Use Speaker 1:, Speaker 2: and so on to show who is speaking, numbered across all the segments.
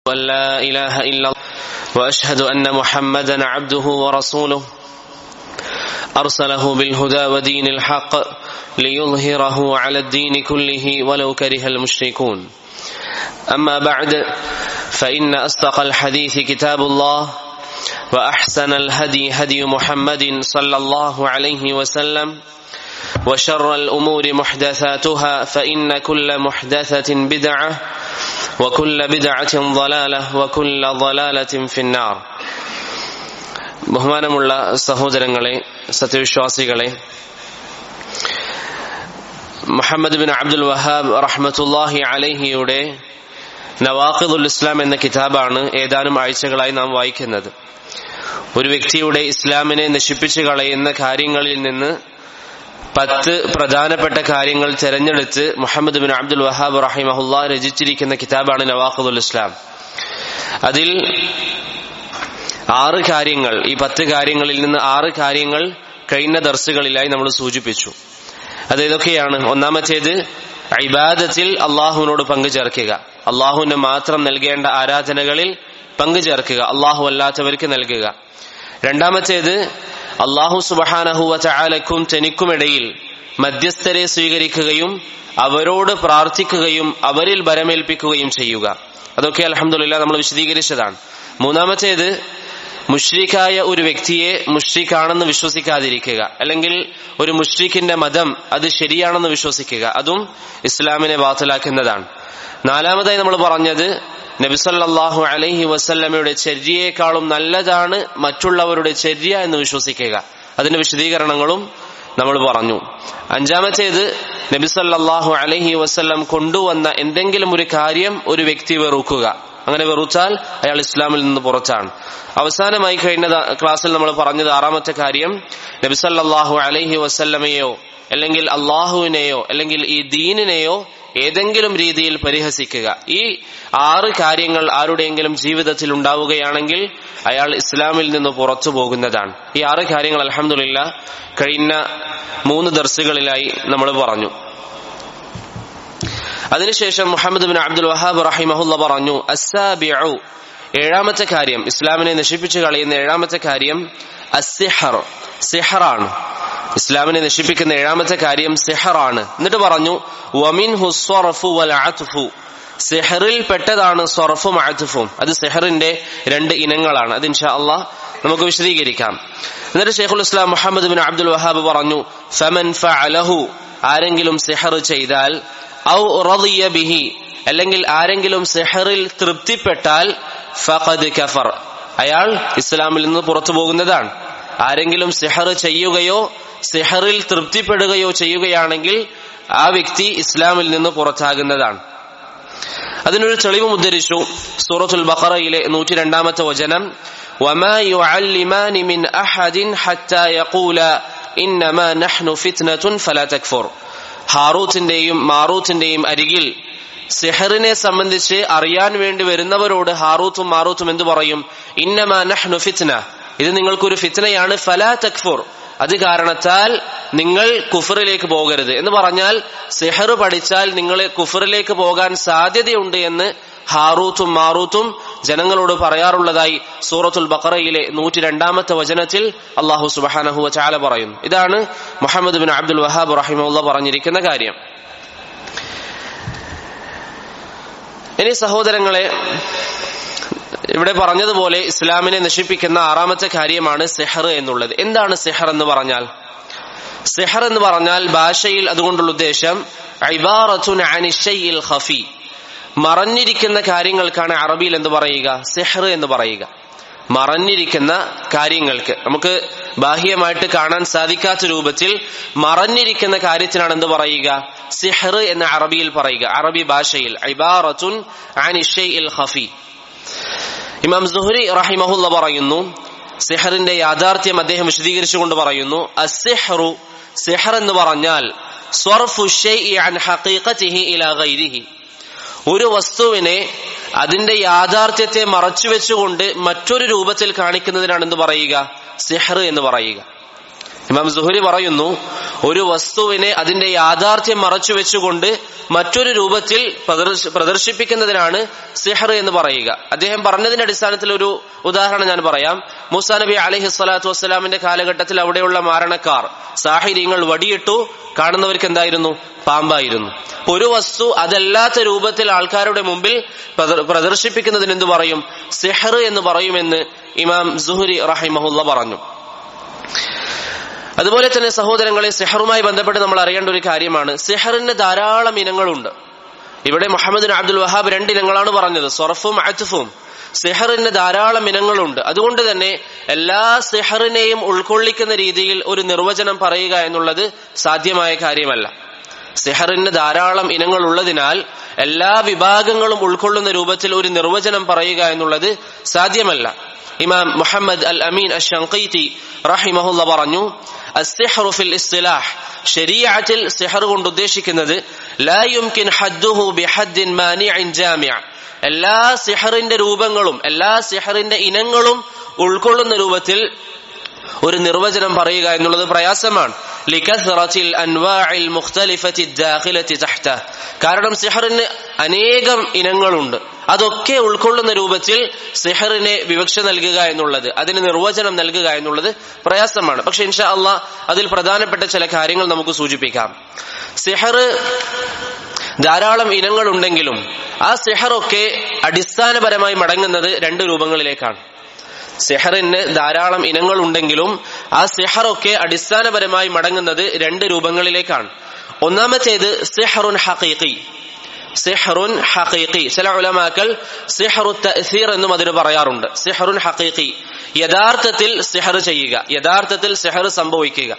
Speaker 1: لا إله إلا الله وأشهد أن محمدا عبده ورسوله أرسله بالهدى ودين الحق ليظهره على الدين كله ولو كره المشركون أما بعد فإن أصدق الحديث كتاب الله وأحسن الهدي هدي محمد صلى الله عليه وسلم وشر الأمور محدثاتها فإن كل محدثة بدعة وكل بدعة ضلالة وكل ضلالة في النار. ബഹുമാനമുള്ള സഹോദരങ്ങളെ, സത്യവിശ്വാസികളെ, മുഹമ്മദ് ബിൻ അബ്ദുൽ വഹാബ് റഹ്മത്തുള്ളാഹി അലൈഹിയുടെ നവാഖിദുൽ ഇസ്ലാം എന്ന കിതാബാണ് ഏതാനും ആഴ്ചകളായി നാം വായിക്കുന്നത്. ഒരു വ്യക്തിയുടെ ഇസ്ലാമിനെ നശിപ്പിച്ചു കളയുന്ന കാര്യങ്ങളിൽ നിന്ന് 10 പ്രധാനപ്പെട്ട കാര്യങ്ങൾ തെരഞ്ഞെടുത്ത് മുഹമ്മദ് ബിൻ അബ്ദുൽ വഹാബ് റഹിമഹുല്ലാ രചിച്ചിരിക്കുന്ന കിതാബാണ് നവാഖിദുൽ ഇസ്ലാം. അതിൽ 6 കാര്യങ്ങൾ, ഈ 10 കാര്യങ്ങളിൽ നിന്ന് 6 കാര്യങ്ങൾ കഴിഞ്ഞ ദർസുകളിലായി നമ്മൾ സൂചിപ്പിച്ചു. അത് ഏതൊക്കെയാണ്? ഒന്നാമത്തേത്, ഇബാദത്തിൽ അള്ളാഹുവിനോട് പങ്കുചേർക്കുക, അള്ളാഹുവിന് മാത്രം നൽകേണ്ട ആരാധനകളിൽ പങ്കുചേർക്കുക, അള്ളാഹു അല്ലാത്തവർക്ക് നൽകുക. രണ്ടാമത്തേത്, അള്ളാഹു സുബ്ഹാനഹു വ തആലക്കും തനിക്കുമിടയിൽ മധ്യസ്ഥരെ സ്വീകരിക്കുകയും അവരോട് പ്രാർത്ഥിക്കുകയും അവരിൽ ബരമേൽപ്പിക്കുകയും ചെയ്യുക. അതൊക്കെ അൽഹംദുലില്ലാഹ് നമ്മൾ വിശദീകരിച്ചതാണ്. മൂന്നാമത്തേത്, മുശ്രിക്കായ ഒരു വ്യക്തിയെ മുശ്രിക്കാണെന്ന് വിശ്വസിക്കാതിരിക്കുക, അല്ലെങ്കിൽ ഒരു മുശ്രിക്കിന്റെ മതം അത് ശരിയാണെന്ന് വിശ്വസിക്കുക, അതും ഇസ്ലാമിനെ ബാത്തിലാക്കുന്നതാണ്. നാലാമതായി നമ്മൾ പറഞ്ഞത്, നബി സല്ലല്ലാഹു അലൈഹി വസല്ലമയുടെ ചര്യയെക്കാളും നല്ലതാണ് മറ്റുള്ളവരുടെ ചര്യ എന്ന് വിശ്വസിക്കുക. അതിന്റെ വിശദീകരണങ്ങളും നമ്മൾ പറഞ്ഞു. അഞ്ചാമത്തേത്, നബി സല്ലല്ലാഹു അലൈഹി വസല്ലം കൊണ്ടുവന്ന എന്തെങ്കിലും ഒരു കാര്യം ഒരു വ്യക്തി വെറുക്കുക. അങ്ങനെ വെറുത്താൽ അയാൾ ഇസ്ലാമിൽ നിന്ന് പുറത്താണ്. അവസാനമായി കഴിഞ്ഞ ക്ലാസ്സിൽ നമ്മൾ പറഞ്ഞത് 6ാമത്തെ കാര്യം, നബി സല്ലല്ലാഹു അലൈഹി വസല്ലമയെയോ അല്ലെങ്കിൽ അള്ളാഹുവിനെയോ അല്ലെങ്കിൽ ഈ ദീനിനെയോ ഏതെങ്കിലും രീതിയിൽ പരിഹസിക്കുക. ഈ 6 കാര്യങ്ങൾ ആരുടെയെങ്കിലും ജീവിതത്തിൽ ഉണ്ടാവുകയാണെങ്കിൽ അയാൾ ഇസ്ലാമിൽ നിന്ന് പുറത്തു പോകുന്നതാണ്. ഈ 6 കാര്യങ്ങൾ അൽഹംദുലില്ലാഹ് കഴിഞ്ഞ 3 ദർസുകളിലായി നമ്മൾ പറഞ്ഞു. അതിനുശേഷം മുഹമ്മദ് ബിൻ അബ്ദുൽ വഹാബ് റഹിമഹുല്ലാ പറഞ്ഞു, അസ്സാബിഉ, 7ാമത്തെ കാര്യം, ഇസ്ലാമിനെ നശിപ്പിച്ചു കളയുന്ന 7ാമത്തെ കാര്യം അസ്സിഹർ, സിഹറാണ്. ഇസ്ലാമിനെ നശിപ്പിക്കുന്ന 7ാമത്തെ കാര്യം സിഹറാണ്. എന്നിട്ട് പറഞ്ഞു, വമിൻഹു സ്വറഫു വൽ അത്ഫു, സിഹറിൽ പെട്ടതാണ് സ്വറഫും അത്ഫും. അത് സിഹറിന്റെ 2 ഇനങ്ങളാണ്. അത് ഇൻഷാ അല്ലാഹ് നമുക്ക് വിശദീകരിക്കാം. എന്നിട്ട് ശൈഖുൽ ഇസ്ലാം മുഹമ്മദ് ബിൻ അബ്ദുൽ വഹാബ് പറഞ്ഞു, ഫമൻ ഫഅലഹു, ആരെങ്കിലും സിഹർ ചെയ്താൽ, ഔ റളിയ ബിഹി, അല്ലെങ്കിൽ ആരെങ്കിലും സിഹറിൽ തൃപ്തിപ്പെട്ടാൽ, ഫഖദ് കഫർ, അയാൾ ഇസ്ലാമിൽ നിന്ന് പുറത്തു പോകുന്നതാണ്. ആരെങ്കിലും സിഹർ ചെയ്യുകയോ സിഹറിൽ തൃപ്തിപ്പെടുകയോ ചെയ്യുകയാണെങ്കിൽ ആ വ്യക്തി ഇസ്ലാമിൽ നിന്ന് പുറത്താകുന്നതാണ്. അതിനൊരു തെളിവ് ഉദ്ധരിച്ചു. സൂറത്തുൽ ബഖറയിലെ 102ാമത്തെ വചനം, വമാ യുഅല്ലിമാനി മിൻ അഹദിൻ ഹത്താ യഖൂല ഇന്നമാ നഹ്നു ഫിത്നതുൻ ഫലാ തക്ഫുർ. ഹാറൂത്തിന്റെയും മാറൂത്തിന്റെയും അരികിൽ സിഹറിനെ സംബന്ധിച്ച് അറിയാൻ വേണ്ടി വരുന്നവരോട് ഹാറൂത്തും മാറൂത്തും എന്തു പറയും? ഇന്നമാ നഹ്നു ഫിത്ന, ഇത് നിങ്ങൾക്കൊരു ഫിത്നയാണ്, ഫലാ തക്ഫുർ, അത് കാരണത്താൽ നിങ്ങൾ കുഫറിലേക്ക് പോകരുത് എന്ന് പറഞ്ഞാൽ, സിഹർ പഠിച്ചാൽ നിങ്ങളെ കുഫറിലേക്ക് പോകാൻ സാധ്യതയുണ്ട് എന്ന് ഹാറൂത്തും മാറൂത്തും ജനങ്ങളോട് പറയാറുള്ളതായി സൂറത്തുൽ ബഖറയിലെ 102ാമത്തെ വചനത്തിൽ അല്ലാഹു സുബ്ഹാനഹു വ തആല പറയുന്നു. ഇതാണ് മുഹമ്മദ് ബിൻ അബ്ദുൽ വഹാബ് റഹിമഹുല്ലാഹ് പറഞ്ഞിരിക്കുന്ന കാര്യം. ഇനി സഹോദരങ്ങളെ, ഇവിടെ പറഞ്ഞതുപോലെ ഇസ്ലാമിനെ നശിപ്പിക്കുന്ന 6ാമത്തെ കാര്യമാണ് സിഹർ എന്നുള്ളത്. എന്താണ് സിഹർ എന്ന് പറഞ്ഞാൽ? സിഹർ എന്ന് പറഞ്ഞാൽ ഭാഷയിൽ അതുകൊണ്ടുള്ള ഉദ്ദേശം ഇബാറത്തുൻ അനി ശൈഇൽ ഖഫി, മറഞ്ഞിരിക്കുന്ന കാര്യങ്ങൾക്കാണ് അറബിയിൽ എന്ത് പറയുക? സിഹർ എന്ന് പറയുക. മറഞ്ഞിരിക്കുന്ന കാര്യങ്ങൾക്ക്, നമുക്ക് ബാഹ്യമായിട്ട് കാണാൻ സാധിക്കാത്ത രൂപത്തിൽ മറഞ്ഞിരിക്കുന്ന കാര്യത്തിനാണ് എന്ത് പറയുക? സിഹർ എന്ന് അറബിയിൽ പറയുക. അറബി ഭാഷയിൽ ഇബാറത്തുൻ അനി ശൈഇൽ ഖഫി. ഇമാം സുഹ്രി റഹിമഹുല്ലാ പറയുന്നു, സിഹറിന്റെ യാഥാർത്ഥ്യം അദ്ദേഹം വിശദീകരിച്ചുകൊണ്ട് പറയുന്നു, അസ്സിഹ്റു, സിഹർ എന്ന് പറഞ്ഞാൽ സർഫു ശൈഇ അൻ ഹഖീഖതിഹി ഇലാ ഗൈരിഹി, ഒരു വസ്തുവിനെ അതിന്റെ യാഥാർത്ഥ്യത്തെ മറച്ചുവെച്ചുകൊണ്ട് മറ്റൊരു രൂപത്തിൽ കാണിക്കുന്നതിനാണ് എന്ത് പറയുക? സിഹർ എന്ന് പറയുക. ഇമാം സുഹരി പറയുന്നു, ഒരു വസ്തുവിനെ അതിന്റെ യാഥാർത്ഥ്യം മറച്ചു വെച്ചുകൊണ്ട് മറ്റൊരു രൂപത്തിൽ പ്രദർശിപ്പിക്കുന്നതിനാണ് സിഹർ എന്ന് പറയുക. അദ്ദേഹം പറഞ്ഞതിന്റെ അടിസ്ഥാനത്തിൽ ഒരു ഉദാഹരണം ഞാൻ പറയാം. മൂസാ നബി അലൈഹി സ്വലാത്തു വസ്സലാമിന്റെ കാലഘട്ടത്തിൽ അവിടെയുള്ള മാരണക്കാർ സാഹിര്യങ്ങൾ വടിയിട്ടു, കാണുന്നവർക്ക് എന്തായിരുന്നു? പാമ്പായിരുന്നു. ഒരു വസ്തു അതല്ലാത്ത രൂപത്തിൽ ആൾക്കാരുടെ മുമ്പിൽ പ്രദർശിപ്പിക്കുന്നതിന് എന്തു പറയും? സിഹർ എന്ന് പറയുമെന്ന് ഇമാം സുഹരി റഹിമഹുല്ല പറഞ്ഞു. അതുപോലെ തന്നെ സഹോദരങ്ങളെ, സിഹറുമായി ബന്ധപ്പെട്ട് നമ്മൾ അറിയേണ്ട ഒരു കാര്യമാണ്, സിഹറിന് ധാരാളം ഇനങ്ങളുണ്ട്. ഇവിടെ മുഹമ്മദ് ബിൻ അബ്ദുൽ വഹാബ് 2 ഇനങ്ങളാണ് പറഞ്ഞത്, സർഫും അത്ഫും. സിഹറിന് ധാരാളം ഇനങ്ങളുണ്ട്. അതുകൊണ്ട് തന്നെ എല്ലാ സിഹറിനെയും ഉൾക്കൊള്ളിക്കുന്ന രീതിയിൽ ഒരു നിർവചനം പറയുക എന്നുള്ളത് സാധ്യമായ കാര്യമല്ല. സിഹറിന് ധാരാളം ഇനങ്ങൾ ഉള്ളതിനാൽ എല്ലാ വിഭാഗങ്ങളും ഉൾക്കൊള്ളുന്ന രൂപത്തിൽ ഒരു നിർവചനം പറയുക എന്നുള്ളത് സാധ്യമല്ല. ഇമാം മുഹമ്മദ് അൽ അമീൻ അഷ്ശൻഖീതി റഹിമഹുല്ല പറഞ്ഞു, അസ്സിഹ്റു ഫിൽ ഇസ്തിലാഹ്, ശരീഅത്തിൽ സിഹർ കൊണ്ട് ഉദ്ദേശിക്കുന്നത് ലാ യുംകിൻ ഹദ്ദുഹു ബിഹദ്ദിൻ മാനിഇൻ ജാമിഅ, എല്ലാ സിഹറിന്റെ രൂപങ്ങളും എല്ലാ സിഹറിന്റെ ഇനങ്ങളും ഉൾക്കൊള്ളുന്ന രൂപത്തിൽ ഒരു നിർവചനം പറയുക എന്നുള്ളത് പ്രയാസമാണ്. ലികസ്റത്തിൽ അൻവാഇൽ മുഖ്തലിഫത്തി ദാഖിലത്തി തഹ്ത, കാരണം സിഹറിന് അനേകം ഇനങ്ങളുണ്ട്. അതൊക്കെ ഉൾക്കൊള്ളുന്ന രൂപത്തിൽ സിഹറിനെ വിവക്ഷ നൽകുക എന്നുള്ളത്, അതിന് നിർവചനം നൽകുക എന്നുള്ളത് പ്രയാസമാണ്. പക്ഷെ ഇൻഷാ അല്ലാഹ് അതിൽ പ്രധാനപ്പെട്ട ചില കാര്യങ്ങൾ നമുക്ക് സൂചിപ്പിക്കാം. സിഹർ ധാരാളം ഇനങ്ങൾ ഉണ്ടെങ്കിലും ആ സിഹറൊക്കെ അടിസ്ഥാനപരമായി മടങ്ങുന്നത് 2 രൂപങ്ങളിലേക്കാണ്. സിഹറിന് ധാരാളം ഇനങ്ങൾ ഉണ്ടെങ്കിലും ആ സിഹറൊക്കെ അടിസ്ഥാനപരമായി മടങ്ങുന്നത് 2 രൂപങ്ങളിലേക്കാണ്. ഒന്നാമത്തേത് സിഹറുൻ ഹഖീഖി. സിഹറുൻ ഹഖീഖി, ചില ഉലമാക്കൾ സിഹറു തഅ്സീർ എന്നും അതിന് പറയാറുണ്ട്. സിഹറുൻ ഹഖീഖി, യഥാർത്ഥത്തിൽ സിഹർ ചെയ്യുക, യഥാർത്ഥത്തിൽ സിഹർ സംഭവിക്കുക.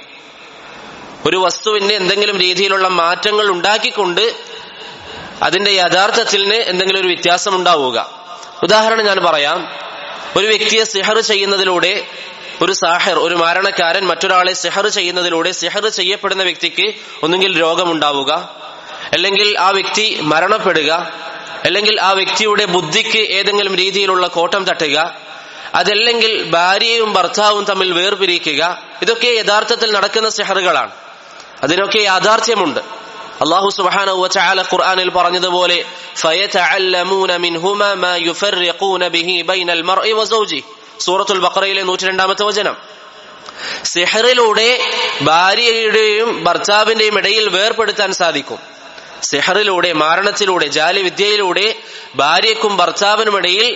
Speaker 1: ഒരു വസ്തുവിന് എന്തെങ്കിലും രീതിയിലുള്ള മാറ്റങ്ങൾ ഉണ്ടാക്കിക്കൊണ്ട് അതിന്റെ യഥാർത്ഥത്തിന് എന്തെങ്കിലും ഒരു വ്യത്യാസം ഉണ്ടാവുക. ഉദാഹരണം ഞാൻ പറയാം. ഒരു വ്യക്തിയെ സിഹർ ചെയ്യുന്നതിലൂടെ, ഒരു സാഹിർ, ഒരു മാരണക്കാരൻ മറ്റൊരാളെ സിഹർ ചെയ്യുന്നതിലൂടെ സിഹർ ചെയ്യപ്പെടുന്ന വ്യക്തിക്ക് ഒന്നുകിൽ രോഗമുണ്ടാവുക, അല്ലെങ്കിൽ ആ വ്യക്തി മരണപ്പെടുക, അല്ലെങ്കിൽ ആ വ്യക്തിയുടെ ബുദ്ധിക്ക് ഏതെങ്കിലും രീതിയിലുള്ള കോട്ടം തട്ടുക, അതല്ലെങ്കിൽ ഭാര്യയും ഭർത്താവും തമ്മിൽ വേർപിരിക്കുക. ഇതൊക്കെ യഥാർത്ഥത്തിൽ നടക്കുന്ന സിഹറുകളാണ്. അതിനൊക്കെ യാഥാർത്ഥ്യമുണ്ട്. അല്ലാഹു സുബ്ഹാനഹു വ തആല ഖുർആനിൽ പറഞ്ഞതുപോലെ ഫയതഅല്ലമൂന മിൻഹുമാ മാ യുഫർരിഖൂന ബിഹി ബൈനൽ മർഇ വ സൗജിഹി, സൂറത്തുൽ ബഖറയിലെ 102-ാമത്തെ വചനം. സിഹറിലൂടെ ഭാര്യയുടെയും ഭർത്താവിന്റെയും ഇടയിൽ വേർപെടുത്താൻ സാധിക്കും. സിഹറിലൂടെ, മാരണത്തിലൂടെ, ജാലവിദ്യയിലൂടെ ഭാര്യയ്ക്കും ഭർത്താവിനും ഇടയിൽ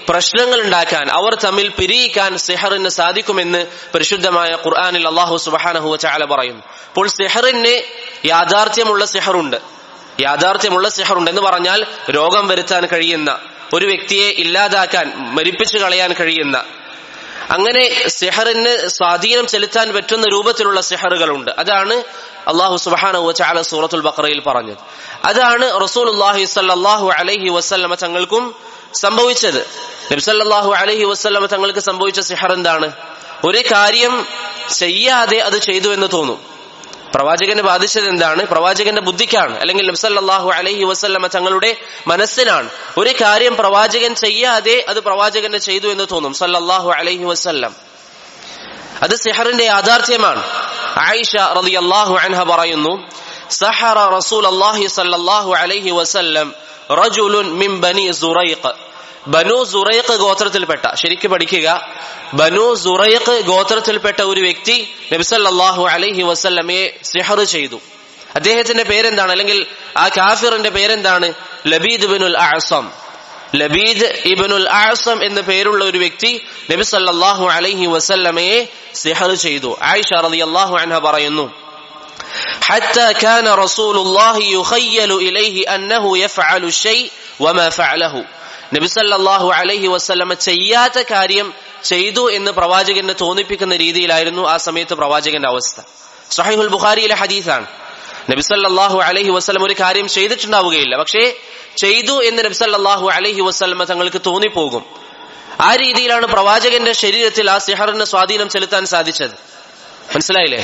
Speaker 1: പ്രശ്നങ്ങൾ ഉണ്ടാക്കാൻ, അവർ തമ്മിൽ പിരിയിക്കാൻ സിഹറിന് സാധിക്കുമെന്ന് പരിശുദ്ധമായ ഖുർആനിൽ അല്ലാഹു സുബ്ഹാനഹു വ തആല പറയുന്നു. അപ്പോൾ സിഹറിന് യാഥാർത്ഥ്യമുള്ള സിഹറുണ്ട്. യാഥാർത്ഥ്യമുള്ള സിഹറുണ്ട് എന്ന് പറഞ്ഞാൽ രോഗം വരുത്താൻ കഴിയുന്ന, ഒരു വ്യക്തിയെ ഇല്ലാതാക്കാൻ, മരിപ്പിച്ചു കളയാൻ കഴിയുന്ന, അങ്ങനെ സിഹറിന് സ്വാധീനം ചെലുത്താൻ പറ്റുന്ന രൂപത്തിലുള്ള സിഹറുകളുണ്ട്. അതാണ് അല്ലാഹു സുബ്ഹാനഹു വ തആല സൂറത്തുൽ ബഖറയിൽ പറഞ്ഞത്. അതാണ് റസൂലുള്ളാഹി സ്വല്ലല്ലാഹു അലൈഹി വസല്ലമ തങ്ങൾക്കും സംഭവിച്ചത്. നബി സല്ലല്ലാഹു അലൈഹി വസല്ലമ തങ്ങൾക്ക് സംഭവിച്ച സിഹർ എന്താണ്? ഒരു കാര്യം ചെയ്യാതെ അത് ചെയ്തു എന്ന് തോന്നും. പ്രവാചകന് ബാധിച്ചത് എന്താണ്? പ്രവാചകന്റെ ബുദ്ധിക്കാണ്, അല്ലെങ്കിൽ നബി സല്ലല്ലാഹു അലൈഹി വസല്ലമ തങ്ങളുടെ മനസ്സിനാണ്. ഒരു കാര്യം പ്രവാചകൻ ചെയ്യാതെ അത് പ്രവാചകനെ ചെയ്തു എന്ന് തോന്നും സല്ലല്ലാഹു അലൈഹി വസല്ലം. അത് സിഹറിന്റെ യാഥാർത്ഥ്യമാണ്. ആയിഷ റളിയല്ലാഹു അൻഹ പറയുന്നു, സഹറ റസൂലുള്ളാഹി സ്വല്ലല്ലാഹു അലൈഹി വസല്ലം റജുലുൻ മിൻ ബനി സുറൈഖ്. ബനു സുറൈഖ് ഗോത്രത്തിൽപ്പെട്ട, ശരിക്ക് പഠിക്കുക, ബനു സുറൈഖ് ഗോത്രത്തിൽപ്പെട്ട ഒരു വ്യക്തി നബി സല്ലല്ലാഹു അലൈഹി വസല്ലമയെ സിഹർ ചെയ്തു. അദ്ദേഹത്തിന്റെ പേരെന്താണ്? അല്ലെങ്കിൽ ആ കാഫിറിന്റെ പേരെന്താണ്? ലബീദ് ഇബ്നുൽ അഅസം. ലബീദ് ഇബ്നുൽ അഅസം എന്ന പേരുള്ള ഒരു വ്യക്തി നബി സല്ലല്ലാഹു അലൈഹി വസല്ലമയെ സിഹർ ചെയ്തു. ആയിഷ റളിയല്ലാഹു അൻഹ പറയുന്നു, حتى كان رسول الله يخيل إليه أنه يفعل الشيء وما فعله. നബി സല്ലല്ലാഹു അലൈഹി വസല്ലമ ചെയ്യാത്ത കാര്യം ചെയ്തു എന്ന് പ്രവാചകന് തോന്നിപ്പിക്കുന്ന രീതിയിലായിരുന്നു ആ സമയത്ത് പ്രവാചകന്റെ അവസ്ഥ. സഹീഹുൽ ബുഖാരിയിലെ ഹദീസാണ്. നബി സല്ലല്ലാഹു അലൈഹി വസല്ലം ഒരു കാര്യം ചെയ്തിട്ടുണ്ടാവുകയില്ല, പക്ഷേ ചെയ്തു എന്ന് നബി സല്ലല്ലാഹു അലൈഹി വസല്ലമ തങ്ങൾക്ക് തോന്നിപ്പോകും. ആ രീതിയിലാണ് പ്രവാചകന്റെ ശരീരത്തിൽ ആ സിഹറിന് സ്വാധീനം ചെലുത്താൻ സാധിച്ചത്. മനസ്സിലായില്ലേ?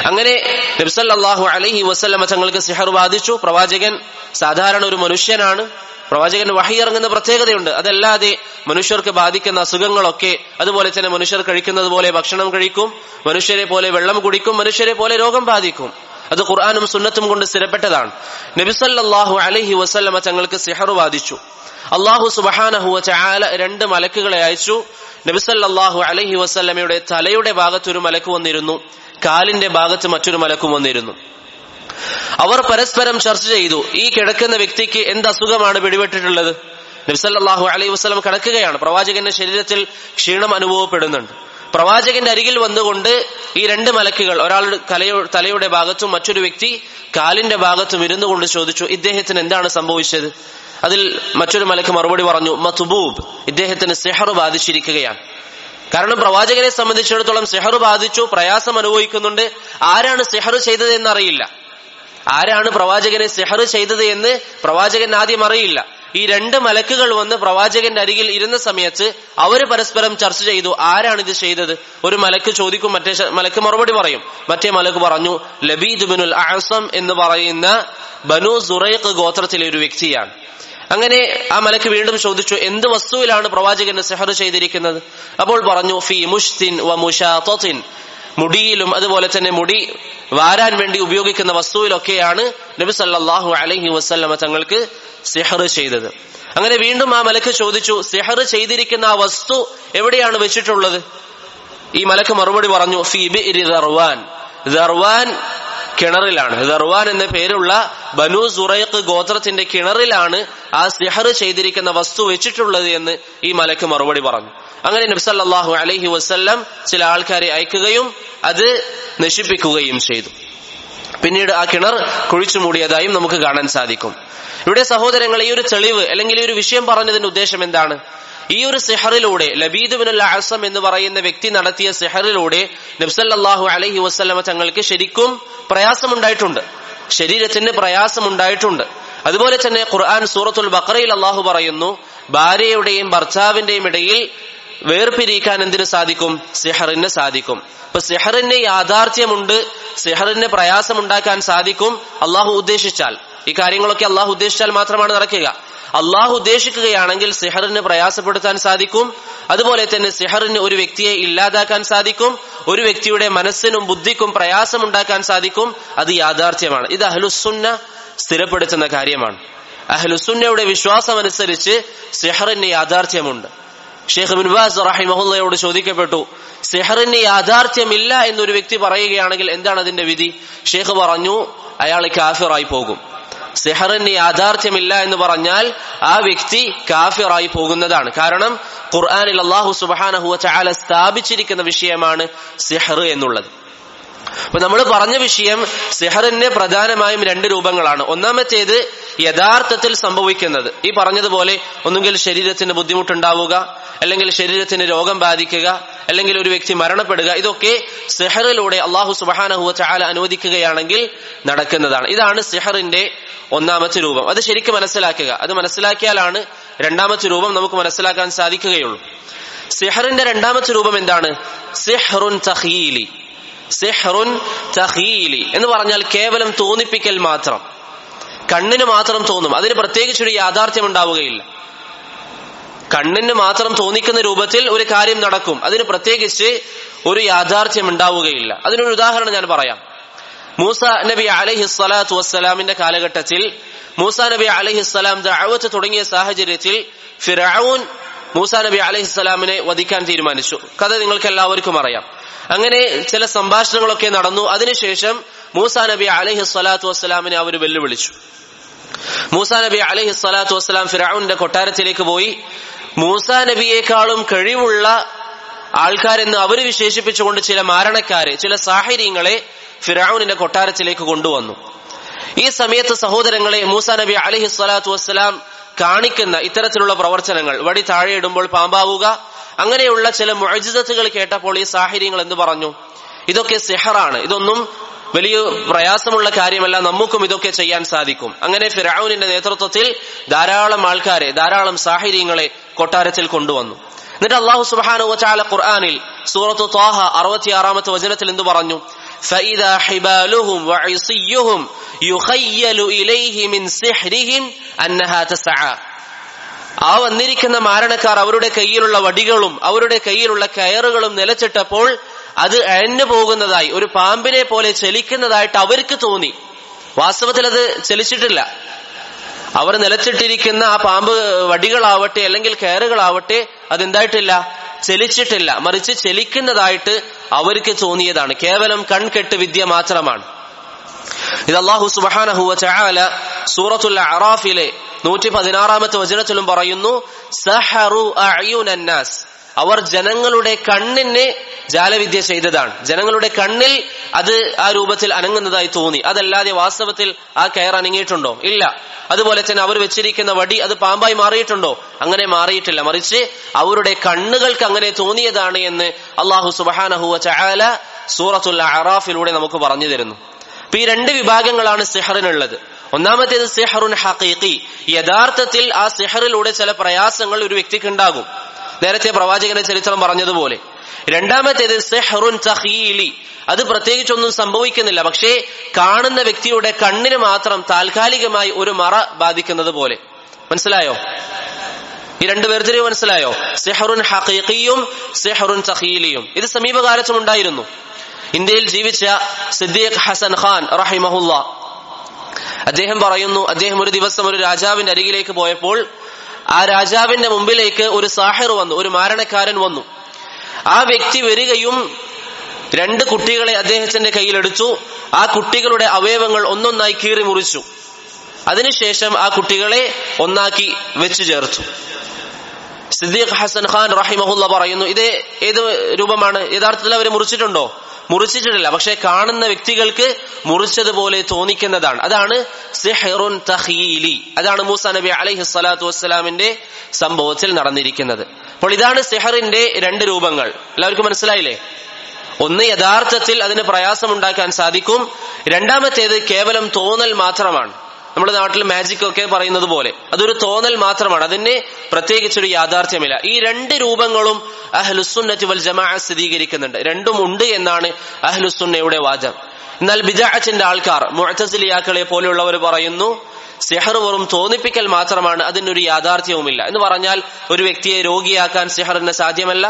Speaker 1: അങ്ങനെ നബി സല്ലല്ലാഹു അലൈഹി വസല്ലമ തങ്ങൾക്ക് സിഹർ ബാധിച്ചു. പ്രവാചകൻ സാധാരണ ഒരു മനുഷ്യനാണ്. പ്രവാചകന് വഹി ഇറങ്ങുന്ന പ്രത്യേകതയുണ്ട്. അതല്ലാതെ മനുഷ്യർക്ക് ബാധിക്കുന്ന അസുഖങ്ങളൊക്കെ, അതുപോലെ തന്നെ മനുഷ്യർ കഴിക്കുന്നത് പോലെ ഭക്ഷണം കഴിക്കും, മനുഷ്യരെ പോലെ വെള്ളം കുടിക്കും, മനുഷ്യരെ പോലെ രോഗം ബാധിക്കും. അത് ഖുർആനും സുന്നത്തും കൊണ്ട് സ്ഥിരപ്പെട്ടതാണ്. നബി സല്ലല്ലാഹു അലൈഹി വസല്ലമ തങ്ങൾക്ക് സിഹർ ബാധിച്ചു. അല്ലാഹു സുബ്ഹാനഹു വ തആല 2 മലക്കുകളെ അയച്ചു. നബി സല്ലല്ലാഹു അലൈഹി വസല്ലമയുടെ തലയുടെ ഭാഗത്ത് ഒരു മലക്ക് വന്നിരുന്നു, കാലിന്റെ ഭാഗത്ത് മറ്റൊരു മലക്കും വന്നിരുന്നു. അവർ പരസ്പരം ചർച്ച ചെയ്തു, ഈ കിടക്കുന്ന വ്യക്തിക്ക് എന്ത് അസുഖമാണ് പിടിപെട്ടിട്ടുള്ളത്? നബി സല്ലല്ലാഹു അലൈഹി വസല്ലം കിടക്കുകയാണ്. പ്രവാചകന്റെ ശരീരത്തിൽ ക്ഷീണം അനുഭവപ്പെടുന്നുണ്ട്. പ്രവാചകന്റെ അരികിൽ വന്നുകൊണ്ട് ഈ 2 മലക്കുകൾ, ഒരാൾ തലയുടെ ഭാഗത്തും മറ്റൊരു വ്യക്തി കാലിന്റെ ഭാഗത്തും ഇരുന്നു കൊണ്ട് ചോദിച്ചു, ഇദ്ദേഹത്തിന് എന്താണ് സംഭവിച്ചത്? അതിൽ മറ്റൊരു മലക്ക് മറുപടി പറഞ്ഞു, മത്ബൂബ്, ഇദ്ദേഹത്തിന് സിഹർ ബാധിച്ചിരിക്കുകയാണ്. കാരണം പ്രവാചകനെ സംബന്ധിച്ചിടത്തോളം സിഹർ ബാധിച്ചു, പ്രയാസം അനുഭവിക്കുന്നുണ്ട്. ആരാണ് സിഹർ ചെയ്തത് എന്നറിയില്ല. ആരാണ് പ്രവാചകനെ സിഹർ ചെയ്തത് എന്ന് പ്രവാചകൻ ആദ്യം അറിയില്ല. ഈ 2 മലക്കുകൾ വന്ന് പ്രവാചകന്റെ അരികിൽ ഇരുന്ന സമയത്ത് അവര് പരസ്പരം ചർച്ച ചെയ്തു, ആരാണ് ഇത് ചെയ്തത്? ഒരു മലക്ക് ചോദിക്കും, മറ്റേ മലക്ക് മറുപടി പറയും. മറ്റേ മലക്ക് പറഞ്ഞു, ലബീദ് ബിനുൽ അഅസം എന്ന് പറയുന്ന ബനു സുറൈഖ് ഗോത്രത്തിലെ ഒരു വ്യക്തിയാണ്. അങ്ങനെ ആ മലക്ക് വീണ്ടും ചോദിച്ചു, എന്ത് വസ്തുവിലാണ് പ്രവാചകന് സിഹർ ചെയ്തിരിക്കുന്നത്? അപ്പോൾ പറഞ്ഞു, ഫീ മുഷ്തിൻ വ മുശാതത്തിൻ, മുടിയിലും അതുപോലെ തന്നെ മുടി വാരാൻ വേണ്ടി ഉപയോഗിക്കുന്ന വസ്തുവിലൊക്കെയാണ് നബി സല്ലല്ലാഹു അലൈഹി വസല്ലമ തങ്ങൾക്ക് സിഹർ ചെയ്തത്. അങ്ങനെ വീണ്ടും ആ മലക്ക് ചോദിച്ചു, സിഹർ ചെയ്തിരിക്കുന്ന ആ വസ്തു എവിടെയാണ് വെച്ചിട്ടുള്ളത്? ഈ മലക്ക് മറുപടി പറഞ്ഞു, ഫീ ബിഇരി ദർവാൻ, ദർവാൻ കിണറിലാണ്. ദർവാൻ എന്ന പേരുള്ള ബനു സുറൈഖ് ഗോത്രത്തിന്റെ കിണറിലാണ് ആ സിഹർ ചെയ്തിരിക്കുന്ന വസ്തു വെച്ചിട്ടുള്ളത് എന്ന് ഈ മലക്ക് മറുപടി പറഞ്ഞു. അങ്ങനെ നബി സല്ലല്ലാഹു അലൈഹി വസല്ലം ചില ആൾക്കാരെ അയക്കുകയും അത് നശിപ്പിക്കുകയും ചെയ്തു. പിന്നീട് ആ കിണർ കുഴിച്ചു മൂടിയതായും നമുക്ക് കാണാൻ സാധിക്കും. ഇവിടെ സഹോദരങ്ങൾ, ഈ ഒരു തെളിവ് അല്ലെങ്കിൽ ഈ ഒരു വിഷയം പറഞ്ഞതിന്റെ ഉദ്ദേശം എന്താണ്? ഈ ഒരു സിഹറിലൂടെ, ലബീദ് ബിനുൽ അഅസം എന്ന് പറയുന്ന വ്യക്തി നടത്തിയ സിഹറിലൂടെ നബി സല്ലല്ലാഹു അലൈഹി വസല്ലമ തങ്ങൾക്ക് ശരിക്കും പ്രയാസമുണ്ടായിട്ടുണ്ട്, ശരീരത്തിന് പ്രയാസമുണ്ടായിട്ടുണ്ട്. അതുപോലെ തന്നെ ഖുർആൻ സൂറത്തുൽ ബഖറയിൽ അല്ലാഹു പറയുന്നു, ഭാര്യയുടെയും ഭർത്താവിന്റെയും ഇടയിൽ വേർപിരിക്കാൻ എന്തിനു സാധിക്കും? സിഹറിന് സാധിക്കും. അപ്പൊ സിഹറിന് യാഥാർത്ഥ്യമുണ്ട്, സിഹറിന് പ്രയാസമുണ്ടാക്കാൻ സാധിക്കും അള്ളാഹു ഉദ്ദേശിച്ചാൽ. ഈ കാര്യങ്ങളൊക്കെ അള്ളാഹു ഉദ്ദേശിച്ചാൽ മാത്രമാണ് നടക്കുക. അള്ളാഹു ഉദ്ദേശിക്കുകയാണെങ്കിൽ സിഹറിന് പ്രയാസപ്പെടുത്താൻ സാധിക്കും. അതുപോലെ തന്നെ സിഹറിന് ഒരു വ്യക്തിയെ ഇല്ലാതാക്കാൻ സാധിക്കും, ഒരു വ്യക്തിയുടെ മനസ്സിനും ബുദ്ധിക്കും പ്രയാസമുണ്ടാക്കാൻ സാധിക്കും. അത് യാഥാർത്ഥ്യമാണ്. ഇത് അഹ്ലുസുന്ന സ്ഥിരപ്പെടുത്തുന്ന കാര്യമാണ്. അഹ്ലുസുന്നയുടെ വിശ്വാസമനുസരിച്ച് സിഹറിന് യാഥാർത്ഥ്യമുണ്ട്. ഷെയ്ഖ് ഇബ്നു ബാസ് റഹിമഹുള്ളയോട് ചോദിക്കപ്പെട്ടു, സിഹറിന് യാഥാർത്ഥ്യമില്ല എന്നൊരു വ്യക്തി പറയുകയാണെങ്കിൽ എന്താണ് അതിന്റെ വിധി? ഷെയ്ഖ് പറഞ്ഞു, അയാൾ കാഫിറായി പോകും. സിഹറിന് യാഥാർത്ഥ്യമില്ല എന്ന് പറഞ്ഞാൽ ആ വ്യക്തി കാഫിറായി പോകുന്നതാണ്. കാരണം ഖുർആനിൽ അല്ലാഹു സുബ്ഹാനഹു വ തആല സ്ഥാപിച്ചിരിക്കുന്ന വിഷയമാണ് സിഹർ എന്നുള്ളത്. അപ്പൊ നമ്മൾ പറഞ്ഞ വിഷയം, സിഹറിന് പ്രധാനമായും 2 രൂപങ്ങളാണ്. ഒന്നാമത്തേത് യഥാർത്ഥത്തിൽ സംഭവിക്കുന്നത്, ഈ പറഞ്ഞതുപോലെ ഒന്നുകിൽ ശരീരത്തിന് ബുദ്ധിമുട്ടുണ്ടാവുക, അല്ലെങ്കിൽ ശരീരത്തിന് രോഗം ബാധിക്കുക, അല്ലെങ്കിൽ ഒരു വ്യക്തി മരണപ്പെടുക. ഇതൊക്കെ സിഹറിലൂടെ അല്ലാഹു സുബ്ഹാനഹു വ തആല അനുവദിക്കുകയാണെങ്കിൽ നടക്കുന്നതാണ്. ഇതാണ് സിഹറിന്റെ ഒന്നാമത്തെ രൂപം. അത് ശരിക്കും മനസ്സിലാക്കുക. അത് മനസ്സിലാക്കിയാലാണ് രണ്ടാമത്തെ രൂപം നമുക്ക് മനസ്സിലാക്കാൻ സാധിക്കുകയുള്ളൂ. സിഹറിന്റെ രണ്ടാമത്തെ രൂപം എന്താണ്? സിഹ്റുൻ തഖീലി. സിഹ്റുൻ തഖീലി എന്ന് പറഞ്ഞാൽ കേവലം തോന്നിപ്പിക്കൽ മാത്രം, കണ്ണിന് മാത്രം തോന്നും, അതിന് പ്രത്യേകിച്ചൊരു യാഥാർത്ഥ്യം ഉണ്ടാവുകയില്ല. കണ്ണിന് മാത്രം തോന്നിക്കുന്ന രൂപത്തിൽ ഒരു കാര്യം നടക്കും, അതിന് പ്രത്യേകിച്ച് ഒരു യാഥാർത്ഥ്യം ഉണ്ടാവുകയില്ല. അതിനൊരു ഉദാഹരണം ഞാൻ പറയാം. മൂസ നബി അലൈഹിസ്സലാത്തു വസ്സലാമിന്റെ കാലഘട്ടത്തിൽ, മൂസ നബി അലൈഹിസ്സലാം ദഅവത്ത് തുടങ്ങിയ സാഹചര്യത്തിൽ ഫിർഔൻ മൂസ നബി അലൈഹിസ്സലാമിനെ വധിക്കാൻ തീരുമാനിച്ചു. കഥ നിങ്ങൾക്ക് എല്ലാവർക്കും അറിയാം. അങ്ങനെ ചില സംഭാഷണങ്ങളൊക്കെ നടന്നു. അതിനുശേഷം മൂസ നബി അലൈഹിസ്സലാത്തു വസ്സലാമിനെ അവർ വെല്ലുവിളിച്ചു. മൂസ നബി അലൈഹിസ്സലാത്തു വസ്സലാം ഫിർഔന്റെ കൊട്ടാരത്തിലേക്ക് പോയി. മൂസ നബിയേക്കാളും കഴിവുള്ള ആൾക്കാരെന്ന് അവർ വിശേഷിപ്പിച്ചുകൊണ്ട് ചില മാരണക്കാരെ, ചില സാഹിര്യങ്ങളെ ഫിർഔനിന്റെ കൊട്ടാരത്തിലേക്ക് കൊണ്ടുവന്നു. ഈ സമയത്ത് സഹോദരങ്ങളെ, മൂസ നബി അലൈഹിസ്സലാത്തു വസ്സലാം കാണിക്കുന്ന ഇത്തരത്തിലുള്ള പ്രവർത്തനങ്ങൾ, വടി താഴെയിടുമ്പോൾ പാമ്പാവുക, അങ്ങനെയുള്ള ചില മുഅ്ജിസത്തുകൾ കേട്ടപ്പോൾ ഈ സാഹിര്യങ്ങൾ എന്ത് പറഞ്ഞു? ഇതൊക്കെ സിഹറാണ്, ഇതൊന്നും വലിയ പ്രയാസമുള്ള കാര്യമല്ല, നമുക്കും ഇതൊക്കെ ചെയ്യാൻ സാധിക്കും. അങ്ങനെ ഫിർഔനിന്റെ നേതൃത്വത്തിൽ ധാരാളം ആൾക്കാരെ, ധാരാളം സാഹിര്യങ്ങളെ കൊട്ടാരത്തിൽ കൊണ്ടുവന്നു. എന്നിട്ട് അല്ലാഹു സുബ്ഹാനഹു വ തആല ഖുർആനിൽ സൂറത്തു ത്വാഹ 66-ാമത്തെ വചനത്തിൽ എന്ത് പറഞ്ഞു? ഫഇദാ ഹിബാലുഹും വഇസിയ്യുഹും യുഖയ്യലു ഇലൈഹി മിൻ സിഹ്രിഹിം അന്നഹാ തസ്അ. ആ വന്നിരിക്കുന്ന മാരണക്കാർ അവരുടെ കയ്യിലുള്ള വടികളും അവരുടെ കയ്യിലുള്ള കയറുകളും നിലച്ചിട്ടപ്പോൾ അത് അയഞ്ഞു പോകുന്നതായി, ഒരു പാമ്പിനെ പോലെ ചലിക്കുന്നതായിട്ട് അവർക്ക് തോന്നി. വാസ്തവത്തിൽ അത് ചലിച്ചിട്ടില്ല. അവർ നിലച്ചിട്ടിരിക്കുന്ന ആ പാമ്പ് വടികളാവട്ടെ അല്ലെങ്കിൽ കയറുകളാവട്ടെ അതെന്തായിട്ടില്ല, ചലിച്ചിട്ടില്ല. മറിച്ച് ചലിക്കുന്നതായിട്ട് അവർക്ക് തോന്നിയതാണ്. കേവലം കൺകെട്ട് വിദ്യ മാത്രമാണ്. ഇത് അല്ലാഹു സുബ്ഹാനഹു വ തആല സൂറത്തുൽ അറാഫിലെ 116-ാമത്തെ വചനത്തിലും പറയുന്നു, സഹറു അഅ്യുനൻ നാസ്, അവർ ജനങ്ങളുടെ കണ്ണിനെ ജാലവിദ്യ ചെയ്തതാണ്. ജനങ്ങളുടെ കണ്ണിൽ അത് ആ രൂപത്തിൽ അനങ്ങുന്നതായി തോന്നി. അതല്ലാതെ വാസ്തവത്തിൽ ആ കയർ അനങ്ങിയിട്ടുണ്ടോ? ഇല്ല. അതുപോലെ തന്നെ അവർ വെച്ചിരിക്കുന്ന വടി അത് പാമ്പായി മാറിയിട്ടുണ്ടോ? അങ്ങനെ മാറിയിട്ടില്ല. മറിച്ച് അവരുടെ കണ്ണുകൾക്ക് അങ്ങനെ തോന്നിയതാണ് എന്ന് അല്ലാഹു സുബ്ഹാനഹു വ തആല സൂറത്തുൽ അറാഫിലൂടെ നമുക്ക് പറഞ്ഞു തരുന്നു. അപ്പൊ ഈ രണ്ട് വിഭാഗങ്ങളാണ് സിഹറിനുള്ളത്. ഒന്നാമത്തേത് സിഹറുൻ ഹഖീഖി, യഥാർത്ഥത്തിൽ ആ സിഹറിലൂടെ ചില പ്രയാസങ്ങൾ ഒരു വ്യക്തിക്ക് ഉണ്ടാകും, നേരത്തെ പ്രവാചകന്റെ ചരിത്രം പറഞ്ഞതുപോലെ. രണ്ടാമത്തേത് സിഹറുൻ തഖീലി, അത് പ്രത്യേകിച്ചൊന്നും സംഭവിക്കുന്നില്ല, പക്ഷേ കാണുന്ന വ്യക്തിയുടെ കണ്ണിന് മാത്രം താൽക്കാലികമായി ഒരു മറ ബാധിക്കുന്നത് പോലെ. മനസ്സിലായോ? ഈ രണ്ട് വേർതിരിവ് മനസ്സിലായോ? സിഹറുൻ ഹഖീഖിയും സിഹറുൻ തഖീലിയും. ഇത് സമീപകാലത്തും ഉണ്ടായിരുന്നു. ഇന്ത്യയിൽ ജീവിച്ച സിദ്ദീഖ് ഹസൻ ഖാൻ റഹിമഹുല്ലാ, അദ്ദേഹം പറയുന്നു, അദ്ദേഹം ഒരു ദിവസം ഒരു രാജാവിന്റെ അരികിലേക്ക് പോയപ്പോൾ ആ രാജാവിന്റെ മുമ്പിലേക്ക് ഒരു സാഹിർ വന്നു, ഒരു മാരണക്കാരൻ വന്നു. ആ വ്യക്തി വരികയും 2 കുട്ടികളെ അദ്ദേഹത്തിന്റെ കയ്യിലെടുത്തു. ആ കുട്ടികളുടെ അവയവങ്ങൾ ഒന്നൊന്നായി കീറി മുറിച്ചു. അതിനുശേഷം ആ കുട്ടികളെ ഒന്നാക്കി വെച്ചു ചേർത്തു. സിദ്ദീഖ് ഹസൻ ഖാൻ റഹിമഹുല്ല പറയുന്നു, ഇത് ഏത് രൂപമാണ്? യഥാർത്ഥത്തിൽ അവർ മുറിച്ചിട്ടുണ്ടോ? മുറിച്ചിട്ടില്ല, പക്ഷെ കാണുന്ന വ്യക്തികൾക്ക് മുറിച്ചതുപോലെ തോന്നിക്കുന്നതാണ്. അതാണ് സിഹ്റുൻ തഖീലി. അതാണ് മൂസാ നബി അലൈഹി സ്വലാത്തു വസ്സലാമിന്റെ സംഭവത്തിൽ നടന്നിരിക്കുന്നത്. അപ്പോൾ ഇതാണ് സിഹറിന്റെ 2 രൂപങ്ങൾ. എല്ലാവർക്കും മനസ്സിലായില്ലേ? ഒന്ന്, യഥാർത്ഥത്തിൽ അതിന് പ്രയാസമുണ്ടാക്കാൻ സാധിക്കും. രണ്ടാമത്തേത് കേവലം തോന്നൽ മാത്രമാണ്. നമ്മുടെ നാട്ടിൽ മാജിക് ഒക്കെ പറയുന്നത് പോലെ അതൊരു തോന്നൽ മാത്രമാണ്, അതിന് പ്രത്യേകിച്ചൊരു യാഥാർത്ഥ്യമില്ല. ഈ 2 രൂപങ്ങളും അഹ്ലുസുന്നത്തി വൽ ജമാഅ സ്ഥിരീകരിക്കുന്നുണ്ട്. രണ്ടും ഉണ്ട് എന്നാണ് അഹ്ലുസുന്നയുടെ വാദം. എന്നാൽ ബിദ്അത്തിന്റെ ആൾക്കാർ, മുഅ്തസിലിയാക്കളെ പോലെയുള്ളവർ പറയുന്നു, സിഹർ വെറും തോന്നിപ്പിക്കൽ മാത്രമാണ്, അതിനൊരു യാഥാർത്ഥ്യവുമില്ല. എന്ന് പറഞ്ഞാൽ ഒരു വ്യക്തിയെ രോഗിയാക്കാൻ സിഹറിന് സാധ്യമല്ല,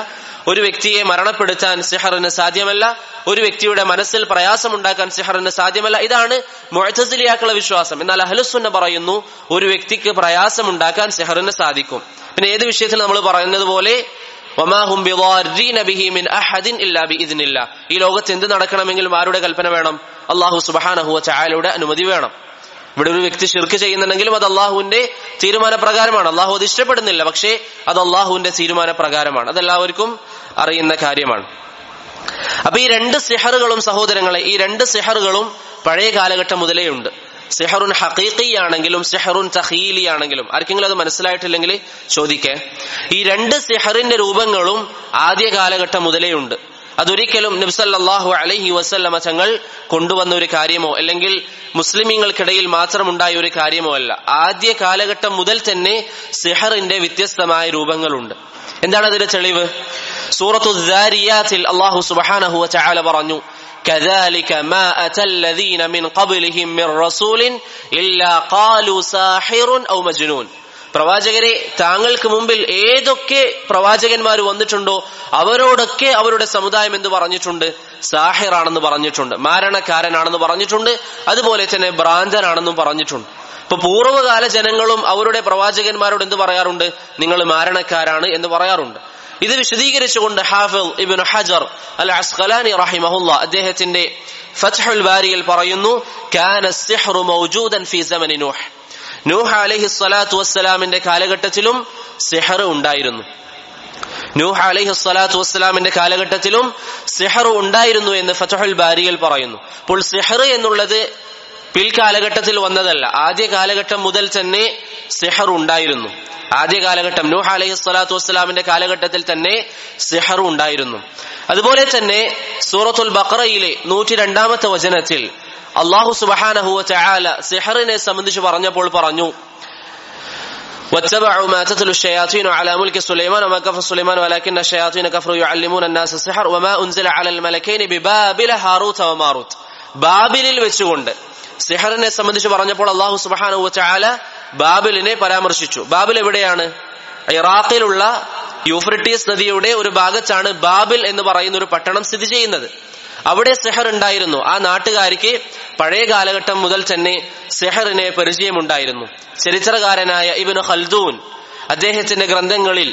Speaker 1: ഒരു വ്യക്തിയെ മരണപ്പെടുത്താൻ സിഹറിന് സാധ്യമല്ല, ഒരു വ്യക്തിയുടെ മനസ്സിൽ പ്രയാസമുണ്ടാക്കാൻ സിഹറിന് സാധ്യമല്ല. ഇതാണ് മുഅ്തസിലിയാക്കളുടെ വിശ്വാസം. എന്നാൽ അഹ്ലുസുന്ന പറയുന്നു, ഒരു വ്യക്തിക്ക് പ്രയാസമുണ്ടാക്കാൻ സിഹറിന് സാധിക്കും. പിന്നെ ഏത് വിഷയത്തിൽ നമ്മൾ പറയുന്നത് പോലെ വമാ ഹും ബിദാരിന ബിഹി മിൻ അഹദിൻ ഇല്ലാ ബിഇദ്നില്ലാഹ്, ഈ ലോകത്ത് എന്ത് നടക്കണമെങ്കിലും ആരുടെ കൽപ്പന വേണം? അല്ലാഹു സുബ്ഹാനഹു വ തആലയുടെ അനുമതി വേണം. ഇവിടെ ഒരു വ്യക്തി ശിർക്ക് ചെയ്യുന്നുണ്ടെങ്കിലും അത് അള്ളാഹുവിന്റെ തീരുമാനപ്രകാരമാണ്. അള്ളാഹു അത് ഇഷ്ടപ്പെടുന്നില്ല, പക്ഷേ അത് അള്ളാഹുവിന്റെ തീരുമാനപ്രകാരമാണ്. അതെല്ലാവർക്കും അറിയുന്ന കാര്യമാണ്. അപ്പൊ ഈ 2 സിഹറുകളും സഹോദരങ്ങളെ, ഈ 2 സിഹറുകളും പഴയ കാലഘട്ടം മുതലേ ഉണ്ട്. സിഹറുൻ ഹഖീഖി ആണെങ്കിലും സിഹറുൻ തഖീലി ആണെങ്കിലും. ആർക്കെങ്കിലും അത് മനസ്സിലായിട്ടില്ലെങ്കിൽ ചോദിക്കേ. ഈ 2 സിഹറിന്റെ രൂപങ്ങളും ആദ്യ കാലഘട്ടം മുതലേ ഉണ്ട്. അതൊരിക്കലും നബി സല്ലല്ലാഹു അലൈഹി വസല്ലമ തങ്ങൾ കൊണ്ടുവന്ന ഒരു കാര്യമോ അല്ലെങ്കിൽ മുസ്ലിമീങ്ങൾക്കിടയിൽ മാത്രമുണ്ടായ ഒരു കാര്യമോ അല്ല. ആദ്യ കാലഘട്ടം മുതൽ തന്നെ സിഹറിന്റെ വ്യത്യസ്തമായ രൂപങ്ങളുണ്ട്. എന്താണ് അതിന്റെ തെളിവ്? സൂറത്തു ദാരിയാത്തിൽ അല്ലാഹു സുബ്ഹാനഹു വ തആല പറഞ്ഞു, كذلك ما أتى الذين من قبلهم من رسول إلا قالوا ساحر أو مجنون. പ്രവാചകരെ, താങ്കൾക്ക് മുമ്പിൽ ഏതൊക്കെ പ്രവാചകന്മാർ വന്നിട്ടുണ്ടോ അവരോടൊക്കെ അവരുടെ സമുദായം എന്ത് പറഞ്ഞിട്ടുണ്ട്? സാഹിറാണെന്ന് പറഞ്ഞിട്ടുണ്ട്, മാരണക്കാരനാണെന്ന് പറഞ്ഞിട്ടുണ്ട്, അതുപോലെ തന്നെ ഭ്രാന്തനാണെന്നും പറഞ്ഞിട്ടുണ്ട്. ഇപ്പൊ പൂർവ്വകാല ജനങ്ങളും അവരുടെ പ്രവാചകന്മാരോട് എന്ത് പറയാറുണ്ട്? നിങ്ങൾ മാരണക്കാരാണ് എന്ന് പറയാറുണ്ട്. ഇത് വിശദീകരിച്ചുകൊണ്ട് ഹാഫിദ് ഇബ്നു ഹജർ അൽ അസ്ഖലാനി റഹിമഹുല്ലാ അദ്ദേഹത്തിന്റെ ഫത്ഹുൽ ബാരിയിൽ പറയുന്നു, കാന സിഹ്റു മൗജൂദൻ ഫീ സമനി നൂഹ്. നൂഹ് അലൈഹി സ്വലാത്തു വസ്സലാമിന്റെ കാലഘട്ടത്തിലും സിഹർ ഉണ്ടായിരുന്നു. നൂഹ് അലൈഹി സ്വലാത്തു വസ്സലാമിന്റെ കാലഘട്ടത്തിലും സിഹർ ഉണ്ടായിരുന്നു എന്ന് ഫത്ഹുൽ ബാരിയിൽ പറയുന്നു. അപ്പോൾ സിഹർ എന്നുള്ളത് പിൽക്കാലഘട്ടത്തിൽ വന്നതല്ല, ആദ്യ കാലഘട്ടം മുതൽ തന്നെ സിഹർ ഉണ്ടായിരുന്നു. ആദ്യ കാലഘട്ടം നൂഹ് അലൈഹി സ്വലാത്തു വസ്സലാമിന്റെ കാലഘട്ടത്തിൽ തന്നെ സിഹർ ഉണ്ടായിരുന്നു. അതുപോലെ തന്നെ സൂറത്തുൽ ബഖറയിലെ 102-ാമത്തെ വചനത്തിൽ അല്ലാഹു സുബ്ഹാനഹു വ തആല സിഹറിനെ സംബന്ധിച്ച് പറഞ്ഞപ്പോൾ പറഞ്ഞു, واتبعوا ما تتلو الشياطين على ملك سليمان وما كفر سليمان ولكن الشياطين كفروا يعلمون الناس السحر وما أنزل على الملكين ببابل هاروت وماروت. ബാബിലിൽ വെച്ചുകൊണ്ട് സിഹറിനെ സംബന്ധിച്ച് പറഞ്ഞപ്പോൾ അല്ലാഹു സുബ്ഹാനഹു വ തആല ബാബിലിനെ പരാമർശിച്ചു. ബാബിൽ എവിടെയാണ്? ഇറാഖിലുള്ള യൂഫ്രട്ടീസ് നദിയുടെ ഒരു ഭാഗത്താണ് ബാബിൽ എന്ന് പറയുന്ന ഒരു പട്ടണം സ്ഥിതി ചെയ്യുന്നത്. അവിടെ സിഹർ ഉണ്ടായിരുന്നു. ആ നാട്ടുകാർക്ക് പഴയ കാലഘട്ടം മുതൽ തന്നെ സിഹറിനെ പരിചയമുണ്ടായിരുന്നു. ചരിത്രകാരനായ ഇബ്നു ഖൽദൂൻ അദ്ദേഹത്തിന്റെ ഗ്രന്ഥങ്ങളിൽ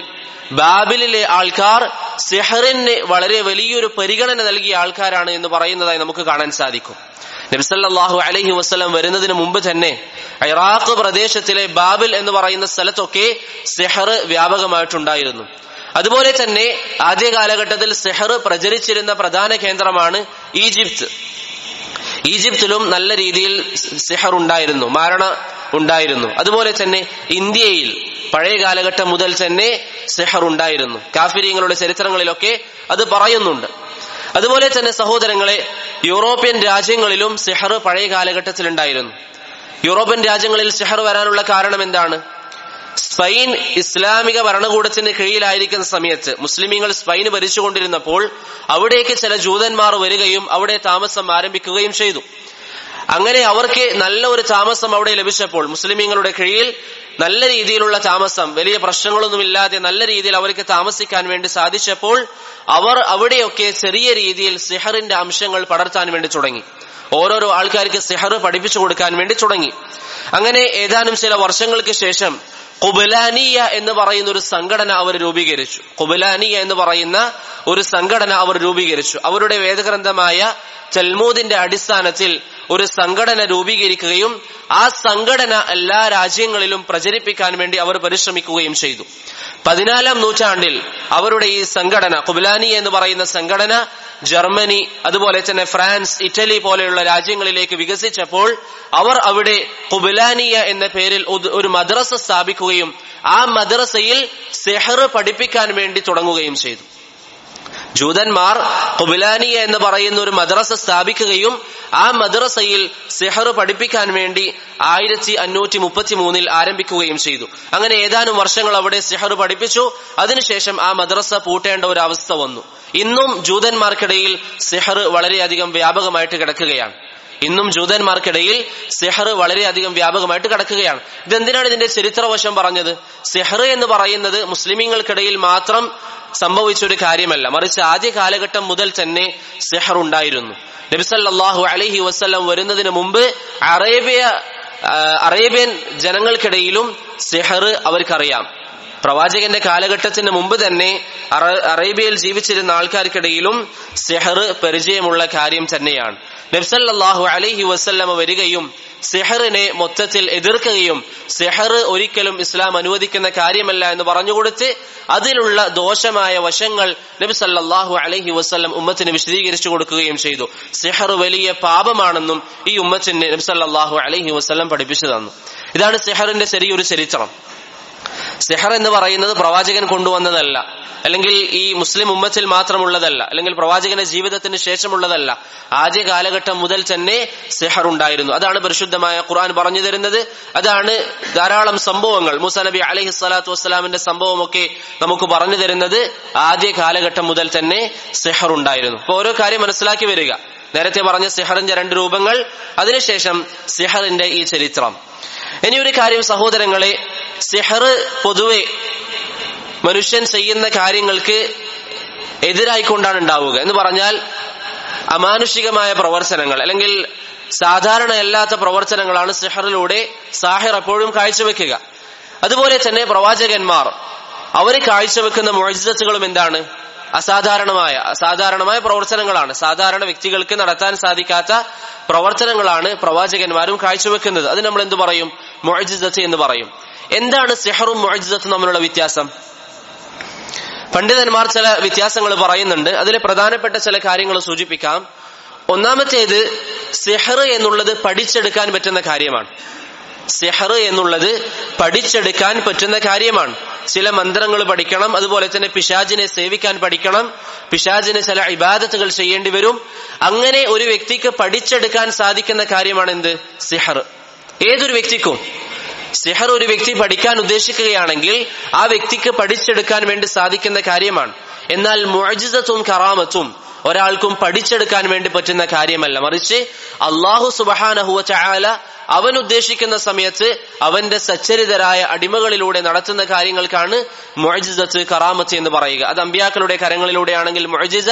Speaker 1: ബാബിലിലെ ആൾക്കാർ സിഹറിന് വളരെ വലിയൊരു പരിഗണന നൽകിയ ആൾക്കാരാണ് എന്ന് പറയുന്നതായി നമുക്ക് കാണാൻ സാധിക്കും. നബി സല്ലല്ലാഹു അലൈഹി വസല്ലം വരുന്നതിന് മുമ്പ് തന്നെ ഇറാഖ് പ്രദേശത്തിലെ ബാബിൽ എന്ന് പറയുന്ന സ്ഥലത്തൊക്കെ സിഹർ വ്യാപകമായിട്ടുണ്ടായിരുന്നു. അതുപോലെ തന്നെ ആദ്യ കാലഘട്ടത്തിൽ സിഹർ പ്രചരിച്ചിരുന്ന പ്രധാന കേന്ദ്രമാണ് ഈജിപ്ത്. ഈജിപ്തിലും നല്ല രീതിയിൽ സിഹർ ഉണ്ടായിരുന്നു, മാരണ ഉണ്ടായിരുന്നു. അതുപോലെ തന്നെ ഇന്ത്യയിൽ പഴയ കാലഘട്ടം മുതൽ തന്നെ സിഹർ ഉണ്ടായിരുന്നു. കാഫിരീങ്ങളുടെ ചരിത്രങ്ങളിലൊക്കെ അത് പറയുന്നുണ്ട്. അതുപോലെ തന്നെ സഹോദരങ്ങളെ, യൂറോപ്യൻ രാജ്യങ്ങളിലും സിഹർ പഴയ കാലഘട്ടത്തിൽ ഉണ്ടായിരുന്നു. യൂറോപ്യൻ രാജ്യങ്ങളിൽ സിഹർ വരാനുള്ള കാരണം എന്താണ്? സ്പെയിൻ ഇസ്ലാമിക ഭരണകൂടത്തിന് കീഴിലായിരിക്കുന്ന സമയത്ത് മുസ്ലിമീങ്ങൾ സ്പെയിൻ ഭരിച്ചുകൊണ്ടിരുന്നപ്പോൾ അവിടേക്ക് ചില ജൂതന്മാർ വരികയും അവിടെ താമസം ആരംഭിക്കുകയും ചെയ്തു. അങ്ങനെ അവർക്ക് നല്ല ഒരു താമസം അവിടെ ലഭിച്ചപ്പോൾ, മുസ്ലിമീങ്ങളുടെ കീഴിൽ നല്ല രീതിയിലുള്ള താമസം, വലിയ പ്രശ്നങ്ങളൊന്നുമില്ലാതെ നല്ല രീതിയിൽ അവർക്ക് താമസിക്കാൻ വേണ്ടി സാധിച്ചപ്പോൾ അവർ അവിടെയൊക്കെ ചെറിയ രീതിയിൽ സിഹറിന്റെ അംശങ്ങൾ പടർത്താൻ വേണ്ടി തുടങ്ങി. ഓരോരോ ആൾക്കാർക്ക് സിഹർ പഠിപ്പിച്ചു കൊടുക്കാൻ വേണ്ടി തുടങ്ങി. അങ്ങനെ ഏതാനും ചില വർഷങ്ങൾക്ക് ശേഷം ഖുബലാനിയ എന്ന് പറയുന്ന ഒരു സംഘടന അവർ രൂപീകരിച്ചു. ഖുബലാനിയ എന്ന് പറയുന്ന ഒരു സംഘടന അവർ രൂപീകരിച്ചു. അവരുടെ വേദഗ്രന്ഥമായ തൽമൂദിന്റെ അടിസ്ഥാനത്തിൽ ഒരു സംഘടന രൂപീകരിക്കുകയും ആ സംഘടന എല്ലാ രാജ്യങ്ങളിലും പ്രചരിപ്പിക്കാൻ വേണ്ടി അവർ പരിശ്രമിക്കുകയും ചെയ്തു. 14ാം നൂറ്റാണ്ടിൽ അവരുടെ ഈ സംഘടന, ഖുബലാനിയ എന്ന് പറയുന്ന സംഘടന, ജർമ്മനി, അതുപോലെ തന്നെ ഫ്രാൻസ്, ഇറ്റലി പോലെയുള്ള രാജ്യങ്ങളിലേക്ക് വികസിച്ചപ്പോൾ അവർ അവിടെ ഖുബലാനിയ എന്ന പേരിൽ ഒരു മദ്രസ സ്ഥാപിക്കുകയും ആ മദ്രസയിൽ സിഹർ പഠിപ്പിക്കാൻ വേണ്ടി തുടങ്ങുകയും ചെയ്തു. ജൂതന്മാർ ഖുബലാനിയ എന്ന് പറയുന്ന ഒരു മദ്രസ സ്ഥാപിക്കുകയും ആ മദ്രസയിൽ സിഹർ പഠിപ്പിക്കാൻ വേണ്ടി 1533 ആരംഭിക്കുകയും ചെയ്തു. അങ്ങനെ ഏതാനും വർഷങ്ങൾ അവിടെ സിഹർ പഠിപ്പിച്ചു. അതിനുശേഷം ആ മദ്രസ പൂട്ടേണ്ട ഒരു അവസ്ഥ വന്നു. ഇന്നും ജൂതന്മാർക്കിടയിൽ സിഹർ വളരെയധികം വ്യാപകമായിട്ട് കിടക്കുകയാണ്. ഇന്നും ജൂതന്മാർക്കിടയിൽ സിഹർ വളരെയധികം വ്യാപകമായിട്ട് കിടക്കുകയാണ്. ഇതെന്തിനാണ് ഇതിന്റെ ചരിത്രവശം പറഞ്ഞത്? സിഹർ എന്ന് പറയുന്നത് മുസ്ലിമീങ്ങൾക്കിടയിൽ മാത്രം സംഭവിച്ചൊരു കാര്യമല്ല, മറിച്ച് ആദ്യ കാലഘട്ടം മുതൽ തന്നെ സിഹർ ഉണ്ടായിരുന്നു. നബി സല്ലല്ലാഹു അലൈഹി വസല്ലം വരുന്നതിന് മുമ്പ് അറേബ്യൻ ജനങ്ങൾക്കിടയിലും സിഹർ അവർക്കറിയാം. പ്രവാചകന്റെ കാലഘട്ടത്തിന് മുമ്പ് തന്നെ അറേബ്യയിൽ ജീവിച്ചിരുന്ന ആൾക്കാർക്കിടയിലും സിഹർ പരിചയമുള്ള കാര്യം തന്നെയാണ്. നബി സല്ലല്ലാഹു അലൈഹി വസല്ലം വരികയും സിഹറിനെ മൊത്തത്തിൽ എതിർക്കുകയും സിഹർ ഒരിക്കലും ഇസ്ലാം അനുവദിക്കുന്ന കാര്യമല്ല എന്ന് പറഞ്ഞുകൊടുത്ത് അതിലുള്ള ദോഷമായ വശങ്ങൾ നബി സല്ലല്ലാഹു അലൈഹി വസല്ലം ഉമ്മത്തിന് വിശദീകരിച്ചു കൊടുക്കുകയും ചെയ്തു. സിഹർ വലിയ പാപമാണെന്നും ഈ ഉമ്മത്തിന് നബി സല്ലല്ലാഹു അലൈഹി വസല്ലം പഠിപ്പിച്ചു തന്നു. ഇതാണ് സിഹറിന്റെ ചെറിയൊരു ചരിത്രം. സിഹർ എന്ന് പറയുന്നത് പ്രവാചകൻ കൊണ്ടുവന്നതല്ല, അല്ലെങ്കിൽ ഈ മുസ്ലിം ഉമ്മത്തിൽ മാത്രമുള്ളതല്ല, അല്ലെങ്കിൽ പ്രവാചകന്റെ ജീവിതത്തിന് ശേഷമുള്ളതല്ല. ആദ്യ കാലഘട്ടം മുതൽ തന്നെ സിഹർ ഉണ്ടായിരുന്നു. അതാണ് പരിശുദ്ധമായ ഖുർആൻ പറഞ്ഞു തരുന്നത്. അതാണ് ധാരാളം സംഭവങ്ങൾ, മൂസാ നബി അലൈഹി സ്വലാത്തു വസ്സലാമിന്റെ സംഭവമൊക്കെ നമുക്ക് പറഞ്ഞു തരുന്നത് ആദ്യ കാലഘട്ടം മുതൽ തന്നെ സിഹർ ഉണ്ടായിരുന്നു. അപ്പൊ ഓരോ കാര്യം മനസ്സിലാക്കി വരിക. നേരത്തെ പറഞ്ഞ സിഹറിന്റെ 2 രൂപങ്ങൾ, അതിനുശേഷം സിഹറിന്റെ ഈ ചരിത്രം. ഇനി ഒരു കാര്യം സഹോദരങ്ങളെ, സിഹർ പൊതുവെ മനുഷ്യൻ ചെയ്യുന്ന കാര്യങ്ങൾക്ക് എതിരായിക്കൊണ്ടാണ് ഉണ്ടാവുക. എന്ന് പറഞ്ഞാൽ അമാനുഷികമായ പ്രവർത്തനങ്ങൾ അല്ലെങ്കിൽ സാധാരണയല്ലാത്ത പ്രവർത്തനങ്ങളാണ് സിഹറിലൂടെ സാഹിർ എപ്പോഴും കാഴ്ചവെക്കുക. അതുപോലെ തന്നെ പ്രവാചകന്മാർ അവർ കാഴ്ചവെക്കുന്ന മുഅ്ജിസത്തുകളും എന്താണ്? അസാധാരണമായ പ്രവർത്തനങ്ങളാണ്. സാധാരണ വ്യക്തികൾക്ക് നടത്താൻ സാധിക്കാത്ത പ്രവർത്തനങ്ങളാണ് പ്രവാചകന്മാരും കാഴ്ചവെക്കുന്നത്. അത് നമ്മൾ എന്ത് പറയും? മുഅ്ജിസത്ത് എന്ന് പറയും. എന്താണ് സിഹറും മുഅ്ജിസത്തും തമ്മിലുള്ള വ്യത്യാസം? പണ്ഡിതന്മാർ ചില വ്യത്യാസങ്ങൾ പറയുന്നുണ്ട്. അതിലെ പ്രധാനപ്പെട്ട ചില കാര്യങ്ങൾ സൂചിപ്പിക്കാം. ഒന്നാമത്തേത്, സിഹർ എന്നുള്ളത് പഠിച്ചെടുക്കാൻ പറ്റുന്ന കാര്യമാണ്. സിഹർ എന്നുള്ളത് പഠിച്ചെടുക്കാൻ പറ്റുന്ന കാര്യമാണ്. ചില മന്ത്രങ്ങൾ പഠിക്കണം, അതുപോലെ തന്നെ പിശാചിനെ സേവിക്കാൻ പഠിക്കണം, പിശാചിന് ചില ഇബാദത്തുകൾ ചെയ്യേണ്ടി വരും. അങ്ങനെ ഒരു വ്യക്തിക്ക് പഠിച്ചെടുക്കാൻ സാധിക്കുന്ന കാര്യമാണ് എന്ത്? സിഹർ. ഏതൊരു വ്യക്തിക്കും സിഹർ ഒരു വ്യക്തി പഠിക്കാൻ ഉദ്ദേശിക്കുകയാണെങ്കിൽ ആ വ്യക്തിക്ക് പഠിച്ചെടുക്കാൻ വേണ്ടി സാധിക്കുന്ന കാര്യമാണ്. എന്നാൽ മുഅ്ജിസത്തും കറാമത്തും ഒരാൾക്കും പഠിച്ചെടുക്കാൻ വേണ്ടി പറ്റുന്ന കാര്യമല്ല. മറിച്ച് അല്ലാഹു സുബ്ഹാനഹു വ തആല അവൻ ഉദ്ദേശിക്കുന്ന സമയത്ത് അവന്റെ സച്ചരിതരായ അടിമകളിലൂടെ നടത്തുന്ന കാര്യങ്ങൾക്കാണ് മുഅ്ജിസത്ത്, കറാമത്ത് എന്ന് പറയുക. അത് അമ്പിയാക്കളുടെ കരങ്ങളിലൂടെയാണെങ്കിൽ മുഅ്ജിസ,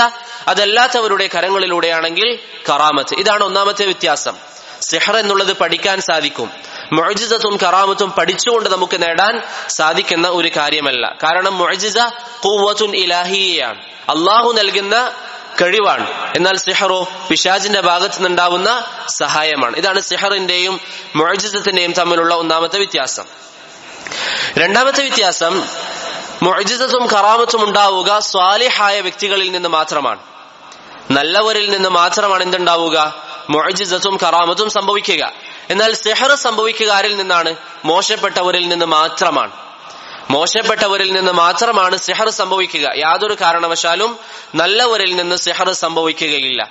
Speaker 1: അതല്ലാത്തവരുടെ കരങ്ങളിലൂടെയാണെങ്കിൽ കറാമത്ത്. ഇതാണ് ഒന്നാമത്തെ വ്യത്യാസം. സിഹർ എന്നുള്ളത് പഠിക്കാൻ സാധിക്കും, മുഅ്ജിസത്തും കറാമത്തും പഠിച്ചുകൊണ്ട് നമുക്ക് നേടാൻ സാധിക്കുന്ന ഒരു കാര്യമല്ല. കാരണം മുഅ്ജിസ ഖുവ്വത്തുൻ ഇലാഹിയ്യയാണ്, അല്ലാഹു നൽകുന്ന കഴിവാണ്. എന്നാൽ സിഹറോ പിശാചിന്റെ ഭാഗത്ത് നിന്നുണ്ടാവുന്ന സഹായമാണ്. ഇതാണ് സിഹറിന്റെയും മുഅ്ജിസത്തിന്റെയും തമ്മിലുള്ള ഒന്നാമത്തെ വ്യത്യാസം. രണ്ടാമത്തെ വ്യത്യാസം, മുഅ്ജിസത്തും കറാമത്തും ഉണ്ടാവുക സ്വാലിഹായ വ്യക്തികളിൽ നിന്ന് മാത്രമാണ്, നല്ലവരിൽ നിന്ന് മാത്രമാണ് എന്തുണ്ടാവുക, മുഅ്ജിസത്തും കറാമത്തും സംഭവിക്കുക. എന്നാൽ സിഹർ സംഭവിക്കുക ആരിൽ നിന്നാണ്? മോശപ്പെട്ടവരിൽ നിന്ന് മാത്രമാണ്. മോശപ്പെട്ടവരിൽ നിന്ന് മാത്രമാണ് സിഹർ സംഭവിക്കുക. യാതൊരു കാരണവശാലും നല്ലവരിൽ നിന്ന് സിഹർ സംഭവിക്കുകയില്ല.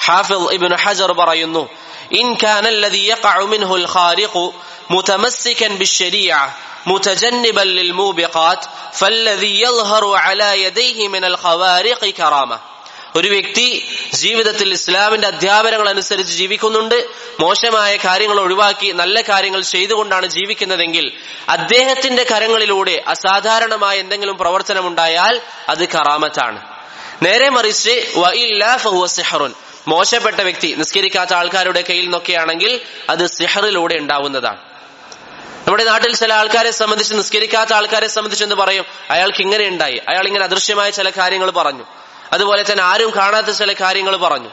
Speaker 1: ഹാഫിദ് ഇബ്നു ഹജർ പറയുന്നു, ഇൻ കാന അല്ലദീ യഖഉ മിൻഹുൽ ഖാരിഖു മുതമസ്സികൻ ബിശ്ശരീഅ മുതജന്നിബൻ ലിൽ മൂബിഖാത്ത് ഫല്ലദീ യൽഹറു അലാ യദൈഹി മിനൽ ഖവാരിഖി കറാമ. ഒരു വ്യക്തി ജീവിതത്തിൽ ഇസ്ലാമിന്റെ അധ്യാപനങ്ങൾ അനുസരിച്ച് ജീവിക്കുന്നുണ്ട്, മോശമായ കാര്യങ്ങൾ ഒഴിവാക്കി നല്ല കാര്യങ്ങൾ ചെയ്തുകൊണ്ടാണ് ജീവിക്കുന്നതെങ്കിൽ അദ്ദേഹത്തിന്റെ കരങ്ങളിലൂടെ അസാധാരണമായ എന്തെങ്കിലും പ്രവർത്തനമുണ്ടായാൽ അത് കറാമത്താണ്. നേരെ മറിച്ച് വഇല്ലാ ഫഹുവ സിഹ്റുൻ, മോശപ്പെട്ട വ്യക്തി നിസ്കരിക്കാത്ത ആൾക്കാരുടെ കയ്യിൽ നിന്നൊക്കെയാണെങ്കിൽ അത് സിഹറിലൂടെ ഉണ്ടാവുന്നതാണ്. നമ്മുടെ നാട്ടിൽ ചില ആൾക്കാരെ സംബന്ധിച്ച്, നിസ്കരിക്കാത്ത ആൾക്കാരെ സംബന്ധിച്ച് എന്ത് പറയും? അയാൾക്ക് ഇങ്ങനെ ഉണ്ടായി, അയാൾ ഇങ്ങനെ അദൃശ്യമായ ചില കാര്യങ്ങൾ പറഞ്ഞു, അതുപോലെ തന്നെ ആരും കാണാത്ത ചില കാര്യങ്ങൾ പറഞ്ഞു.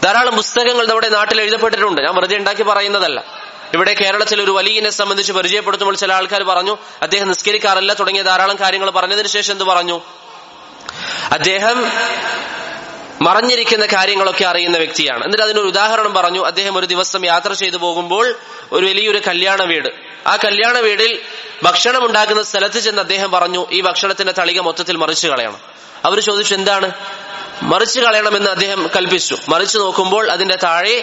Speaker 1: ധാരാളം പുസ്തകങ്ങൾ നമ്മുടെ നാട്ടിൽ എഴുതപ്പെട്ടിട്ടുണ്ട്. ഞാൻ വെറുതെ ഉണ്ടാക്കി പറയുന്നതല്ല. ഇവിടെ കേരളത്തിൽ ഒരു വലിയനെ സംബന്ധിച്ച് പരിചയപ്പെടുത്തുമ്പോൾ ചില ആൾക്കാർ പറഞ്ഞു അദ്ദേഹം നിസ്കരിക്കാറില്ല തുടങ്ങിയ ധാരാളം കാര്യങ്ങൾ പറഞ്ഞതിന് ശേഷം എന്ത് പറഞ്ഞു? അദ്ദേഹം മറഞ്ഞിരിക്കുന്ന കാര്യങ്ങളൊക്കെ അറിയുന്ന വ്യക്തിയാണ്. എന്നിട്ട് അതിനൊരു ഉദാഹരണം പറഞ്ഞു. അദ്ദേഹം ഒരു ദിവസം യാത്ര ചെയ്തു പോകുമ്പോൾ ഒരു വലിയൊരു കല്യാണ വീട്, ആ കല്യാണ വീടിൽ ഭക്ഷണം ഉണ്ടാക്കുന്ന സ്ഥലത്ത് ചെന്ന് അദ്ദേഹം പറഞ്ഞു ഈ ഭക്ഷണത്തിന്റെ തളിക മൊത്തത്തിൽ മറിച്ചു കളയണം. അവർ ചോദിച്ചു എന്താണ്? മറിച്ചു കളയണമെന്ന് അദ്ദേഹം കൽപ്പിച്ചു. മറിച്ചു നോക്കുമ്പോൾ അതിന്റെ താഴെ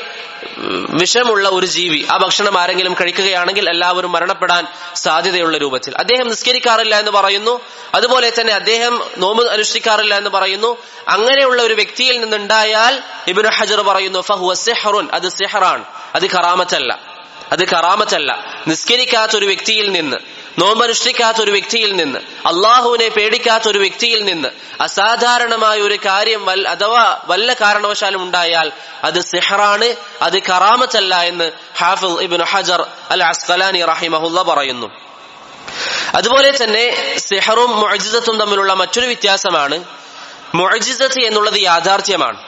Speaker 1: വിഷമുള്ള ഒരു ജീവി, ആ ഭക്ഷണം ആരെങ്കിലും കഴിക്കുകയാണെങ്കിൽ എല്ലാവരും മരണപ്പെടാൻ സാധ്യതയുള്ള രൂപത്തിൽ. അദ്ദേഹം നിസ്കരിക്കാറില്ല എന്ന് പറയുന്നു, അതുപോലെ തന്നെ അദ്ദേഹം നോമ്പ് അനുഷ്ഠിക്കാറില്ല എന്ന് പറയുന്നു. അങ്ങനെയുള്ള ഒരു വ്യക്തിയിൽ നിന്നുണ്ടായാൽ ഇബ്നു ഹജർ പറയുന്നു ഫഹുവ സിഹ്റുൻ, അത് സിഹ്റാണ്, അത് കറാമത്തല്ല. അത് കറാമത്തല്ല. നിസ്കരിക്കാത്ത ഒരു വ്യക്തിയിൽ നിന്ന്, നോമ്പനുഷ്ഠിക്കാത്ത ഒരു വ്യക്തിയിൽ നിന്ന്, അള്ളാഹുവിനെ പേടിക്കാത്ത ഒരു വ്യക്തിയിൽ നിന്ന് അസാധാരണമായ ഒരു കാര്യം അഥവാ വല്ല കാരണവശാലും ഉണ്ടായാൽ അത് സിഹ്റാണ്, അത് കറാമത്തല്ല എന്ന് ഹാഫിദ് ഇബ്നു ഹജർ അൽ അസ്ഖലാനി റഹിമഹുല്ല പറയുന്നു. അതുപോലെ തന്നെ സിഹറും മുഅ്ജിസത്തും തമ്മിലുള്ള മറ്റൊരു വ്യത്യാസമാണ്, മുഅ്ജിസത്ത് എന്നുള്ളത് യാഥാർത്ഥ്യമാണ്.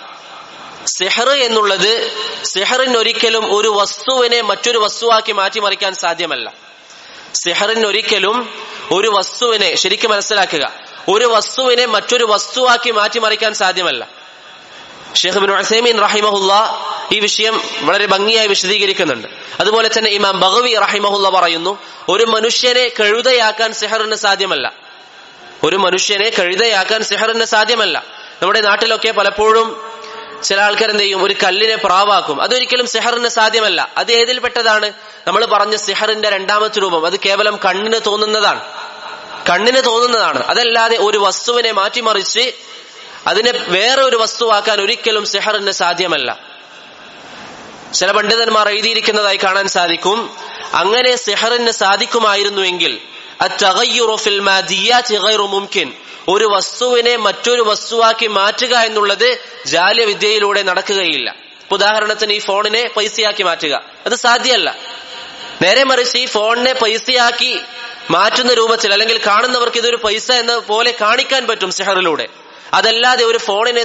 Speaker 1: സിഹർ എന്നുള്ളത്, സിഹറിനൊരിക്കലും ഒരു വസ്തുവിനെ മറ്റൊരു വസ്തുവാക്കി മാറ്റിമറിക്കാൻ സാധ്യമല്ല. സിഹറിനൊരിക്കലും ഒരു വസ്തുവിനെ, ശരിക്കും മനസ്സിലാക്കുക, ഒരു വസ്തുവിനെ മറ്റൊരു വസ്തുവാക്കി മാറ്റിമറിക്കാൻ സാധ്യമല്ല. ഷെയ്ഖ് ഇബ്നു ഉസൈമീൻ റഹിമഹുല്ല ഈ വിഷയം വളരെ ഭംഗിയായി വിശദീകരിക്കുന്നുണ്ട്. അതുപോലെ തന്നെ ഇമാം ബഗവി റഹിമഹുല്ല പറയുന്നു ഒരു മനുഷ്യനെ കഴുതയാക്കാൻ സിഹറിന് സാധ്യമല്ല. ഒരു മനുഷ്യനെ കഴുതയാക്കാൻ സിഹറിന് സാധ്യമല്ല. നമ്മുടെ നാട്ടിലൊക്കെ പലപ്പോഴും ചില ആൾക്കാർ എന്ത് ചെയ്യും? ഒരു കല്ലിനെ പ്രാവാക്കും. അതൊരിക്കലും സിഹറിന് സാധ്യമല്ല. അത് ഏതിൽപ്പെട്ടതാണ്? നമ്മൾ പറഞ്ഞ സിഹറിന്റെ രണ്ടാമത്തെ രൂപം. അത് കേവലം കണ്ണിന് തോന്നുന്നതാണ്, കണ്ണിന് തോന്നുന്നതാണ്. അതല്ലാതെ ഒരു വസ്തുവിനെ മാറ്റിമറിച്ച് അതിനെ വേറെ ഒരു വസ്തുവാക്കാൻ ഒരിക്കലും സിഹറിന് സാധ്യമല്ല. ചില പണ്ഡിതന്മാർ എഴുതിയിരിക്കുന്നതായി കാണാൻ സാധിക്കും, അങ്ങനെ സിഹറിന് സാധിക്കുമായിരുന്നുവെങ്കിൽ അത്തഗയ്യുറു ഫിൽ മാദിയാതി ഗൈറു മുംകിൻ, ഒരു വസ്തുവിനെ മറ്റൊരു വസ്തുവാക്കി മാറ്റുക എന്നുള്ളത് ജാലവിദ്യയിലൂടെ നടക്കുകയില്ല. ഉദാഹരണത്തിന് ഈ ഫോണിനെ പൈസയാക്കി മാറ്റുക, അത് സാധ്യമല്ല. നേരെ മറിച്ച് ഈ ഫോണിനെ പൈസയാക്കി മാറ്റുന്ന രൂപത്തിൽ, അല്ലെങ്കിൽ കാണുന്നവർക്ക് ഇതൊരു പൈസ എന്ന പോലെ കാണിക്കാൻ പറ്റും സിഹറിലൂടെ. അതല്ലാതെ ഒരു ഫോണിനെ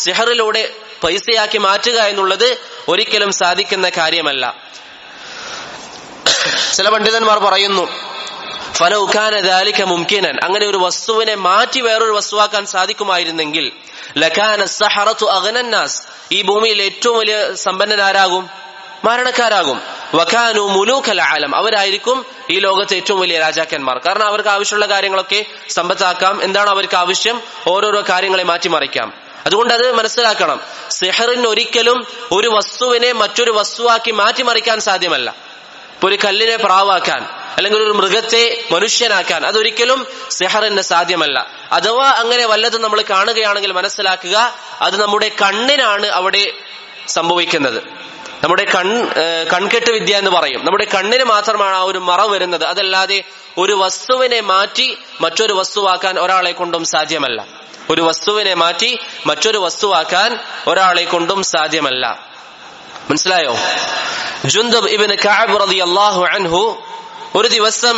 Speaker 1: സിഹറിലൂടെ പൈസയാക്കി മാറ്റുക എന്നുള്ളത് ഒരിക്കലും സാധിക്കുന്ന കാര്യമല്ല. ചില പണ്ഡിതന്മാർ പറയുന്നു ഫലൗ കാന ദാലിക മുംകിനൻ, അങ്ങനെ ഒരു വസ്തുവിനെ മാറ്റി വേറൊരു വസ്തുവാക്കാൻ സാധിക്കുമായിരുന്നെങ്കിൽ ലകാന സഹറതു അഗ്നൻ നാസ്, ഈ ഭൂമിയിൽ ഏറ്റവും വലിയ സമ്പന്നനാരാകും? മരണക്കാരാകും. വകാനു മുലൂകൽ ആലം, അവരായിരിക്കും ഈ ലോകത്തെ ഏറ്റവും വലിയ രാജാക്കന്മാർ. കാരണം അവർക്ക് ആവശ്യമുള്ള കാര്യങ്ങളൊക്കെ സമ്പത്താക്കാം. എന്താണ് അവർക്ക് ആവശ്യം? ഓരോരോ കാര്യങ്ങളെ മാറ്റിമറിക്കാം. അതുകൊണ്ട് അത് മനസ്സിലാക്കണം, സിഹറിന് ഒരിക്കലും ഒരു വസ്തുവിനെ മറ്റൊരു വസ്തുവാക്കി മാറ്റിമറിക്കാൻ സാധ്യമല്ല. ഇപ്പൊ ഒരു കല്ലിനെ പ്രാവാക്കാൻ അല്ലെങ്കിൽ ഒരു മൃഗത്തെ മനുഷ്യനാക്കാൻ അതൊരിക്കലും സിഹറിന് സാധ്യമല്ല. അഥവാ അങ്ങനെ വല്ലതും നമ്മൾ കാണുകയാണെങ്കിൽ മനസ്സിലാക്കുക, അത് നമ്മുടെ കണ്ണിനാണ് അവിടെ സംഭവിക്കുന്നത്. നമ്മുടെ കൺകെട്ട് വിദ്യ എന്ന് പറയും. നമ്മുടെ കണ്ണിന് മാത്രമാണ് ആ ഒരു മറ വരുന്നത്. അതല്ലാതെ ഒരു വസ്തുവിനെ മാറ്റി മറ്റൊരു വസ്തുവാക്കാൻ ഒരാളെ കൊണ്ടും സാധ്യമല്ല. ഒരു വസ്തുവിനെ മാറ്റി മറ്റൊരു വസ്തുവാക്കാൻ ഒരാളെ കൊണ്ടും സാധ്യമല്ല. മനസ്സിലായോ? ജുന്ദബ് ഇബ്നു കഅബ് റളിയല്ലാഹു അൻഹു ഒരു ദിവസം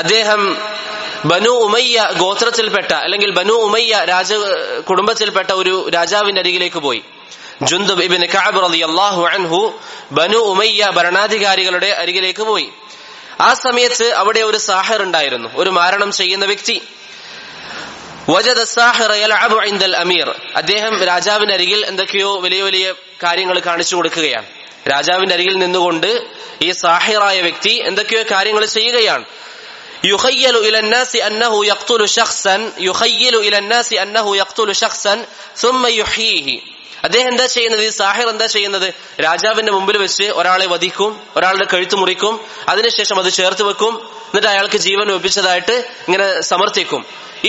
Speaker 1: അദ്ദേഹം ബനു ഉമയ്യ ഗോത്രത്തിൽപ്പെട്ട അല്ലെങ്കിൽ ബനു ഉമയ്യ കുടുംബത്തിൽപ്പെട്ട ഒരു രാജാവിന്റെ അരികിലേക്ക് പോയി. ജുന്ദബ് ഇബ്നു കഅബ് റളിയല്ലാഹു അൻഹു ബനു ഉമയ്യ ഭരണാധികാരികളുടെ അരികിലേക്ക് പോയി. ആ സമയത്ത് അവിടെ ഒരു സാഹിർ ഉണ്ടായിരുന്നു, ഒരു മാരണം ചെയ്യുന്ന വ്യക്തി. വജദ സാഹിറ യൽഅബു ഇൻദൽ അമീർ. അദ്ദേഹം രാജാവിന്റെ അരികിൽ എന്തൊക്കെയോ വലിയ വലിയ കാര്യങ്ങൾ കാണിച്ചു കൊടുക്കുകയാണ്. രാജാവിന്റെ അരികിൽ നിന്നുകൊണ്ട് ഈ സാഹിറായ വ്യക്തി എന്തൊക്കെയോ കാര്യങ്ങൾ ചെയ്യുകയാണ്. യുഖയ്യലു ഇലന്നാസി അന്നഹു യഖ്തുലു ശഖ്സൻ സുമ്മ യുഹ്യീഹി. അദ്ദേഹം എന്താ ചെയ്യുന്നത്? ഈ സാഹിർ എന്താ ചെയ്യുന്നത്? രാജാവിന്റെ മുമ്പിൽ വെച്ച് ഒരാളെ വധിക്കും, ഒരാളുടെ കഴുത്ത് മുറിക്കും, അതിനുശേഷം അത് ചേർത്ത് വെക്കും, എന്നിട്ട് അയാൾക്ക് ജീവൻ വെപ്പിച്ചതായിട്ട് ഇങ്ങനെ സമർത്ഥിക്കും.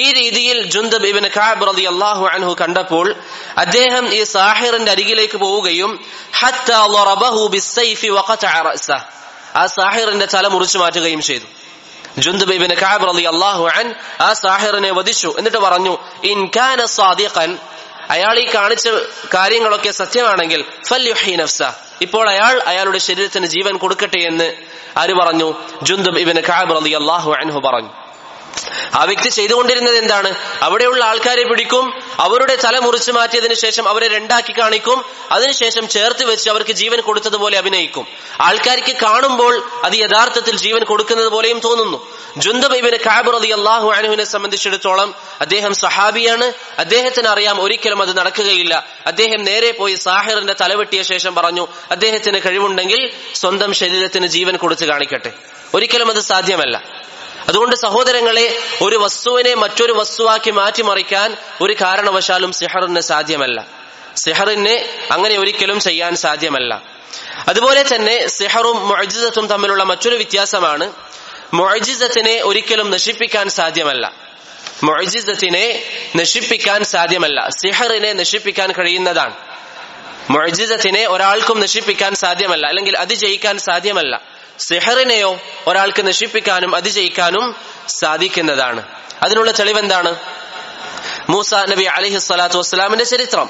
Speaker 1: ഈ രീതിയിൽ ജുന്ദബ് ഇബ്നു കഅബ് റളിയല്ലാഹു അൻഹു കണ്ടപ്പോൾ അദ്ദേഹം ഈ സാഹിറിന്റെ അരികിലേക്ക് പോവുകയും ഹത്താ ളറബഹു ബിസ്സൈഫി വഖതഅ റഅസഹു, ആ സാഹിറിന്റെ തല മുറിച്ചു മാറ്റുകയും ചെയ്തു. ജുന്ദബ് ഇബ്നു കഅബ് റളിയല്ലാഹു അൻ ആ സാഹിറിനെ വധിച്ചു. എന്നിട്ട് പറഞ്ഞു, ഇൻ കാന സാദിഖൻ, അയാൾ ഈ കാണിച്ച കാര്യങ്ങളൊക്കെ സത്യമാണെങ്കിൽ ഫൽയുഹി നഫ്സഹു, ഇപ്പോൾ അയാളുടെ ശരീരത്തിന് ജീവൻ കൊടുക്കട്ടെ എന്ന് ആര് പറഞ്ഞു? ജുന്ദബ് ഇബ്നു കഅബ് റളിയല്ലാഹു അൻഹു പറഞ്ഞു. ആ വ്യക്തി ചെയ്തുകൊണ്ടിരുന്നത് എന്താണ്? അവിടെയുള്ള ആൾക്കാരെ പിടിക്കും, അവരുടെ തല മുറിച്ചു മാറ്റിയതിനു ശേഷം അവരെ രണ്ടാക്കി കാണിക്കും, അതിനുശേഷം ചേർത്ത് വെച്ച് അവർക്ക് ജീവൻ കൊടുത്തതുപോലെ അഭിനയിക്കും. ആൾക്കാർക്ക് കാണുമ്പോൾ അത് യഥാർത്ഥത്തിൽ ജീവൻ കൊടുക്കുന്നത് പോലെയും തോന്നുന്നു. ജുന്ദബ് ഇബ്നു കഅബ് റളിയല്ലാഹു അൻഹുവിനെ സംബന്ധിച്ചിടത്തോളം അദ്ദേഹം സഹാബിയാണ്. അദ്ദേഹത്തിന് അറിയാം ഒരിക്കലും അത് നടക്കുകയില്ല. അദ്ദേഹം നേരെ പോയി സാഹിറിന്റെ തലവെട്ടിയ ശേഷം പറഞ്ഞു, അദ്ദേഹത്തിന് കഴിവുണ്ടെങ്കിൽ സ്വന്തം ശരീരത്തിന് ജീവൻ കൊടുത്ത് കാണിക്കട്ടെ. ഒരിക്കലും അത് സാധ്യമല്ല. അതുകൊണ്ട് സഹോദരങ്ങളെ, ഒരു വസ്തുവിനെ മറ്റൊരു വസ്തുവാക്കി മാറ്റിമറിക്കാൻ ഒരു കാരണവശാലും സിഹറിന് സാധ്യമല്ല. സിഹറിന് അങ്ങനെ ഒരിക്കലും ചെയ്യാൻ സാധ്യമല്ല. അതുപോലെ തന്നെ സിഹറും മുഅ്ജിസത്തും തമ്മിലുള്ള മറ്റൊരു വ്യത്യാസമാണ്, മുഅ്ജിസത്തിനെ ഒരിക്കലും നശിപ്പിക്കാൻ സാധ്യമല്ല. മുഅ്ജിസത്തിനെ നശിപ്പിക്കാൻ സാധ്യമല്ല, സിഹറിനെ നശിപ്പിക്കാൻ കഴിയുന്നതാണ്. മുഅ്ജിസത്തിനെ ഒരാൾക്കും നശിപ്പിക്കാൻ സാധ്യമല്ല, അല്ലെങ്കിൽ അതിജയിക്കാൻ സാധ്യമല്ല. സിഹറിനെയോ ഒരാൾക്ക് നശിപ്പിക്കാനും അതിജയിക്കാനും സാധിക്കുന്നതാണ്. അതിനുള്ള തെളിവെന്താണ്? മൂസാ നബി അലൈഹി സ്വലാത്തു വസ്സലാമിന്റെ ചരിത്രം.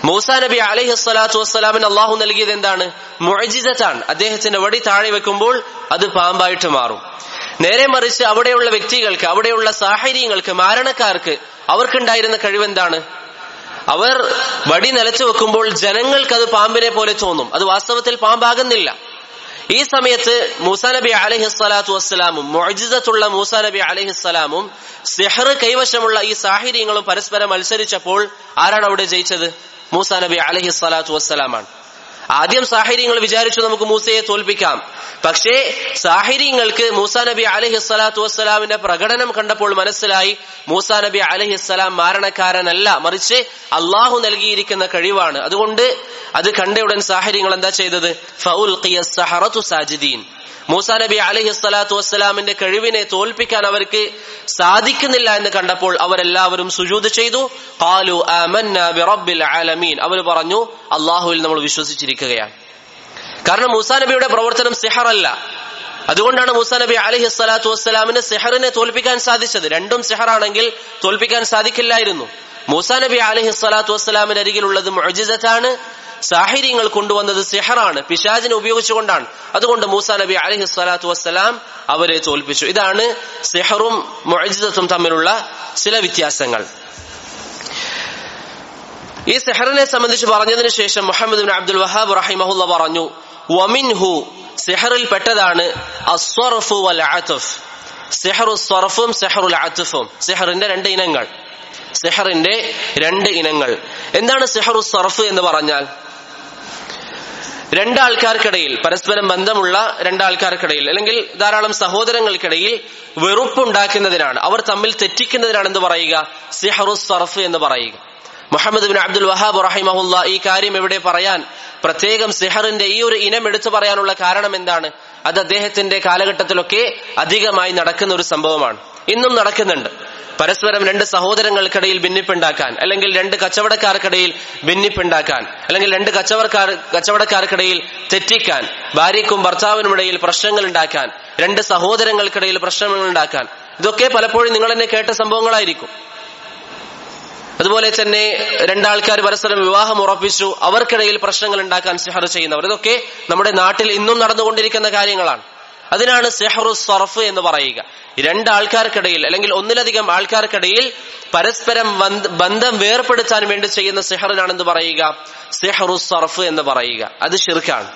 Speaker 1: മൂസാ നബി അലൈഹി സ്വലാത്തു വസ്സലാമിന് അള്ളാഹു നൽകിയത് എന്താണ്? മുഅ്ജിസത്താണ്. അദ്ദേഹത്തിന്റെ വടി താഴെ വെക്കുമ്പോൾ അത് പാമ്പായിട്ട് മാറും. നേരെ മറിച്ച് അവിടെയുള്ള വ്യക്തികൾക്ക്, അവിടെയുള്ള സാഹിര്യങ്ങൾക്ക്, മാരണക്കാർക്ക് അവർക്കുണ്ടായിരുന്ന കഴിവെന്താണ്? അവർ വടി നിലച്ചു വെക്കുമ്പോൾ ജനങ്ങൾക്ക് അത് പാമ്പിനെ പോലെ തോന്നും, അത് വാസ്തവത്തിൽ പാമ്പാകുന്നില്ല. ഈ സമയത്ത് മൂസാ നബി അലൈഹി സ്വലാത്തു വസ്സലാമും മുഅ്ജിസത്തുള്ള മൂസാ നബി അലൈഹി സ്വലാമും സിഹർ കൈവശമുള്ള ഈ സാഹിര്യങ്ങളും പരസ്പരം മത്സരിച്ചപ്പോൾ ആരാണ് അവിടെ ജയിച്ചത്? മൂസാ നബി അലൈഹി സ്വലാത്തു വസ്സലാമാണ്. ആദ്യം സാഹിര്യങ്ങൾ വിചാരിച്ചു നമുക്ക് മൂസയെ തോൽപ്പിക്കാം. പക്ഷേ സാഹിര്യങ്ങൾക്ക് മൂസാ നബി അലൈഹി സ്വലാത്തു വസ്സലാമിന്റെ പ്രകടനം കണ്ടപ്പോൾ മനസ്സിലായി മൂസാ നബി അലൈഹി സ്വലാം മാരണക്കാരനല്ല, മറിച്ച് അള്ളാഹു നൽകിയിരിക്കുന്ന കഴിവാണ്. അതുകൊണ്ട് അത് കണ്ടയുടൻ സാഹിര്യങ്ങൾ എന്താ ചെയ്തത്? ഫഉൽഖിയ സഹറതു സാജിദീൻ. മൂസാ നബി അലൈഹി സ്വലാത്തു വസ്സലാമിന്റെ കഴിവിനെ തോൽപ്പിക്കാൻ അവർക്ക് സാധിക്കുന്നില്ല എന്ന് കണ്ടപ്പോൾ അവരെല്ലാവരും സുജൂദ് ചെയ്തു. ഖാലു ആമന്നാ ബിറബ്ബിൽ ആലമീൻ. അവർ പറഞ്ഞു, അള്ളാഹുവിൽ നമ്മൾ വിശ്വസിച്ചിരിക്കുകയാണ്. കാരണം മൂസാ നബിയുടെ പ്രവർത്തനം സിഹറല്ല. അതുകൊണ്ടാണ് മൂസാ നബി അലൈഹി സ്വലാത്തു വസ്സലാമിന് സിഹറിനെ തോൽപ്പിക്കാൻ സാധിച്ചത്. രണ്ടും സിഹറാണെങ്കിൽ തോൽപ്പിക്കാൻ സാധിക്കില്ലായിരുന്നു. മൂസാ നബി അലൈഹി സ്വലാത്തു വസ്സലാമിന്റെ അരികിലുള്ളത് മുഅ്ജിസത്താണ്, സാഹിര്യങ്ങൾ കൊണ്ടുവന്നത് സിഹറാണ്, പിശാചിനെ ഉപയോഗിച്ചുകൊണ്ടാണ്. അതുകൊണ്ട് മൂസാ നബി അലൈഹി സ്വലാത്തു വസ്സലാം അവരെ തോൽപ്പിച്ചു. ഇതാണ് സിഹറും മുഅ്ജിസത്തും തമ്മിലുള്ള ചില വ്യത്യാസങ്ങൾ. ഈ സിഹറിനെ സംബന്ധിച്ച് പറഞ്ഞതിന് ശേഷം മുഹമ്മദ് ബിൻ അബ്ദുൽ വഹാബ് റഹിമഹുല്ലാ പറഞ്ഞു, വമിൻഹു, സിഹറിൽ പെട്ടതാണ് അസ്സർഫു വൽ അത്ഫ്. സിഹറു സർഫും സിഹറുൽ അത്ഫും. സിഹറിന്റെ രണ്ട് ഇനങ്ങൾ. സിഹറിന്റെ രണ്ട് ഇനങ്ങൾ. എന്താണ് സിഹറു സർഫ് എന്ന് പറഞ്ഞാൽ? രണ്ടാൾക്കാർക്കിടയിൽ, പരസ്പരം ബന്ധമുള്ള രണ്ടാൾക്കാർക്കിടയിൽ അല്ലെങ്കിൽ ധാരാളം സഹോദരങ്ങൾക്കിടയിൽ വെറുപ്പുണ്ടാക്കുന്നതിനാണ്, അവർ തമ്മിൽ തെറ്റിക്കുന്നതിനാണ് എന്ത് പറയുക? സിഹറു സർഫ് എന്ന് പറയുക. മുഹമ്മദ് ബിൻ അബ്ദുൽ വഹാബ് റഹിമഹുല്ല ഈ കാര്യം ഇവിടെ പറയാൻ പ്രത്യേകം സിഹറിന്റെ ഈ ഒരു ഇനം എടുത്തു പറയാനുള്ള കാരണം എന്താണ്? അത് അദ്ദേഹത്തിന്റെ കാലഘട്ടത്തിലൊക്കെ അധികമായി നടക്കുന്ന ഒരു സംഭവമാണ്, ഇന്നും നടക്കുന്നുണ്ട്. പരസ്പരം രണ്ട് സഹോദരങ്ങൾക്കിടയിൽ ഭിന്നിപ്പുണ്ടാക്കാൻ, അല്ലെങ്കിൽ രണ്ട് കച്ചവടക്കാർക്കിടയിൽ ഭിന്നിപ്പുണ്ടാക്കാൻ, അല്ലെങ്കിൽ രണ്ട് കച്ചവടക്കാർക്കിടയിൽ തെറ്റിക്കാൻ, ഭാര്യയ്ക്കും ഭർത്താവിനുമിടയിൽ പ്രശ്നങ്ങൾ ഉണ്ടാക്കാൻ, രണ്ട് സഹോദരങ്ങൾക്കിടയിൽ പ്രശ്നങ്ങൾ ഉണ്ടാക്കാൻ, ഇതൊക്കെ പലപ്പോഴും നിങ്ങൾ തന്നെ കേട്ട സംഭവങ്ങളായിരിക്കും. അതുപോലെ തന്നെ രണ്ടാൾക്കാർ പരസ്പരം വിവാഹം ഉറപ്പിച്ചു, അവർക്കിടയിൽ പ്രശ്നങ്ങൾ ഉണ്ടാക്കാൻ സിഹർ ചെയ്യുന്നവർ, ഇതൊക്കെ നമ്മുടെ നാട്ടിൽ ഇന്നും നടന്നുകൊണ്ടിരിക്കുന്ന കാര്യങ്ങളാണ്. അതിനാണ് സിഹ്റു സർഫ് എന്ന് പറയുക. രണ്ടാൾക്കാർക്കിടയിൽ അല്ലെങ്കിൽ ഒന്നിലധികം ആൾക്കാർക്കിടയിൽ പരസ്പരം ബന്ധം വേർപ്പെടുത്താൻ വേണ്ടി ചെയ്യുന്ന സിഹറിനാണ് എന്ത് പറയുക? സിഹ്റു സർഫ് എന്ന് പറയുക. അത് ശിർക്കാണ്,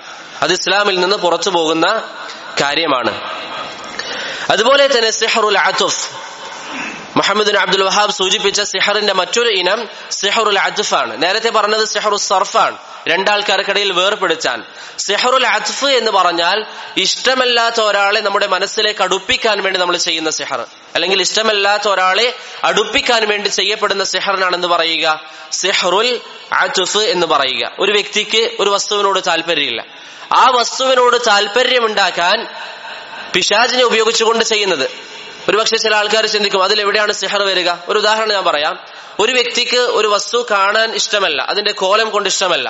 Speaker 1: അത് ഇസ്ലാമിൽ നിന്ന് പുറത്തു പോകുന്ന കാര്യമാണ്. അതുപോലെ തന്നെ സിഹ്റുൽ അതുഫ്, മുഹമ്മദ് ബിൻ അബ്ദുൽ വഹാബ് സൂചിപ്പിച്ച സിഹറിന്റെ മറ്റൊരു ഇനം സിഹറുൽ അത്ഫ് ആണ്. നേരത്തെ പറഞ്ഞത് സിഹറു സർഫാണ്, രണ്ടാൾക്കാർക്കിടയിൽ വേർപ്പെടുത്താൻ. സിഹറുൽ അത്ഫ് എന്ന് പറഞ്ഞാൽ ഇഷ്ടമല്ലാത്ത ഒരാളെ നമ്മുടെ മനസ്സിലേക്ക് അടുപ്പിക്കാൻ വേണ്ടി നമ്മൾ ചെയ്യുന്ന സിഹർ, അല്ലെങ്കിൽ ഇഷ്ടമല്ലാത്ത ഒരാളെ അടുപ്പിക്കാൻ വേണ്ടി ചെയ്യപ്പെടുന്ന സിഹറിനാണെന്ന് പറയുക സിഹറുൽ അത്ഫ് എന്ന് പറയുക. ഒരു വ്യക്തിക്ക് ഒരു വസ്തുവിനോട് താല്പര്യമില്ല, ആ വസ്തുവിനോട് താല്പര്യമുണ്ടാക്കാൻ പിശാചിനെ ഉപയോഗിച്ചുകൊണ്ട് ചെയ്യുന്നത്. ഒരുപക്ഷെ ചില ആൾക്കാർ ചിന്തിക്കും അതിലെവിടെയാണ് സിഹർ വരിക? ഒരു ഉദാഹരണം ഞാൻ പറയാം. ഒരു വ്യക്തിക്ക് ഒരു വസ്തു കാണാൻ ഇഷ്ടമല്ല, അതിന്റെ കോലം കൊണ്ട് ഇഷ്ടമല്ല.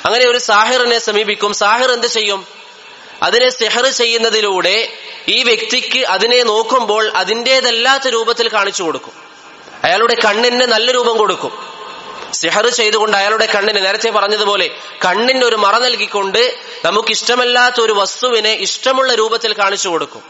Speaker 1: അങ്ങനെ ഒരു സാഹിറിനെ സമീപിക്കും. സാഹിർ എന്ത് ചെയ്യും? അതിനെ സിഹർ ചെയ്യുന്നതിലൂടെ ഈ വ്യക്തിക്ക് അതിനെ നോക്കുമ്പോൾ അതിൻ്റെതല്ലാത്ത രൂപത്തിൽ കാണിച്ചു കൊടുക്കും. അയാളുടെ കണ്ണിന് നല്ല രൂപം കൊടുക്കും. സിഹർ ചെയ്തുകൊണ്ട് അയാളുടെ കണ്ണിന്, നേരത്തെ പറഞ്ഞതുപോലെ കണ്ണിന് ഒരു മറ നൽകിക്കൊണ്ട് നമുക്ക് ഇഷ്ടമല്ലാത്ത ഒരു വസ്തുവിനെ ഇഷ്ടമുള്ള രൂപത്തിൽ കാണിച്ചു കൊടുക്കും.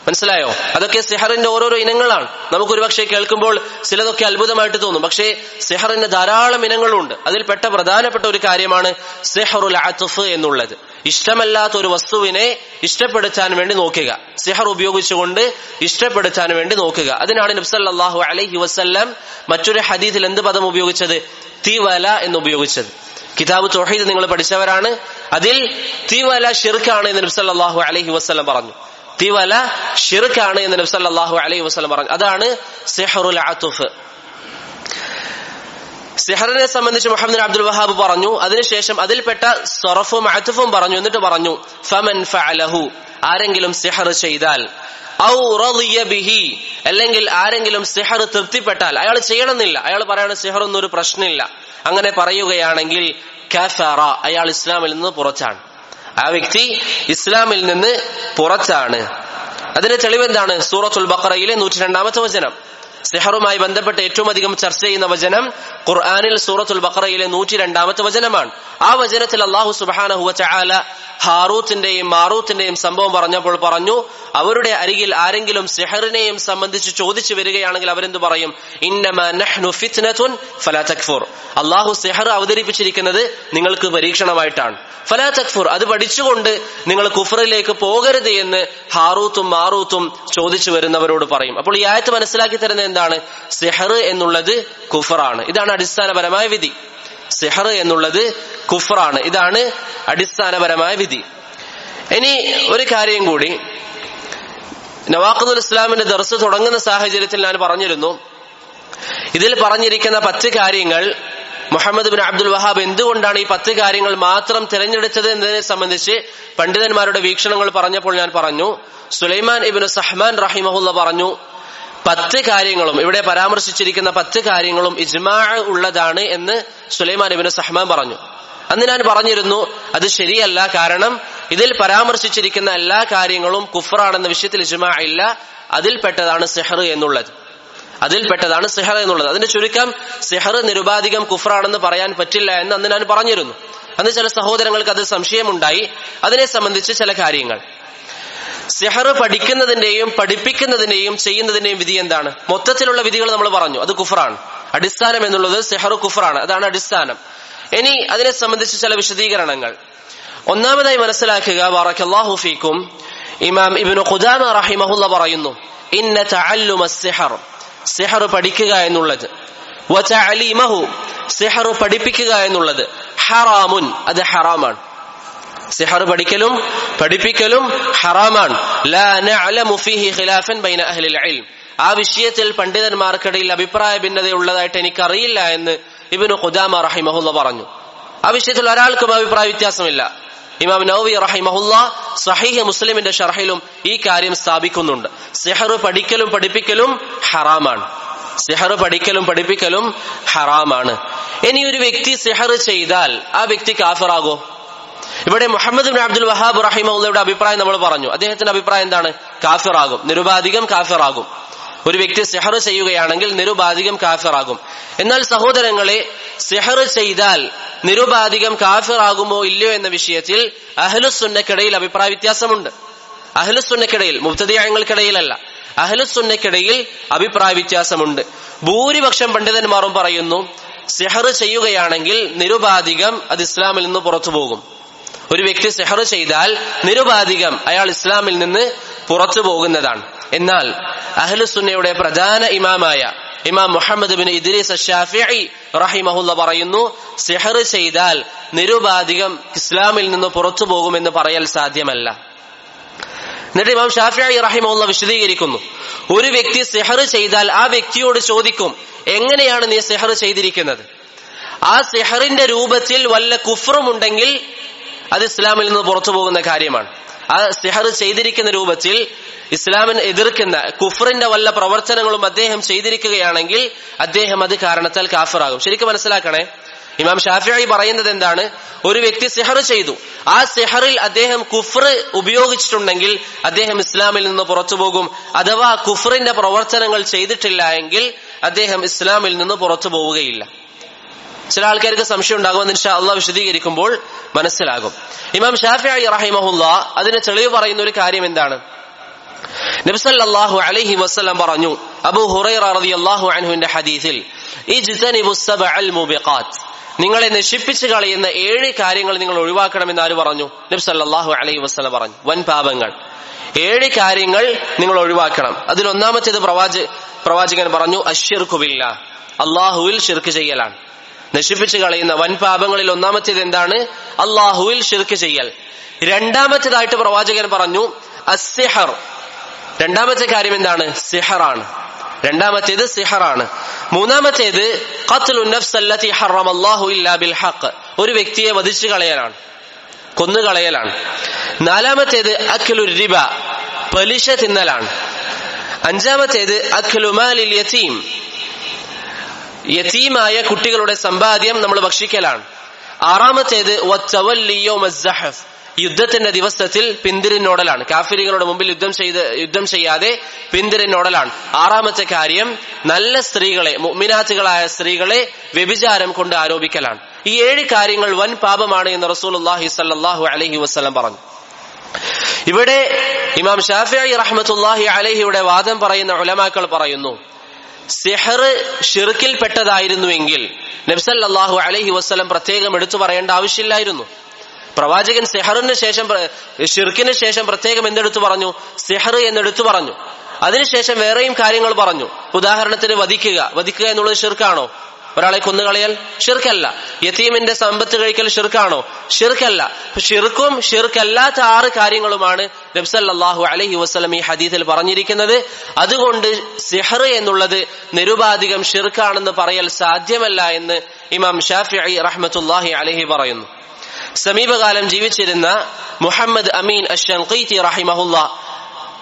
Speaker 1: മനസ്സിലായോ? അതൊക്കെ സിഹറിന്റെ ഓരോരോ ഇനങ്ങളാണ്. നമുക്കൊരു പക്ഷേ കേൾക്കുമ്പോൾ ചിലതൊക്കെ അത്ഭുതമായിട്ട് തോന്നും, പക്ഷേ സിഹറിന്റെ ധാരാളം ഇനങ്ങളുണ്ട്. അതിൽപ്പെട്ട പ്രധാനപ്പെട്ട ഒരു കാര്യമാണ് സിഹറുൽ അത്ഫ് എന്നുള്ളത്. ഇഷ്ടമല്ലാത്ത ഒരു വസ്തുവിനെ ഇഷ്ടപ്പെടുത്താൻ വേണ്ടി നോക്കുക, സിഹർ ഉപയോഗിച്ചുകൊണ്ട് ഇഷ്ടപ്പെടുത്താൻ വേണ്ടി നോക്കുക. അതിനാണ് നബി സല്ലല്ലാഹു അലൈഹി വസല്ലം മറ്റൊരു ഹദീസിൽ എന്ത് പദം ഉപയോഗിച്ചത്? തിവല എന്ന് ഉപയോഗിച്ചത്. കിതാബ് തൗഹീദ് നിങ്ങൾ പഠിച്ചവരാണ്. അതിൽ തിവല ശിർക്കാണ് എന്ന് നബി സല്ലല്ലാഹു അലൈഹി വസല്ലം പറഞ്ഞു. തിവല ശിർക്കാണ് എന്ന് നബി സല്ലല്ലാഹു അലൈഹി വസല്ലം പറഞ്ഞു. അതാണ് സിഹറുൽ അത്ഫ്. സിഹറിനെ സംബന്ധിച്ച് മുഹമ്മദ് ബിൻ അബ്ദുൽ വഹാബ് പറഞ്ഞു. അതിനുശേഷം അതിൽപ്പെട്ട സർഫും അത്ഫും പറഞ്ഞു. എന്നിട്ട് പറഞ്ഞു ഫമൻ ഫഅലഹു, ആരെങ്കിലും സിഹർ ചെയ്താൽ, ഔ റളിയ ബിഹി, അല്ലെങ്കിൽ ആരെങ്കിലും സിഹർ തൃപ്തിപ്പെട്ടാൽ, അയാൾ ചെയ്യണമെന്നില്ല, അയാൾ പറയാണ് സിഹറൊന്നും ഒരു പ്രശ്നമില്ല, അങ്ങനെ പറയുകയാണെങ്കിൽ കഫറ, അയാൾ ഇസ്ലാമിൽ നിന്ന് പുറത്താണ്. ആ വ്യക്തി ഇസ്ലാമിൽ നിന്ന് പുറത്താണ്. അതിന്റെ തെളിവെന്താണ്? സൂറത്തുൽ ബഖറയിലെ 102-ാമത്തെ വചനം. സിഹറുമായി ബന്ധപ്പെട്ട് ഏറ്റവും അധികം ചർച്ച ചെയ്യുന്ന വചനം ഖുർആനിൽ സൂറത്തുൽ ബഖറയിലെ 102-ാമത്തെ വചനമാണ്. ആ വചനത്തിൽ അല്ലാഹു സുബ്ഹാനഹു വ തആല ഹാറൂത്തിന്റെയും മാറൂത്തിന്റെയും സംഭവം പറഞ്ഞപ്പോൾ പറഞ്ഞു, അവരുടെ അരികിൽ ആരെങ്കിലും സിഹറിനെയും സംബന്ധിച്ച് ചോദിച്ചു വരികയാണെങ്കിൽ അവരെന്ത് പറയും? ഇന്നമാ നഹ്നു ഫിത്നതുൻ ഫലാ തക്ഫുർ, അല്ലാഹു സിഹർ അവതരിപ്പിച്ചിരിക്കുന്നത് നിങ്ങൾക്ക് പരീക്ഷണമായിട്ടാണ്. ഫലാ തക്ഫുർ, അത് പഠിച്ചുകൊണ്ട് നിങ്ങൾ കുഫറിലേക്ക് പോകരുത് എന്ന് ഹാറൂത്തും മാറൂത്തും ചോദിച്ചു വരുന്നവരോട് പറയും. അപ്പോൾ ഈ ആയത്ത് മനസ്സിലാക്കി തരുന്നത് എന്താണ്? സിഹർ എന്നുള്ളത് കുഫറാണ്. ഇതാണ് അടിസ്ഥാനപരമായ വിധി. സിഹർ എന്നുള്ളത് കുഫറാണ്. ഇതാണ് അടിസ്ഥാനപരമായ വിധി. ഇനി ഒരു കാര്യം കൂടി, നവാഖിദുൽ ഇസ്ലാമിന്റെ ദർസ് തുടങ്ങുന്ന സാഹചര്യത്തിൽ ഞാൻ പറഞ്ഞിരുന്നു, ഇതിൽ പറഞ്ഞിരിക്കുന്ന 10 കാര്യങ്ങൾ മുഹമ്മദ് ബിൻ അബ്ദുൽ വഹാബ് എന്തുകൊണ്ടാണ് ഈ 10 കാര്യങ്ങൾ മാത്രം തിരഞ്ഞെടുത്തത് എന്നതിനെ സംബന്ധിച്ച് പണ്ഡിതന്മാരുടെ വീക്ഷണങ്ങൾ പറഞ്ഞപ്പോൾ ഞാൻ പറഞ്ഞു, സുലൈമാൻ ഇബ്നു സഹ്മാൻ റഹിമഹുല്ല പറഞ്ഞു 10 കാര്യങ്ങളും, ഇവിടെ പരാമർശിച്ചിരിക്കുന്ന 10 കാര്യങ്ങളും ഇജ്മാ ഉള്ളതാണ് എന്ന് സുലൈമാൻ ഇബ്നു സഹ്മാൻ പറഞ്ഞു. അന്ന് ഞാൻ പറഞ്ഞിരുന്നു അത് ശരിയല്ല, കാരണം ഇതിൽ പരാമർശിച്ചിരിക്കുന്ന എല്ലാ കാര്യങ്ങളും കുഫറാണെന്ന വിഷയത്തിൽ ഇജ്മാ ഇല്ല. അതിൽപ്പെട്ടതാണ് സിഹർ എന്നുള്ളത്. അതിന്റെ ചുരുക്കം സിഹർ നിരുപാധികം കുഫറാണെന്ന് പറയാൻ പറ്റില്ല എന്ന് അന്ന് ഞാൻ പറഞ്ഞിരുന്നു. അന്ന് ചില സഹോദരങ്ങൾക്ക് അത് സംശയമുണ്ടായി. അതിനെ സംബന്ധിച്ച് ചില കാര്യങ്ങൾ, സിഹർ പഠിക്കുന്നതിന്റെയും പഠിപ്പിക്കുന്നതിന്റെയും ചെയ്യുന്നതിന്റെയും വിധി എന്താണ്? മൊത്തത്തിലുള്ള വിധികൾ നമ്മൾ പറഞ്ഞു, അത് കുഫറാണ്. അടിസ്ഥാനം എന്നുള്ളത് സിഹർ കുഫറാണ്, അതാണ് അടിസ്ഥാനം. ഇനി അതിനെ സംബന്ധിച്ച് ചില വിശദീകരണങ്ങൾ. ഒന്നാമതായി മനസ്സിലാക്കുക, ബറകല്ലാഹു ഫീക്കും, ഇമാം ഇബ്നു ഖുദാമ റഹിമഹുല്ല പറയുന്നു, ഇന്ന തഅല്ലുമ സിഹർ, സിഹർ പഠിക്കുക എന്നുള്ളത്, വ തഅലീമഹു, സിഹർ പഠിപ്പിക്കുക എന്നുള്ളത്, ഹറാമുൻ, അത് ഹറാമാണ്. സിഹർ പഠിക്കലും പഠിപ്പിക്കലും ഹറാമാണ്. ലാ നഅലമു ഫീഹി ഖിലാഫൻ ബൈന അഹ്ലിൽ ഇൽം, ആ വിഷയത്തിൽ പണ്ഡിതന്മാർക്കിടയിൽ അഭിപ്രായ ഭിന്നതയുള്ളതായിട്ട് എനിക്കറിയില്ല എന്ന് ഇബ്നു ഖുദാമ റഹിമഹുല്ല പറഞ്ഞു. ആ വിഷയത്തിൽ ഒരാൾക്കും അഭിപ്രായ വ്യത്യാസമില്ല. ഇമാം നവവി റഹിമഹുല്ല സഹീഹ് മുസ്ലിമിന്റെ ഷർഹിലും ഈ കാര്യം സ്ഥാപിക്കുന്നുണ്ട്. സിഹർ പഠിക്കലും പഠിപ്പിക്കലും ഹറാമാണ്. സിഹർ പഠിക്കലും പഠിപ്പിക്കലും ഹറാമാണ്. ഇനി ഒരു വ്യക്തി സിഹർ ചെയ്താൽ ആ വ്യക്തി കാഫിറാകോ? ഇവിടെ മുഹമ്മദ് ഇബ്നു അബ്ദുൽ വഹാബ് റഹിമഹുല്ലയുടെ അഭിപ്രായം നമ്മൾ പറഞ്ഞു. അദ്ദേഹത്തിന്റെ അഭിപ്രായം എന്താണ്? കാഫിറാകും, നിരുപാധികം കാഫിറാകും. ഒരു വ്യക്തി സിഹർ ചെയ്യുകയാണെങ്കിൽ നിരുപാധികം കാഫിറാകും. എന്നാൽ സഹോദരങ്ങളെ, സിഹർ ചെയ്താൽ നിരുപാധികം കാഫിറാകുമോ ഇല്ലയോ എന്ന വിഷയത്തിൽ അഹ്ലുസുന്നക്കിടയിൽ അഭിപ്രായ വ്യത്യാസമുണ്ട്. അഹ്ലുസുന്നക്കിടയിൽ, മുബ്തദിഅങ്ങൾക്കിടയിലല്ല, അഹ്ലുസുന്നക്കിടയിൽ അഭിപ്രായ വ്യത്യാസമുണ്ട്. ഭൂരിപക്ഷം പണ്ഡിതന്മാരും പറയുന്നു സിഹർ ചെയ്യുകയാണെങ്കിൽ നിരുപാധികം അത് ഇസ്ലാമിൽ നിന്ന് പുറത്തു പോകും. ഒരു വ്യക്തി സിഹർ ചെയ്താൽ നിരുപാധികം അയാൾ ഇസ്ലാമിൽ നിന്ന് പുറത്തു പോകുന്നതാണ്. എന്നാൽ അഹ്ലുസുന്നയുടെ പ്രധാന ഇമാമായ ഇമാം മുഹമ്മദ് ബിൻ ഇദ്രീസ് അശ്ശാഫിഈ റഹിമഹുല്ല പറയുന്നു സിഹർ ചെയ്താൽ നിരുപാധികം ഇസ്ലാമിൽ നിന്ന് പുറത്തു പോകുമെന്ന് പറയൽ സാധ്യമല്ല. എന്നിട്ട് ഇമാം ഷാഫിഈ റഹിമഹുല്ല വിശദീകരിക്കുന്നു, ഒരു വ്യക്തി സിഹർ ചെയ്താൽ ആ വ്യക്തിയോട് ചോദിക്കും, എങ്ങനെയാണ് നീ സിഹർ ചെയ്തിരിക്കുന്നത്? ആ സിഹറിന്റെ രൂപത്തിൽ വല്ല കുഫ്റും ഉണ്ടെങ്കിൽ അത് ഇസ്ലാമിൽ നിന്ന് പുറത്തു പോകുന്ന കാര്യമാണ്. ആ സിഹർ ചെയ്തിരിക്കുന്ന രൂപത്തിൽ ഇസ്ലാമിനെ എതിർക്കുന്ന കുഫറിന്റെ വല്ല പ്രവർത്തനങ്ങളും അദ്ദേഹം ചെയ്തിരിക്കുകയാണെങ്കിൽ അദ്ദേഹം അത് കാരണത്താൽ കാഫിറാകും. ശരിക്കും മനസ്സിലാക്കണേ, ഇമാം ഷാഫിഈ പറയുന്നത് എന്താണ്? ഒരു വ്യക്തി സിഹർ ചെയ്തു, ആ സിഹറിൽ അദ്ദേഹം കുഫർ ഉപയോഗിച്ചിട്ടുണ്ടെങ്കിൽ അദ്ദേഹം ഇസ്ലാമിൽ നിന്ന് പുറത്തു പോകും. അഥവാ കുഫറിന്റെ പ്രവർത്തനങ്ങൾ ചെയ്തിട്ടില്ല എങ്കിൽ അദ്ദേഹം ഇസ്ലാമിൽ നിന്ന് പുറത്തു പോവുകയില്ല. ചില ആൾക്കാർക്ക് സംശയം ഉണ്ടാകുമെന്ന് ഇൻഷാ അല്ലാഹ് വിശദീകരിക്കുമ്പോൾ മനസ്സിലാകും. ഇമാം ഷാഫിഈ റഹിമഹുല്ലാ അതിന് തെളിവ് പറയുന്ന ഒരു കാര്യം എന്താണ്? നബി സല്ലല്ലാഹു അലൈഹി വസല്ലം പറഞ്ഞു, അബൂ ഹുറൈറ റളിയല്ലാഹു അൻഹുവിന്റെ ഹദീസിൽ, ഇജ്തനിബുസ് സബഅൽ മുബിഖാത്ത്, നിങ്ങളെ നശിപ്പിച്ചു കളയുന്ന 7 കാര്യങ്ങൾ നിങ്ങൾ ഒഴിവാക്കണമെന്ന് ആര് പറഞ്ഞു? നബി സല്ലല്ലാഹു അലൈഹി വസല്ലം പറഞ്ഞു. വൻ പാപങ്ങൾ 7 കാര്യങ്ങൾ നിങ്ങൾ ഒഴിവാക്കണം. അതിൽ ഒന്നാമത്തേത് പ്രവാചകൻ പറഞ്ഞു, അശ്ശിർകു ബില്ലാഹ്, അല്ലാഹുവിൽ ശിർക്ക് ചെയ്യലാണ്. നശിപ്പിച്ചു കളയുന്ന വൻ പാപങ്ങളിൽ ഒന്നാമത്തേത് എന്താണ്? അല്ലാഹുവിൽ ശിർക്ക് ചെയ്യൽ. രണ്ടാമത്തേതായിട്ട് പ്രവാചകൻ പറഞ്ഞു അസ്സിഹർ, രണ്ടാമത്തെ കാര്യം എന്താണ്? സിഹറാണ്. രണ്ടാമത്തേത് സിഹറാണ്. മൂന്നാമത്തേത് ഖത്ലുൻ നഫ്സ് അല്ലതി ഹറമല്ലാഹു ഇല്ലാ ബിൽ ഹഖ്, ഒരു വ്യക്തിയെ വധിച്ചു കളയലാണ്, കൊന്നുകളയലാണ്. നാലാമത്തേത് അക്ലുർ റിബ, പലിശ തിന്നലാണ്. അഞ്ചാമത്തേത് അക്ലു മാലിൽ യതീം, യതീമായ കുട്ടികളുടെ സമ്പാദ്യം നമ്മൾ ഭക്ഷിക്കലാണ്. ആറാമത്തേത് വത്തവല്ലി യൗമസ് സഹഫ്, യുദ്ധത്തിന്റെ ദിവസത്തിൽ പിന്തിരിഞ്ഞോടലാണ്. കാഫിറുകളുടെ മുമ്പിൽ യുദ്ധം ചെയ്യാതെ പിന്തിരിഞ്ഞോടലാണ്. ആറാമത്തെ കാര്യം നല്ല സ്ത്രീകളെ, മുഅ്മിനാത്തുകളായ സ്ത്രീകളെ വ്യഭിചാരം കൊണ്ട് ആരോപിക്കലാണ്. ഈ 7 കാര്യങ്ങൾ വൻ പാപമാണ് എന്ന് റസൂലുള്ളാഹി സ്വല്ലല്ലാഹു അലൈഹി വസല്ലം പറഞ്ഞു. ഇവിടെ ഇമാം ഷാഫിഈ റഹ്മത്തുള്ളാഹി അലൈഹിയുടെ വാദം പറയുന്ന ഉലമാക്കൾ പറയുന്നു, സിഹർ ഷിർക്കിൽ പെട്ടതായിരുന്നുവെങ്കിൽ നബി സല്ലല്ലാഹു അലൈഹി വസല്ലം പ്രത്യേകം എടുത്തു പറയേണ്ട ആവശ്യമില്ലായിരുന്നു. പ്രവാചകൻ സിഹറിന് ശേഷം, ഷിർക്കിന് ശേഷം പ്രത്യേകം എന്തെടുത്തു പറഞ്ഞു? സിഹർ എന്നെടുത്തു പറഞ്ഞു. അതിനുശേഷം വേറെയും കാര്യങ്ങൾ പറഞ്ഞു. ഉദാഹരണത്തിന് വധിക്കുക എന്നുള്ളത് ഷിർക്കാണോ? ഒരാളെ കൊന്നുകളയൽ ഷിർക്കല്ല. യതീമിന്റെ സമ്പത്ത് കഴിക്കൽ ഷിർക്കാണോ? ഷിർക്കല്ല. ഷിർക്കും ഷിർക്കല്ലാത്ത 6 കാര്യങ്ങളുമാണ് നബി സല്ലല്ലാഹു അലൈഹി വസല്ലം ഈ ഹദീസിൽ പറഞ്ഞിരിക്കുന്നത്. അതുകൊണ്ട് സിഹർ എന്നുള്ളത് നിരുപാധികം ഷിർക്കാണെന്ന് പറയൽ സാധ്യമല്ല എന്ന് ഇമാം ഷാഫിഈ റഹ്മത്തുള്ളാഹി അലൈഹി പറയുന്നു. സമീപകാലം ജീവിച്ചിരുന്ന മുഹമ്മദ് അമീൻ അശ്ശൻഖീതി റഹിമഹുല്ല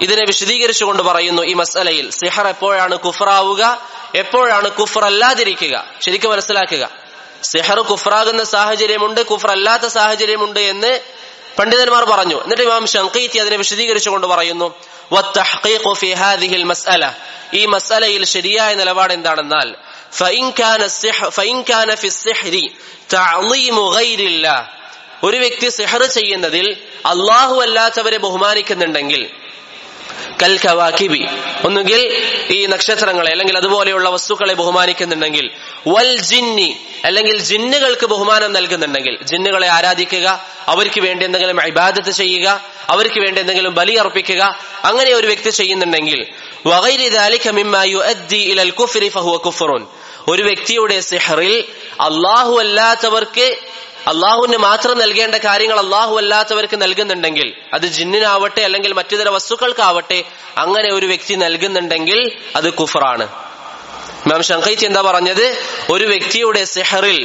Speaker 1: ഇതിനെ വിശദീകരിച്ചുകൊണ്ട് പറയുന്നു, ഈ മസ്അലയിൽ സിഹർ എപ്പോഴാണ് കുഫറാവുക, എപ്പോഴാണ് കുഫർ അല്ലാതിരിക്കുക, ശരിക്കും മനസ്സിലാക്കുക. സിഹർ കുഫറാകുന്ന സാഹചര്യമുണ്ട്, കുഫറല്ലാത്ത സാഹചര്യമുണ്ട് എന്ന് പണ്ഡിതന്മാർ പറഞ്ഞു. എന്നിട്ട് ഇമാം ശൻഖീതി അതിനെ വിശദീകരിച്ചുകൊണ്ട് പറയുന്നു, വത്തഹ്ഖീഖു ഫീ ഹാദിഹിൽ മസ്അല, ഈ മസ്അലയിൽ ശരിയായ നിലപാട് എന്താണെന്നാൽ, ഫഇൻ കാന ഫിസ്സിഹ്രി തഅളീമു ഗൈരില്ലാഹ്, ഒരു വ്യക്തി സിഹർ ചെയ്യുന്നതിൽ അല്ലാഹു അല്ലാത്തവരെ ബഹുമാനിക്കുന്നുണ്ടെങ്കിൽ, കൽ കവാകിബി, ഒന്നുകിൽ ഈ നക്ഷത്രങ്ങളെ അല്ലെങ്കിൽ അതുപോലെയുള്ള വസ്തുക്കളെ ബഹുമാനിക്കുന്നുണ്ടെങ്കിൽ, വൽ ജിന്നി, അല്ലെങ്കിൽ ജിന്നുകൾക്ക് ബഹുമാനം നൽകുന്നുണ്ടെങ്കിൽ, ജിന്നുകളെ ആരാധിക്കുക, അവർക്ക് വേണ്ടി എന്തെങ്കിലും ഇബാദത്ത് ചെയ്യുക, അവർക്ക് വേണ്ടി എന്തെങ്കിലും ബലി അർപ്പിക്കുക, അങ്ങനെ ഒരു വ്യക്തി ചെയ്യുന്നുണ്ടെങ്കിൽ, വഗൈരി ദാലിക മിമ്മാ യുഅദ്ദി ഇലൽ കുഫ്രി ഫഹുവ കുഫ്റുൻ, ഒരു വ്യക്തിയുടെ സിഹറിൽ അല്ലാഹു അല്ലാത്തവർക്ക്, അള്ളാഹുവിന് മാത്രം നൽകേണ്ട കാര്യങ്ങൾ അള്ളാഹു അല്ലാത്തവർക്ക് നൽകുന്നുണ്ടെങ്കിൽ, അത് ജിന്നിനാവട്ടെ അല്ലെങ്കിൽ മറ്റു തര വസ്തുക്കൾക്കാവട്ടെ, അങ്ങനെ ഒരു വ്യക്തി നൽകുന്നുണ്ടെങ്കിൽ അത് കുഫറാണ്. ഇമാം ശംഖൈത്തി എന്താ പറഞ്ഞത്? ഒരു വ്യക്തിയുടെ സിഹറിൽ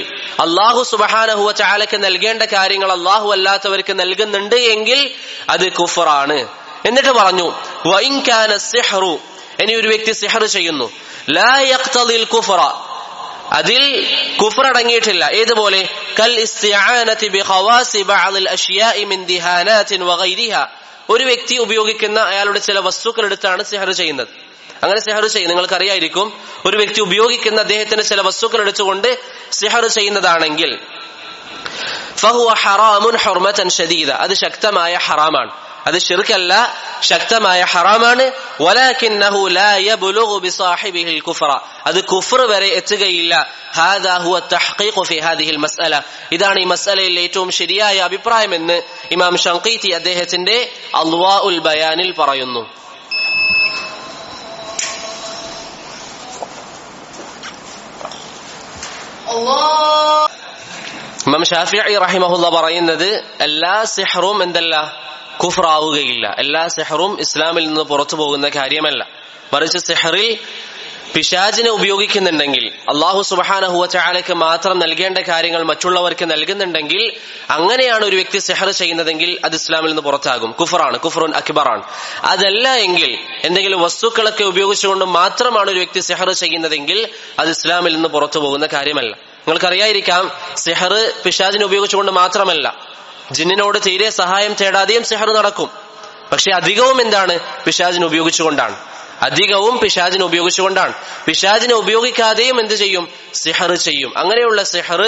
Speaker 1: അല്ലാഹു സുബ്ഹാനഹു വ തആലക്ക് നൽകേണ്ട കാര്യങ്ങൾ അല്ലാഹു അല്ലാത്തവർക്ക് നൽകുന്നുണ്ട് എങ്കിൽ അത് കുഫറാണ്. എന്നിട്ട് പറഞ്ഞു വഇൻ കാന സിഹ്റു, ഇനി ഒരു വ്യക്തി സിഹർ ചെയ്യുന്നു, ലാ യഖ്തദിൽ കുഫറ, അതിൽ കുഫർ അടങ്ങിയിട്ടില്ല. ഏതുപോലെ? കൽ ഇസ്തിആനതി ബിഖവാസി ബഅദിൽ അഷ്യാഇ മിൻ ദിഹാനാതിൻ വഗൈരിഹാ, ഒരു വ്യക്തി ഉപയോഗിക്കുന്ന അയാളുടെ ചില വസ്തുക്കൾ എടുത്താണ് സിഹർ ചെയ്യുന്നത്. അങ്ങനെ സിഹർ ചെയ്യും, നിങ്ങൾക്കറിയായിരിക്കും, ഒരു വ്യക്തി ഉപയോഗിക്കുന്ന അദ്ദേഹത്തിന്റെ ചില വസ്തുക്കൾ എടുത്തുകൊണ്ട് സിഹർ ചെയ്യുന്നതാണെങ്കിൽ ഫഹുവ ഹറാമുൻ ഹുർമതൻ ശദീദ, അത് ശക്തമായ ഹറാമാണ്. അത് ശിർക്കല്ല, ശക്തമായ ഹറാമാണ്. വലാകിന്നഹു ലാ യബ്ലുഗു ബിസാഹിബിഹിൽ കുഫറ, അത് കുഫർ വരെ എത്തുകയില്ല. ഹാദാ ഹുവ തഹ്ഖീഖു ഫി ഹാദിഹിൽ മസ്അല, ഇതാണ് ഈ മസ്അലയിൽ ഏറ്റവും ശരിയായ അഭിപ്രായമെന്ന് ഇമാം ശംഖീതി അദ്ദേഹത്തിന്റെ അദ്വാഉൽ ബയാനിൽ പറയുന്നു. ഇമാം ശാഫിഈ റഹിമഹുല്ലാഹ് പറയുന്നത് എല്ലാ സിഹ്റും എന്തല്ല, കുഫ്റാവുകയില്ല. എല്ലാ സിഹ്റും ഇസ്ലാമിൽ നിന്ന് പുറത്തു പോകുന്ന കാര്യമല്ല. മറിച്ച് സിഹ്റിൽ പിശാചിനെ ഉപയോഗിക്കുന്നുണ്ടെങ്കിൽ, അല്ലാഹു സുബ്ഹാനഹു വ തആലയ്ക്ക് മാത്രം നൽകേണ്ട കാര്യങ്ങൾ മറ്റുള്ളവർക്ക് നൽകുന്നുണ്ടെങ്കിൽ, അങ്ങനെയാണ് ഒരു വ്യക്തി സിഹർ ചെയ്യുന്നതെങ്കിൽ അത് ഇസ്ലാമിൽ നിന്ന് പുറത്താകും, കുഫറാണ്, കുഫറുൻ അക്ബറാണ്. അതല്ല എങ്കിൽ എന്തെങ്കിലും വസ്തുക്കളൊക്കെ ഉപയോഗിച്ചുകൊണ്ട് മാത്രമാണ് ഒരു വ്യക്തി സിഹർ ചെയ്യുന്നതെങ്കിൽ അത് ഇസ്ലാമിൽ നിന്ന് പുറത്തു പോകുന്ന കാര്യമല്ല. നിങ്ങൾക്കറിയായിരിക്കാം, സിഹർ പിശാചിനെ ഉപയോഗിച്ചുകൊണ്ട് മാത്രമല്ല, ജിന്നിനോട് തീരെ സഹായം തേടാതെയും സിഹർ നടക്കും. പക്ഷെ അധികവും എന്താണ്? പിശാചിനെ ഉപയോഗിച്ചുകൊണ്ടാണ്. അധികവും പിശാചിനെ ഉപയോഗിച്ചുകൊണ്ടാണ്. പിശാചിനെ ഉപയോഗിക്കാതെയും എന്ത് ചെയ്യും? സിഹർ ചെയ്യും. അങ്ങനെയുള്ള സിഹർ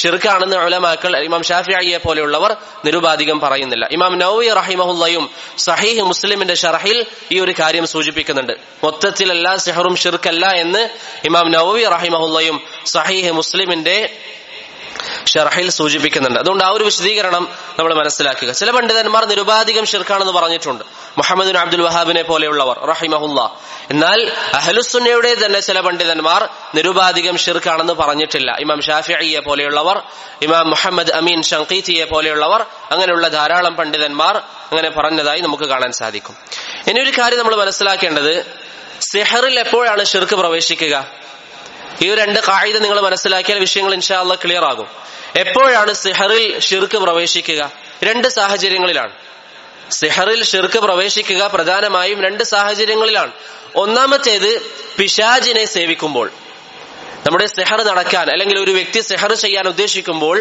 Speaker 1: ഷിർക്കാണെന്ന് ഉലമാക്കൾ ഇമാം ശാഫിഈയെ പോലെയുള്ളവർ നിരുപാധികം പറയുന്നില്ല. ഇമാം നവവി റഹിമഹുല്ലാഹും സഹീഹ് മുസ്ലിമിന്റെ ഷറഹിൽ ഈ ഒരു കാര്യം സൂചിപ്പിക്കുന്നുണ്ട്. മൊത്തത്തിൽ എല്ലാ സിഹറും ഷിർക്കല്ല എന്ന് ഇമാം നവവി റഹിമഹുല്ലാഹും സഹീഹ് മുസ്ലിമിന്റെ ഷറഹിൽ സൂചിപ്പിക്കുന്നുണ്ട്. അതുകൊണ്ട് ആ ഒരു വിശദീകരണം നമ്മൾ മനസ്സിലാക്കുക. ചില പണ്ഡിതന്മാർ നിരുപാധികം ഷിർക്കാണെന്ന് പറഞ്ഞിട്ടുണ്ട്, മുഹമ്മദ് ബിൻ അബ്ദുൽ വഹാബിനെ പോലെയുള്ളവർ റഹിമഹുല്ലാ. എന്നാൽ അഹ്ലുസുന്നയുടെ തന്നെ ചില പണ്ഡിതന്മാർ നിരുപാധികം ഷിർക്കാണെന്ന് പറഞ്ഞിട്ടില്ല. ഇമാം ഷാഫിഈയെ പോലെയുള്ളവർ, ഇമാം മുഹമ്മദ് അമീൻ ശംഖീതിയെ പോലെയുള്ളവർ, അങ്ങനെയുള്ള ധാരാളം പണ്ഡിതന്മാർ അങ്ങനെ പറഞ്ഞതായി നമുക്ക് കാണാൻ സാധിക്കും. ഇനി ഒരു കാര്യം നമ്മൾ മനസ്സിലാക്കേണ്ടത്, സിഹറിൽ എപ്പോഴാണ് ഷിർക്ക് പ്രവേശിക്കുക? ഈ രണ്ട് ഖായിദ നിങ്ങൾ മനസ്സിലാക്കിയാൽ വിഷയങ്ങൾ ഇൻഷാ അല്ലാഹ് ക്ലിയർ ആകും. എപ്പോഴാണ് സിഹറിൽ ഷിർക്ക് പ്രവേശിക്കുക? രണ്ട് സാഹചര്യങ്ങളിലാണ്. സിഹറിൽ ഷിർക്ക് പ്രവേശിക്കുക പ്രധാനമായും രണ്ട് സാഹചര്യങ്ങളിലാണ്. ഒന്നാമത്തേത് പിശാചിനെ സേവിക്കുമ്പോൾ. നമ്മുടെ സിഹർ നടക്കാൻ, അല്ലെങ്കിൽ ഒരു വ്യക്തി സിഹർ ചെയ്യാൻ ഉദ്ദേശിക്കുമ്പോൾ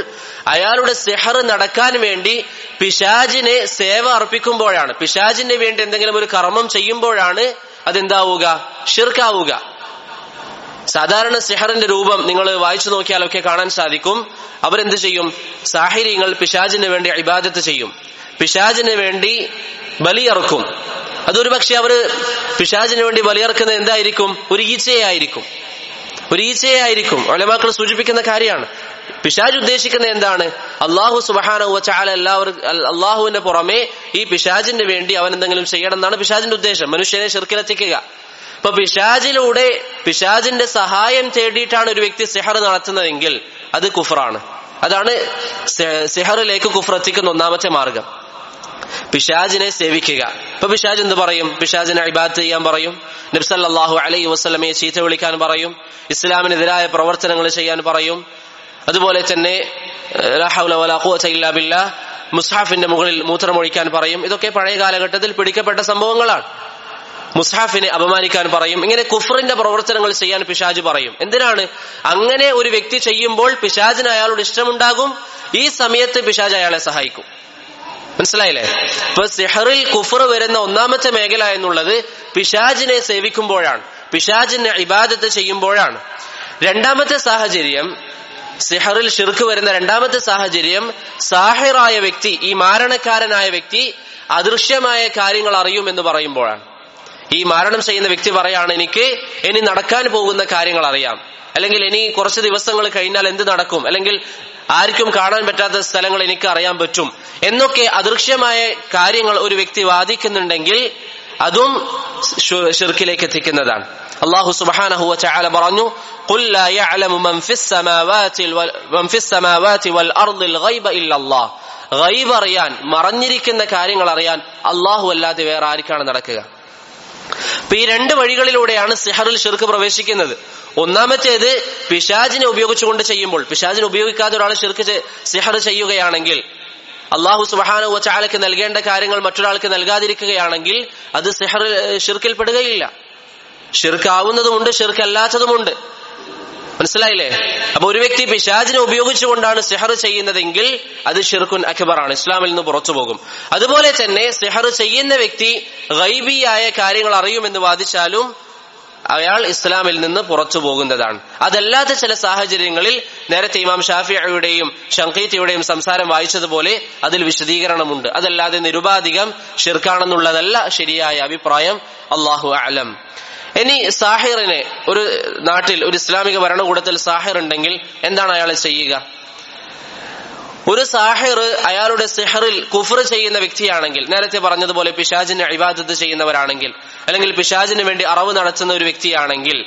Speaker 1: അയാളുടെ സിഹർ നടക്കാൻ വേണ്ടി പിശാചിനെ സേവ അർപ്പിക്കുമ്പോഴാണ്, പിശാചിന് വേണ്ടി എന്തെങ്കിലും ഒരു കർമ്മം ചെയ്യുമ്പോഴാണ് അതെന്താവുക? ഷിർക്കാവുക. സാധാരണ സിഹറിന്റെ രൂപം നിങ്ങൾ വായിച്ചു നോക്കിയാലൊക്കെ കാണാൻ സാധിക്കും. അവരെന്ത് ചെയ്യും? സാഹിര്യങ്ങൾ പിശാചിന് വേണ്ടി ഇബാദത്ത് ചെയ്യും, പിശാചിന് വേണ്ടി ബലിയറക്കും. അതൊരു പക്ഷെ അവർ പിശാചിന് വേണ്ടി ബലിയറക്കുന്നത് എന്തായിരിക്കും? ഒരു ഈച്ചയായിരിക്കും, ഒരു ഈച്ചയായിരിക്കും. ഉലമാക്കൾ സൂചിപ്പിക്കുന്ന കാര്യമാണ്. പിശാച് ഉദ്ദേശിക്കുന്നത് എന്താണ്? അല്ലാഹു സുബ്ഹാനഹു വ തആല അല്ലാഹുവിന്റെ പുറമെ ഈ പിശാചിന് വേണ്ടി അവൻ എന്തെങ്കിലും ചെയ്യണം എന്നാണ് പിശാചിന്റെ ഉദ്ദേശം, മനുഷ്യനെ ശിർക്കിലെത്തിക്കുക. അപ്പൊ പിശാചിലൂടെ, പിശാചിന്റെ സഹായം തേടിയിട്ടാണ് ഒരു വ്യക്തി സിഹർ നടത്തുന്നതെങ്കിൽ അത് കുഫറാണ്. അതാണ് സിഹറിലേക്ക് കുഫർ എത്തിക്കുന്ന ഒന്നാമത്തെ മാർഗം, പിശാചിനെ സേവിക്കുക. ഇപ്പൊ പിശാച് എന്ത് പറയും? പിശാചിനെ ഇബാദത്ത് ചെയ്യാൻ പറയും, നബി സല്ലല്ലാഹു അലൈഹി വസല്ലമയെ ചീത്ത വിളിക്കാൻ പറയും, ഇസ്ലാമിനെതിരായ പ്രവർത്തനങ്ങൾ ചെയ്യാൻ പറയും. അതുപോലെ തന്നെ ലാ ഹൗല വലാ ഖുവത ഇല്ലാ ബില്ലാഹ്, മുസ്ഹഫിന്റെ മുകളിൽ മൂത്രമൊഴിക്കാൻ പറയും. ഇതൊക്കെ പഴയ കാലഘട്ടത്തിൽ പിടിക്കപ്പെട്ട സംഭവങ്ങളാണ്. മുസ്ഹഫിനെ അപമാനിക്കാൻ പറയും. ഇങ്ങനെ കുഫറിന്റെ പ്രവർത്തനങ്ങൾ ചെയ്യാൻ പിശാച് പറയും. എന്തിനാണ്? അങ്ങനെ ഒരു വ്യക്തി ചെയ്യുമ്പോൾ പിശാചിന് അയാളോട് ഇഷ്ടമുണ്ടാകും, ഈ സമയത്ത് പിശാച് അയാളെ സഹായിക്കും. മനസ്സിലായില്ലേ? ഇപ്പൊ സിഹറിൽ കുഫർ വരുന്ന ഒന്നാമത്തെ മേഖല എന്നുള്ളത് പിശാചിനെ സേവിക്കുമ്പോഴാണ്, പിശാചിനെ ഇബാദത്ത് ചെയ്യുമ്പോഴാണ്. രണ്ടാമത്തെ സാഹചര്യം, സിഹറിൽ ഷിർക്ക് വരുന്ന രണ്ടാമത്തെ സാഹചര്യം, സാഹിറായ വ്യക്തി, ഈ മാരണക്കാരനായ വ്യക്തി അദൃശ്യമായ കാര്യങ്ങൾ അറിയുമെന്ന് പറയുമ്പോഴാണ്. ഈ മാരണം ചെയ്യുന്ന വ്യക്തി പറയാണ്, എനിക്ക് ഇനി നടക്കാൻ പോകുന്ന കാര്യങ്ങൾ അറിയാം, അല്ലെങ്കിൽ ഇനി കുറച്ച് ദിവസങ്ങൾ കഴിഞ്ഞാൽ എന്ത് നടക്കും, അല്ലെങ്കിൽ ആർക്കും കാണാൻ പറ്റാത്ത സ്ഥലങ്ങൾ എനിക്ക് അറിയാൻ പറ്റും എന്നൊക്കെ അദൃശ്യമായ കാര്യങ്ങൾ ഒരു വ്യക്തി വാദിക്കുന്നുണ്ടെങ്കിൽ അതും ശിർക്കിലേക്ക് എത്തിക്കുന്നതാണ്. അല്ലാഹു സുബ്ഹാനഹു വ തആല പറഞ്ഞു, ഖുൽ ലാ യഅലമു മൻ ഫിസ് സമാവാതി വൽ അർദിൽ ഗൈബ ഇല്ലല്ലാഹ്. ഗൈബ് അറിയാൻ, മറഞ്ഞിരിക്കുന്ന കാര്യങ്ങൾ അറിയാൻ അല്ലാഹു അല്ലാതെ വേറെ ആർക്കാണ് നടക്കുക? അപ്പൊ ഈ രണ്ട് വഴികളിലൂടെയാണ് സിഹറിൽ ഷിർക്ക് പ്രവേശിക്കുന്നത്. ഒന്നാമത്തേത് പിശാചിനെ ഉപയോഗിച്ചുകൊണ്ട് ചെയ്യുമ്പോൾ, പിശാചിനെ ഉപയോഗിക്കാതെ ഒരാൾ സിഹർ ചെയ്യുകയാണെങ്കിൽ, അള്ളാഹു സുബ്ഹാനഹു വ തആലയ്ക്ക് നൽകേണ്ട കാര്യങ്ങൾ മറ്റൊരാൾക്ക് നൽകാതിരിക്കുകയാണെങ്കിൽ അത് ശിർക്കിൽ പെടുകയില്ല. ശിർക്കാവുന്നതുമുണ്ട്, ശിർക്കല്ലാത്തതുമുണ്ട്. മനസ്സിലായില്ലേ? അപ്പൊ ഒരു വ്യക്തി പിശാചിനെ ഉപയോഗിച്ചുകൊണ്ടാണ് സിഹർ ചെയ്യുന്നതെങ്കിൽ അത് ശിർക്കുൻ അക്ബറാണ്, ഇസ്ലാമിൽ നിന്ന് പുറത്തു പോകും. അതുപോലെ തന്നെ സിഹർ ചെയ്യുന്ന വ്യക്തി ഗൈബിയായ കാര്യങ്ങൾ അറിയുമെന്ന് വാദിച്ചാലും അയാൾ ഇസ്ലാമിൽ നിന്ന് പുറത്തു പോകുന്നതാണ്. അതല്ലാത്ത ചില സാഹചര്യങ്ങളിൽ നേരത്തെ ഇമാം ഷാഫിഈയുടെയും ഷൻഖീത്തിയുടെയും സംസാരം വായിച്ചതുപോലെ അതിൽ വിശദീകരണമുണ്ട്. അതല്ലാതെ നിരുപാധികം ശിർക്കാണെന്നുള്ളതല്ല ശരിയായ അഭിപ്രായം. അല്ലാഹു അഅലം. ഇനി സാഹിറിനെ, ഒരു നാട്ടിൽ ഒരു ഇസ്ലാമിക ഭരണകൂടത്തിൽ സാഹിർ ഉണ്ടെങ്കിൽ എന്താണ് അയാൾ ചെയ്യുക? ഒരു സാഹിർ അയാളുടെ സിഹറിൽ കുഫർ ചെയ്യുന്ന വ്യക്തിയാണെങ്കിൽ, നേരത്തെ പറഞ്ഞതുപോലെ പിശാചിനെ ഇബാദത്ത് ചെയ്യുന്നവരാണെങ്കിൽ, അല്ലെങ്കിൽ പിശാചിന് വേണ്ടി അറവ് നടത്തുന്ന ഒരു വ്യക്തിയാണെങ്കിൽ,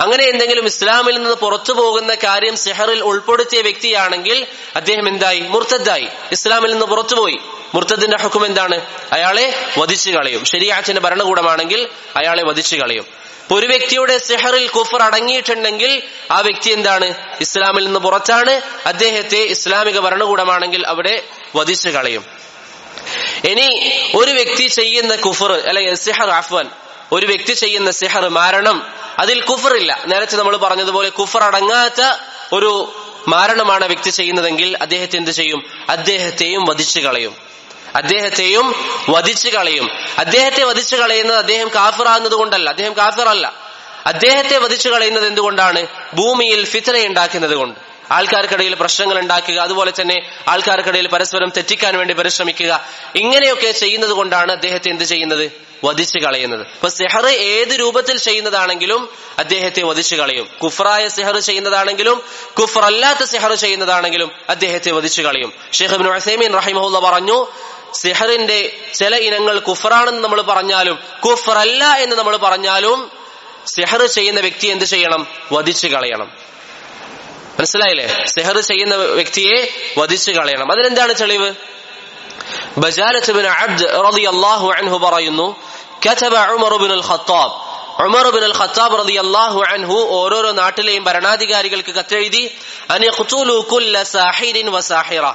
Speaker 1: അങ്ങനെ എന്തെങ്കിലും ഇസ്ലാമിൽ നിന്ന് പുറത്തു പോകുന്ന കാര്യം സിഹറിൽ ഉൾപ്പെടുത്തിയ വ്യക്തിയാണെങ്കിൽ അദ്ദേഹം എന്തായി? മുർത്തദ്ദായി, ഇസ്ലാമിൽ നിന്ന് പുറത്തുപോയി. മുർത്തദിന്റെ ഹുക്കം എന്താണ്? അയാളെ വധിച്ചു കളയും. ശരീഅത്തിന്റെ ഭരണകൂടമാണെങ്കിൽ അയാളെ വധിച്ചു കളയും. ഒരു വ്യക്തിയുടെ സിഹറിൽ കുഫർ അടങ്ങിയിട്ടുണ്ടെങ്കിൽ ആ വ്യക്തി എന്താണ്? ഇസ്ലാമിൽ നിന്ന് പുറത്താണ്. അദ്ദേഹത്തെ ഇസ്ലാമിക ഭരണകൂടമാണെങ്കിൽ അവിടെ വധിച്ചു കളയും. ഇനി ഒരു വ്യക്തി ചെയ്യുന്ന കുഫർ അല്ലെങ്കിൽ സിഹർ, അഫ്വൻ, ഒരു വ്യക്തി ചെയ്യുന്ന സിഹർ, മാരണം, അതിൽ കുഫറില്ല. നേരത്തെ നമ്മൾ പറഞ്ഞതുപോലെ കുഫർ അടങ്ങാത്ത ഒരു മാരണമാണ് വ്യക്തി ചെയ്യുന്നതെങ്കിൽ അദ്ദേഹത്തെ എന്ത് ചെയ്യും? അദ്ദേഹത്തെയും വധിച്ചു കളയും. അദ്ദേഹത്തെയും വധിച്ചു കളയും. അദ്ദേഹത്തെ വധിച്ചു കളയുന്നത് അദ്ദേഹം കാഫിറാകുന്നത് കൊണ്ടല്ല, അദ്ദേഹം കാഫിറല്ല. അദ്ദേഹത്തെ വധിച്ചു കളയുന്നത് എന്തുകൊണ്ടാണ്? ഭൂമിയിൽ ഫിത്ന ഉണ്ടാക്കുന്നത് കൊണ്ട്, ആൾക്കാർക്കിടയിൽ പ്രശ്നങ്ങൾ ഉണ്ടാക്കുക, അതുപോലെ തന്നെ ആൾക്കാർക്കിടയിൽ പരസ്പരം തെറ്റിക്കാൻ വേണ്ടി പരിശ്രമിക്കുക, ഇങ്ങനെയൊക്കെ ചെയ്യുന്നത് കൊണ്ടാണ് അദ്ദേഹത്തെ എന്ത് ചെയ്യുന്നത്? വധിച്ചു കളയുന്നത്. ഇപ്പൊ സിഹർ ഏത് രൂപത്തിൽ ചെയ്യുന്നതാണെങ്കിലും അദ്ദേഹത്തെ വധിച്ചു കളയും. കുഫറായ സിഹർ ചെയ്യുന്നതാണെങ്കിലും കുഫറല്ലാത്ത സിഹർ ചെയ്യുന്നതാണെങ്കിലും അദ്ദേഹത്തെ വധിച്ചു കളയും. ഷെയ്ഖ് ഇബ്നു ഉസൈമീൻ റഹിമഹുല്ലാഹ് പറഞ്ഞു, സിഹറിന്റെ ചില ഇനങ്ങൾ കുഫറാണെന്ന് നമ്മൾ പറഞ്ഞാലും കുഫറല്ല എന്ന് നമ്മൾ പറഞ്ഞാലും സിഹർ ചെയ്യുന്ന വ്യക്തി എന്ത് ചെയ്യണം? വധിച്ചു കളയണം. മനസ്സിലായില്ലേ? സിഹർ ചെയ്യുന്ന വ്യക്തിയെ വധിച്ചു കളയണം. അതിനെന്താണ് തെളിവ്? ബജാലത്ത് ഇബ്നു അബ്ദ് റളിയല്ലാഹു അൻഹു പറയുന്നു, കതബ ഉമർ ഇബ്നുൽ ഖത്താബ്, ഉമർ ഇബ്നുൽ ഖത്താബ് റളിയല്ലാഹു അൻഹു ഓരോരോ നാട്ടിലെയും ഭരണാധികാരികൾക്ക് കത്തെഴുതി, അൻ യഖ്തുലു കുല്ല സാഹിരിൻ വസാഹിറ,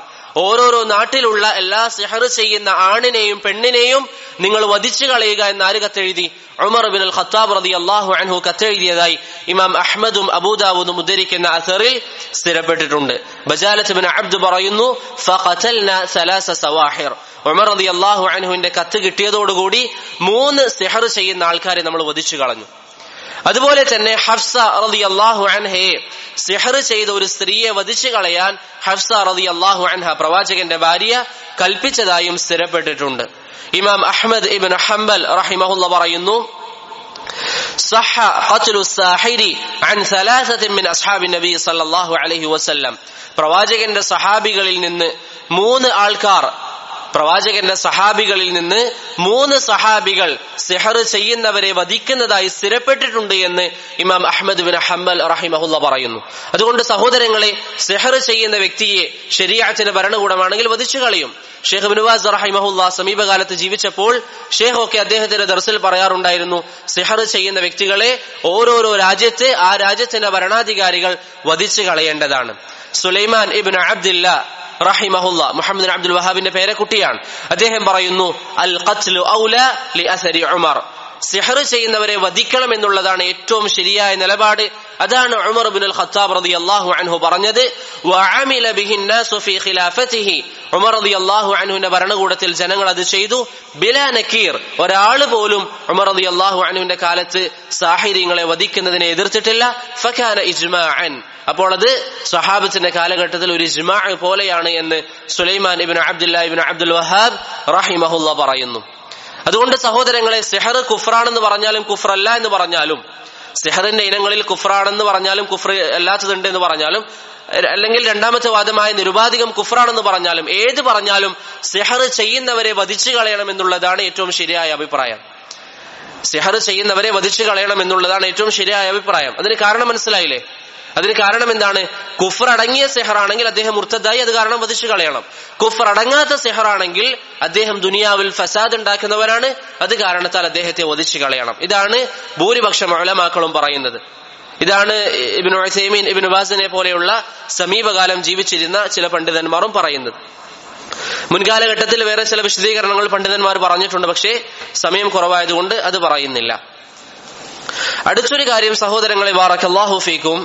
Speaker 1: ഓരോരോ നാട്ടിലുള്ള എല്ലാ സിഹർ ചെയ്യുന്ന ആണിനെയും പെണ്ണിനെയും നിങ്ങൾ വധിച്ചു കളയുക എന്നാര് കത്തെഴുതി? ഉമർ ഇബ്നുൽ ഖത്താബ് റളിയല്ലാഹു അൻഹു കത്തെഴുതിയതായി ഇമാം അഹ്മദും അബൂദാവൂദും ഉദ്ധരിക്കുന്ന അസറിൽ സ്ഥിരപ്പെട്ടിട്ടുണ്ട്. ബജാലത്ത് ഇബ്നു അബ്ദ് പറയുന്നു, ഫഖതൽനാ സലാസ സവാഹിർ, ഉമർ റളിയല്ലാഹു അൻഹുവിന്റെ കത്ത് കിട്ടിയതോടുകൂടി 3 സിഹർ ചെയ്യുന്ന ആൾക്കാരെ നമ്മൾ വധിച്ചു കളഞ്ഞു. അതുപോലെ തന്നെ ഹഫ്സ റളിയല്ലാഹു അൻഹയെ, സിഹർ ചെയ്ത ഒരു സ്ത്രീയെ വധിച്ചു കളയാൻ ഹഫ്സ റളിയല്ലാഹു അൻഹ, പ്രവാചകന്റെ ഭാര്യ, കൽപ്പിച്ചതായും സ്ഥിരപ്പെട്ടിട്ടുണ്ട്. ഇമാം അഹ്മദ് ഇബ്നു ഹംബൽ റഹിമഹുല്ലാഹ് പറയുന്നു, സഹ ഖത്ലു സാഹിരി അൻ സലാസത്തിൻ മിൻ അസ്ഹാബി നബി സല്ലല്ലാഹു അലൈഹി വസല്ലം, പ്രവാചകന്റെ സഹാബികളിൽ നിന്ന് 3 ആൾക്കാർ, പ്രവാചകന്റെ സഹാബികളിൽ നിന്ന് 3 സഹാബികൾ സിഹർ ചെയ്യുന്നവരെ വധിക്കുന്നതായി സ്ഥിരപ്പെട്ടിട്ടുണ്ട് എന്ന് ഇമാം അഹ്മദ് ബിൻ ഹംബൽ റഹിമഹുല്ലാഹ് പറയുന്നു. അതുകൊണ്ട് സഹോദരങ്ങളെ, സിഹർ ചെയ്യുന്ന വ്യക്തിയെ ശരീഅത്തിന്റെ ഭരണകൂടമാണെങ്കിൽ വധിച്ചു കളയും. ഷെയ്ഖ് ഇബ്നു ബാസ് റഹിമഹുല്ലാഹ് സമീപകാലത്ത് ജീവിച്ചപ്പോൾ ഷെയ്ഖ് ഒക്കെ അദ്ദേഹത്തിന്റെ ദർസിൽ പറയാറുണ്ടായിരുന്നു, സിഹർ ചെയ്യുന്ന വ്യക്തികളെ ഓരോരോ രാജ്യത്ത് ആ രാജ്യത്തിന്റെ ഭരണാധികാരികൾ വധിച്ചു കളയേണ്ടതാണ്. സുലൈമാൻ ഇബ്നു അബ്ദില്ല റഹിമഹുല്ലാഹ്, മുഹമ്മദ് ബിൻ അബ്ദുൽ വഹാബിന്റെ പേരക്കുട്ടിയാണ്, അദ്ദേഹം പറയുന്നു, അൽ ഖത്ലു ഔലാ ലി അസരി ഉമർ, സിഹർ ചെയ്യുന്നവരെ വധിക്കണം എന്നുള്ളതാണ് ഏറ്റവും ശരിയായ നിലപാട്. അതാണ് ഉമർ ഇബ്നുൽ ഖത്താബ് റളിയല്ലാഹു അൻഹു പറഞ്ഞത്. വഅമില ബിഹി നാസു ഫീ ഖിലാഫതിഹി, ഉമർ റളിയല്ലാഹു അൻഹുവിന്റെ ഭരണകൂടത്തിൽ ജനങ്ങൾ അത് ചെയ്തു. ബിലാ നക്കീർ, ഒരാൾ പോലും ഉമർ റളിയല്ലാഹു അൻഹുവിന്റെ കാലത്ത് സാഹിര്യങ്ങളെ വധിക്കുന്നതിനെ എതിർത്തിട്ടില്ല. ഫകാന ഇജ്മാഅൻ, അപ്പോൾ അത് സ്വഹാബത്തിന്റെ കാലഘട്ടത്തിൽ ഒരു ഇജ്മാ പോലെയാണ് എന്ന് സുലൈമാൻ ഇബ്നു അബ്ദുല്ലാഹ് ഇബ്നു അബ്ദുൽ വഹാബ് റഹിമഹുല്ലാഹ് പറയുന്നു. അതുകൊണ്ട് സഹോദരങ്ങളെ, സിഹർ കുഫ്റാണെന്ന് പറഞ്ഞാലും കുഫ്റല്ല എന്ന് പറഞ്ഞാലും, സിഹറിന്റെ ഇനങ്ങളിൽ കുഫ്റാണെന്ന് പറഞ്ഞാലും കുഫ്ർ അല്ലാത്തതുണ്ട് എന്ന് പറഞ്ഞാലും, അല്ലെങ്കിൽ രണ്ടാമത്തെ വാദമായ നിരുപാധികം കുഫ്റാണെന്ന് പറഞ്ഞാലും, ഏത് പറഞ്ഞാലും സിഹർ ചെയ്യുന്നവരെ വധിച്ചു കളയണം എന്നുള്ളതാണ് ഏറ്റവും ശരിയായ അഭിപ്രായം. സിഹർ ചെയ്യുന്നവരെ വധിച്ചു കളയണം എന്നുള്ളതാണ് ഏറ്റവും ശരിയായ അഭിപ്രായം. അതിന് കാരണം മനസ്സിലായില്ലേ? അതിന് കാരണം എന്താണ്? കുഫർ അടങ്ങിയ സിഹറാണെങ്കിൽ അദ്ദേഹം മുർത്തദായി, അത് കാരണം വധിച്ചു കളയണം. കുഫർ അടങ്ങാത്ത സിഹറാണെങ്കിൽ അദ്ദേഹം ദുനിയാവിൽ ഫസാദ് ഉണ്ടാക്കുന്നവരാണ്, അത് കാരണത്താൽ അദ്ദേഹത്തെ വധിച്ചു കളയണം. ഇതാണ് ഭൂരിപക്ഷം ഉലമാക്കളും പറയുന്നത്. ഇതാണ് ഇബ്നു ഉസൈമീൻ, ഇബ്നു ബാസിനെ പോലെയുള്ള സമീപകാലം ജീവിച്ചിരുന്ന ചില പണ്ഡിതന്മാരും പറയുന്നത്. മുൻകാലഘട്ടത്തിൽ വേറെ ചില വിശദീകരണങ്ങൾ പണ്ഡിതന്മാർ പറഞ്ഞിട്ടുണ്ട്, പക്ഷേ സമയം കുറവായതുകൊണ്ട് അത് പറയുന്നില്ല. അടുത്തൊരു കാര്യം സഹോദരങ്ങളെ, ബാറക്കല്ലാഹു ഫീക്കും,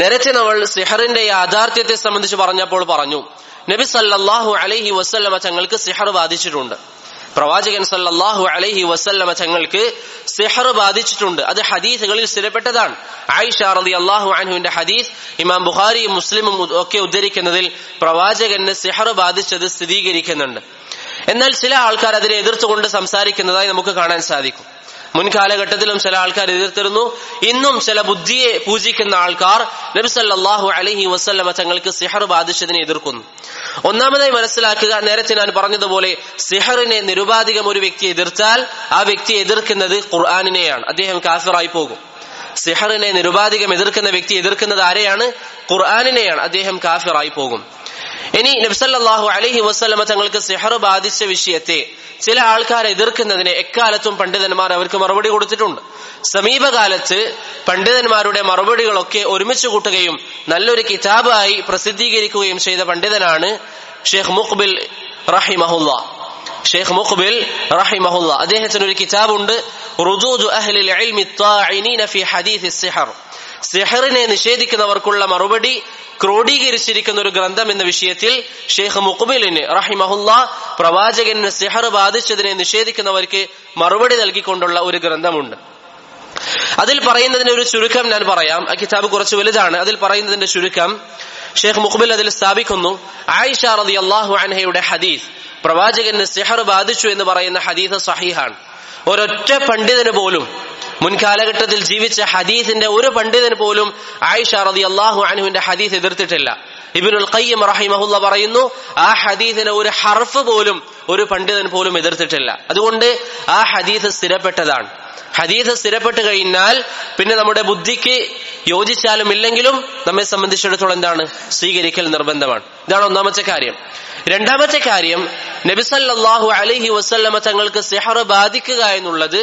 Speaker 1: നേരത്തെ നമ്മൾ സിഹറിന്റെ യാഥാർത്ഥ്യത്തെ സംബന്ധിച്ച് പറഞ്ഞപ്പോൾ പറഞ്ഞു, നബി സല്ലല്ലാഹു അലൈഹി വസല്ലമ തങ്ങൾക്ക് സിഹർ ബാധിച്ചിട്ടുണ്ട്. പ്രവാചകൻ സല്ലല്ലാഹു അലൈഹി വസല്ലമ തങ്ങൾക്ക് സിഹർ ബാധിച്ചിട്ടുണ്ട്. അത് ഹദീസുകളിൽ സ്ഥിരപ്പെട്ടതാണ്. ആയിഷ റളിയല്ലാഹു അൻഹുവിന്റെ ഹദീസ് ഇമാം ബുഖാരിയും മുസ്ലിമും ഒക്കെ ഉദ്ധരിക്കുന്നതിൽ പ്രവാചകന് സിഹർ ബാധിച്ചത് സ്ഥിരീകരിക്കുന്നുണ്ട്. എന്നാൽ ചില ആൾക്കാർ അതിനെ എതിർത്തുകൊണ്ട് സംസാരിക്കുന്നതായി നമുക്ക് കാണാൻ സാധിക്കും. മുൻകാലഘട്ടത്തിലും ചില ആൾക്കാർ എതിർത്തിരുന്നു. ഇന്നും ചില ബുദ്ധിയെ പൂജിക്കുന്ന ആൾക്കാർ നബി സല്ലല്ലാഹു അലൈഹി വസല്ലമ തങ്ങൾക്ക് സിഹർ ബാധിച്ചതിനെ എതിർക്കുന്നു. ഒന്നാമതായി മനസ്സിലാക്കുക, നേരത്തെ ഞാൻ പറഞ്ഞതുപോലെ സിഹറിനെ നിരുപാധികം ഒരു വ്യക്തി എതിർത്താൽ ആ വ്യക്തി എതിർക്കുന്നത് ഖുർആനിനെയാണ്, അദ്ദേഹം കാഫിറായി പോകും. സിഹറിനെ നിരുപാധികം എതിർക്കുന്ന വ്യക്തി എതിർക്കുന്നത് ആരെയാണ്? ഖുർആനിനെയാണ്, അദ്ദേഹം കാഫിറായി പോകും. ഇനി നബി സല്ലല്ലാഹു അലൈഹി വസല്ലമ തങ്ങൾക്ക് സിഹർ ബാധിച്ച വിഷയത്തെ ചില ആൾക്കാർ എതിർക്കുന്നതിനെ എക്കാലത്തും പണ്ഡിതന്മാർ അവർക്ക് മറുപടി കൊടുത്തിട്ടുണ്ട്. സമീപകാലത്ത് പണ്ഡിതന്മാരുടെ മറുപടികളൊക്കെ ഒരുമിച്ച് കൂട്ടുകയും നല്ലൊരു കിതാബായി പ്രസിദ്ധീകരിക്കുകയും ചെയ്ത പണ്ഡിതനാണ് ഷെയ്ഖ് മുഖ്ബിൽ റഹിമഹുല്ലാ. ഷെയ്ഖ് മുഖ്ബിൽ റഹിമഹുല്ലാ അദ്ദേഹത്തിന് ഒരു കിതാബുണ്ട്, റുദൂദു അഹ്ലിൽ ഇൽമി ത്വാഇനീന ഫി ഹദീസ് സിഹർ. സിഹറിനെ നിഷേധിക്കുന്നവർക്കുള്ള മറുപടി ക്രോഡീകരിച്ചിരിക്കുന്ന ഒരു ഗ്രന്ഥം എന്ന വിഷയത്തിൽ ഷെയ്ഖ് മുഖ്ബിലിന് റഹിമഹുല്ലാ പ്രവാചകന് സിഹർ ബാധിച്ചതിനെ നിഷേധിക്കുന്നവർക്ക് മറുപടി നൽകിക്കൊണ്ടുള്ള ഒരു ഗ്രന്ഥമുണ്ട്. അതിൽ പറയുന്നതിന്റെ ഒരു ചുരുക്കം ഞാൻ പറയാം. ആ കിതാബ് കുറച്ച് വലുതാണ്. അതിൽ പറയുന്നതിന്റെ ചുരുക്കം ഷെയ്ഖ് മുഖ്ബിൽ അതിൽ സ്ഥാപിക്കുന്നു, ആയിഷ റളിയല്ലാഹു അൻഹയുടെ ഹദീസ് പ്രവാചകന് സിഹർ ബാധിച്ചു എന്ന് പറയുന്ന ഹദീസ് സഹീഹാണ്. ഒരൊറ്റ പണ്ഡിതന് പോലും, മുൻകാലഘട്ടത്തിൽ ജീവിച്ച ഹദീസിന്റെ ഒരു പണ്ഡിതന് പോലും ആയിഷ റളിയല്ലാഹു അൻഹുവിന്റെ ഹദീസ് എതിർത്തിട്ടില്ല. ഇബ്നുൽ ഖയ്യിം റഹിമഹുല്ലാ പറയുന്നു, ആ ഹദീസിനെ ഒരു ഹർഫ് പോലും ഒരു പണ്ഡിതൻ പോലും എതിർത്തിട്ടില്ല. അതുകൊണ്ട് ആ ഹദീസ് സ്ഥിരപ്പെട്ടതാണ്. ഹദീസ് സ്ഥിരപ്പെട്ട് കഴിഞ്ഞാൽ പിന്നെ നമ്മുടെ ബുദ്ധിക്ക് യോജിച്ചാലും ഇല്ലെങ്കിലും നമ്മെ സംബന്ധിച്ചിടത്തോളം എന്താണ്? സ്വീകരിക്കൽ നിർബന്ധമാണ്. ഇതാണ് ഒന്നാമത്തെ കാര്യം. രണ്ടാമത്തെ കാര്യം, നബി സല്ലല്ലാഹു അലൈഹി വസല്ലമ തങ്ങൾക്ക് സിഹർ ബാധിക്കുക എന്നുള്ളത്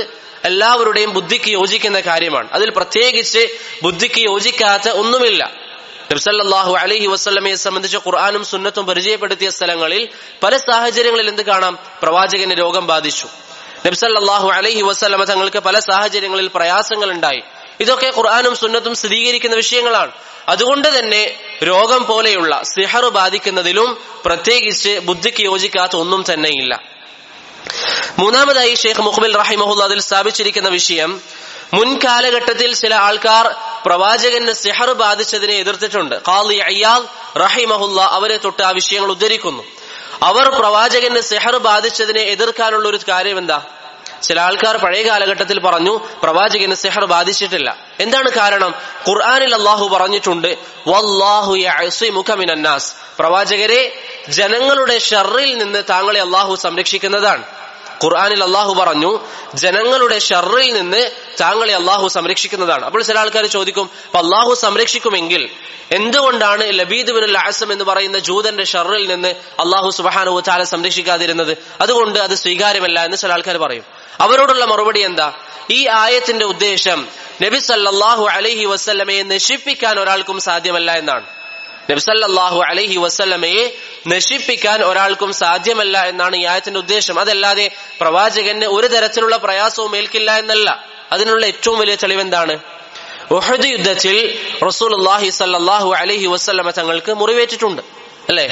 Speaker 1: എല്ലാവരുടെയും ബുദ്ധിക്ക് യോജിക്കുന്ന കാര്യമാണ്. അതിൽ പ്രത്യേകിച്ച് ബുദ്ധിക്ക് യോജിക്കാത്ത ഒന്നുമില്ല. നബി സല്ലല്ലാഹു അലൈഹി വസല്ലമയെ സംബന്ധിച്ച് ഖുർആനും സുന്നത്തും പരിചയപ്പെടുത്തിയ സ്ഥലങ്ങളിൽ പല സാഹചര്യങ്ങളിൽ എന്ത് കാണാം? പ്രവാചകന് രോഗം ബാധിച്ചു. നബി സല്ലല്ലാഹു അലൈഹി വസല്ലമ തങ്ങൾക്ക് പല സാഹചര്യങ്ങളിൽ പ്രയാസങ്ങൾ ഉണ്ടായി. ഇതൊക്കെ ഖുർആനും സുന്നത്തും സ്ഥിരീകരിക്കുന്ന വിഷയങ്ങളാണ്. അതുകൊണ്ട് തന്നെ രോഗം പോലെയുള്ള സിഹർ ബാധിക്കുന്നതിലും പ്രത്യേകിച്ച് ബുദ്ധിക്ക് യോജിക്കാത്ത ഒന്നും തന്നെയില്ല. മൂന്നാമതായി ഷെയ്ഖ് മുഖ്ബിൽ റഹിമഹുല്ലാ അതിൽ സ്ഥാപിച്ചിരിക്കുന്ന വിഷയം, മുൻകാലഘട്ടത്തിൽ ചില ആൾക്കാർ പ്രവാചകന് സിഹർ ബാധിച്ചതിനെ എതിർത്തിട്ടുണ്ട്. ഖാളി അയ്യാദ് റഹിമഹുല്ലാ അവരെ തൊട്ട് ആ വിഷയങ്ങൾ ഉദ്ധരിക്കുന്നു. അവർ പ്രവാചകന് സിഹർ ബാധിച്ചതിനെ എതിർക്കാനുള്ള ഒരു കാര്യം എന്താ? ചില ആൾക്കാർ പഴയ കാലഘട്ടത്തിൽ പറഞ്ഞു പ്രവാചകന് സിഹർ ബാധിച്ചിട്ടില്ല. എന്താണ് കാരണം? ഖുർആനിൽ അല്ലാഹു പറഞ്ഞിട്ടുണ്ട്, വല്ലാഹു യഅസിമുക മിനന്നാസ്, പ്രവാചകരെ ജനങ്ങളുടെ ഷർറിൽ നിന്ന് താങ്കളെ അല്ലാഹു സംരക്ഷിക്കുന്നതാണ്. ഖുർആനിൽ അല്ലാഹു പറഞ്ഞു ജനങ്ങളുടെ ഷർറിൽ നിന്ന് താങ്കളെ അല്ലാഹു സംരക്ഷിക്കുന്നതാണ്. അപ്പോൾ ചില ആൾക്കാർ ചോദിക്കും, അപ്പൊ അല്ലാഹു സംരക്ഷിക്കുമെങ്കിൽ എന്തുകൊണ്ടാണ് ലബീദ് ബിനുൽ അഅസം എന്ന് പറയുന്ന ജൂതന്റെ ഷർറിൽ നിന്ന് അല്ലാഹു സുബ്ഹാനഹു വ തആല സംരക്ഷിക്കാതിരുന്നത്? അതുകൊണ്ട് അത് സ്വീകാര്യമല്ല എന്ന് ചില ആൾക്കാർ പറയും. അവരോടുള്ള മറുപടി എന്താ? ഈ ആയത്തിന്റെ ഉദ്ദേശം നബി സല്ലല്ലാഹു അലൈഹി വസല്ലമയെ നശിപ്പിക്കാൻ ഒരാൾക്കും സാധ്യമല്ല എന്നാണ്. നബി സല്ലല്ലാഹു അലൈഹി വസല്ലമയെ നശിപ്പിക്കാൻ ഒരാൾക്കും സാധ്യമല്ല എന്നാണ് ഈ ആയത്തിന്റെ ഉദ്ദേശം. അതല്ലാതെ പ്രവാചകന് ഒരു തരത്തിലുള്ള പ്രയാസവും ഏൽക്കില്ല എന്നല്ല. അതിനുള്ള ഏറ്റവും വലിയ തെളിവെന്താണ്? ഉഹദ് യുദ്ധത്തിൽ റസൂലുള്ളാഹി സ്വല്ലല്ലാഹു അലൈഹി വസല്ലമ തങ്ങൾക്ക് മുറിവേറ്റിട്ടുണ്ട്, അല്ലെ?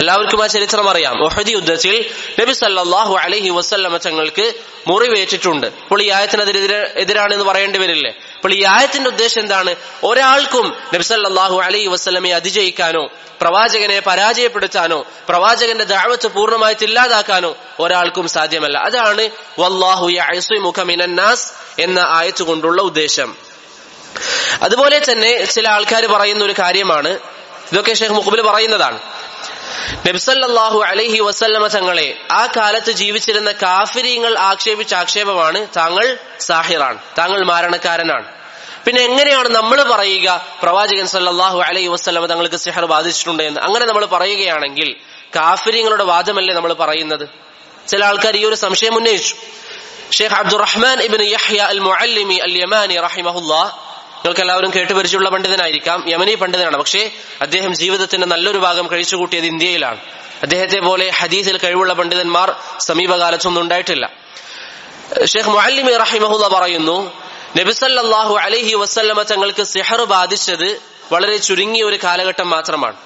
Speaker 1: എല്ലാവർക്കും ആ ചരിത്രം അറിയാം. ഉഹദ് യുദ്ധത്തിൽ നബി സല്ലല്ലാഹു അലൈഹി വസല്ലമ തങ്ങൾക്ക് മുറിവേറ്റിട്ടുണ്ട്. അപ്പോൾ ഈ ആയത്തിന് എതിരാണെന്ന് പറയേണ്ടി വരില്ലേ? അപ്പോൾ ഈ ആയത്തിന്റെ ഉദ്ദേശം എന്താണ്? ഒരാൾക്കും നബി സല്ലല്ലാഹു അലൈഹി വസല്ലമയെ അതിജയിക്കാനോ പ്രവാചകനെ പരാജയപ്പെടുത്താനോ പ്രവാചകന്റെ ദഅവത്ത് പൂർണ്ണമായിട്ട് ഇല്ലാതാക്കാനോ ഒരാൾക്കും സാധ്യമല്ല. അതാണ് വല്ലാഹു യഅസിമുക മിനന്നാസ് എന്ന ആയത്ത് കൊണ്ടുള്ള ഉദ്ദേശം. അതുപോലെ തന്നെ ചില ആൾക്കാർ പറയുന്ന ഒരു കാര്യമാണ്, ഇതൊക്കെ ഷെയ്ഖ് മുഖ്ബിൽ പറയുന്നതാണ്, നബി സല്ലല്ലാഹു അലൈഹി വസല്ലമ തങ്ങളെ ആ കാലത്ത് ജീവിച്ചിരുന്ന കാഫിരീങ്ങൾ ആക്ഷേപിച്ച ആക്ഷേപമാണ്, താങ്കൾ സാഹിറാണ്, താങ്കൾ മാരണക്കാരനാണ്. പിന്നെ എങ്ങനെയാണ് നമ്മൾ പറയുക പ്രവാചകൻ സല്ലല്ലാഹു അലൈഹി വസല്ലമ തങ്ങൾക്ക് സിഹർ ബാധിച്ചിട്ടുണ്ട് എന്ന്? അങ്ങനെ നമ്മൾ പറയുകയാണെങ്കിൽ കാഫിരീങ്ങളുടെ വാദമല്ലേ നമ്മൾ പറയുന്നത്? ചില ആൾക്കാർ ഈ ഒരു സംശയം ഉന്നയിച്ചു. ഷെയ്ഖ് അബ്ദുറഹ്മാൻ ഇബ്നു യഹ്യ അൽ മുഅല്ലിമി അൽ യമാനി റഹിമഹുല്ലാ, നിങ്ങൾക്ക് എല്ലാവരും കേട്ടുപരിചയമുള്ള പണ്ഡിതനായിരിക്കാം, യമനി പണ്ഡിതനാണ്. പക്ഷേ അദ്ദേഹം ജീവിതത്തിന്റെ നല്ലൊരു ഭാഗം കഴിച്ചുകൂട്ടിയത് ഇന്ത്യയിലാണ്. അദ്ദേഹത്തെ പോലെ ഹദീസിൽ കഴിവുള്ള പണ്ഡിതന്മാർ സമീപകാലത്തൊന്നും ഉണ്ടായിട്ടില്ല. ഷെയ്ഖ് മുഅല്ലിമി റഹിമഹുല്ലാ പറയുന്നു, നബി സല്ലല്ലാഹു അലൈഹി വസല്ലമ തങ്ങൾക്ക് സിഹർ ബാധിച്ചത് വളരെ ചുരുങ്ങിയ ഒരു കാലഘട്ടം മാത്രമാണ്.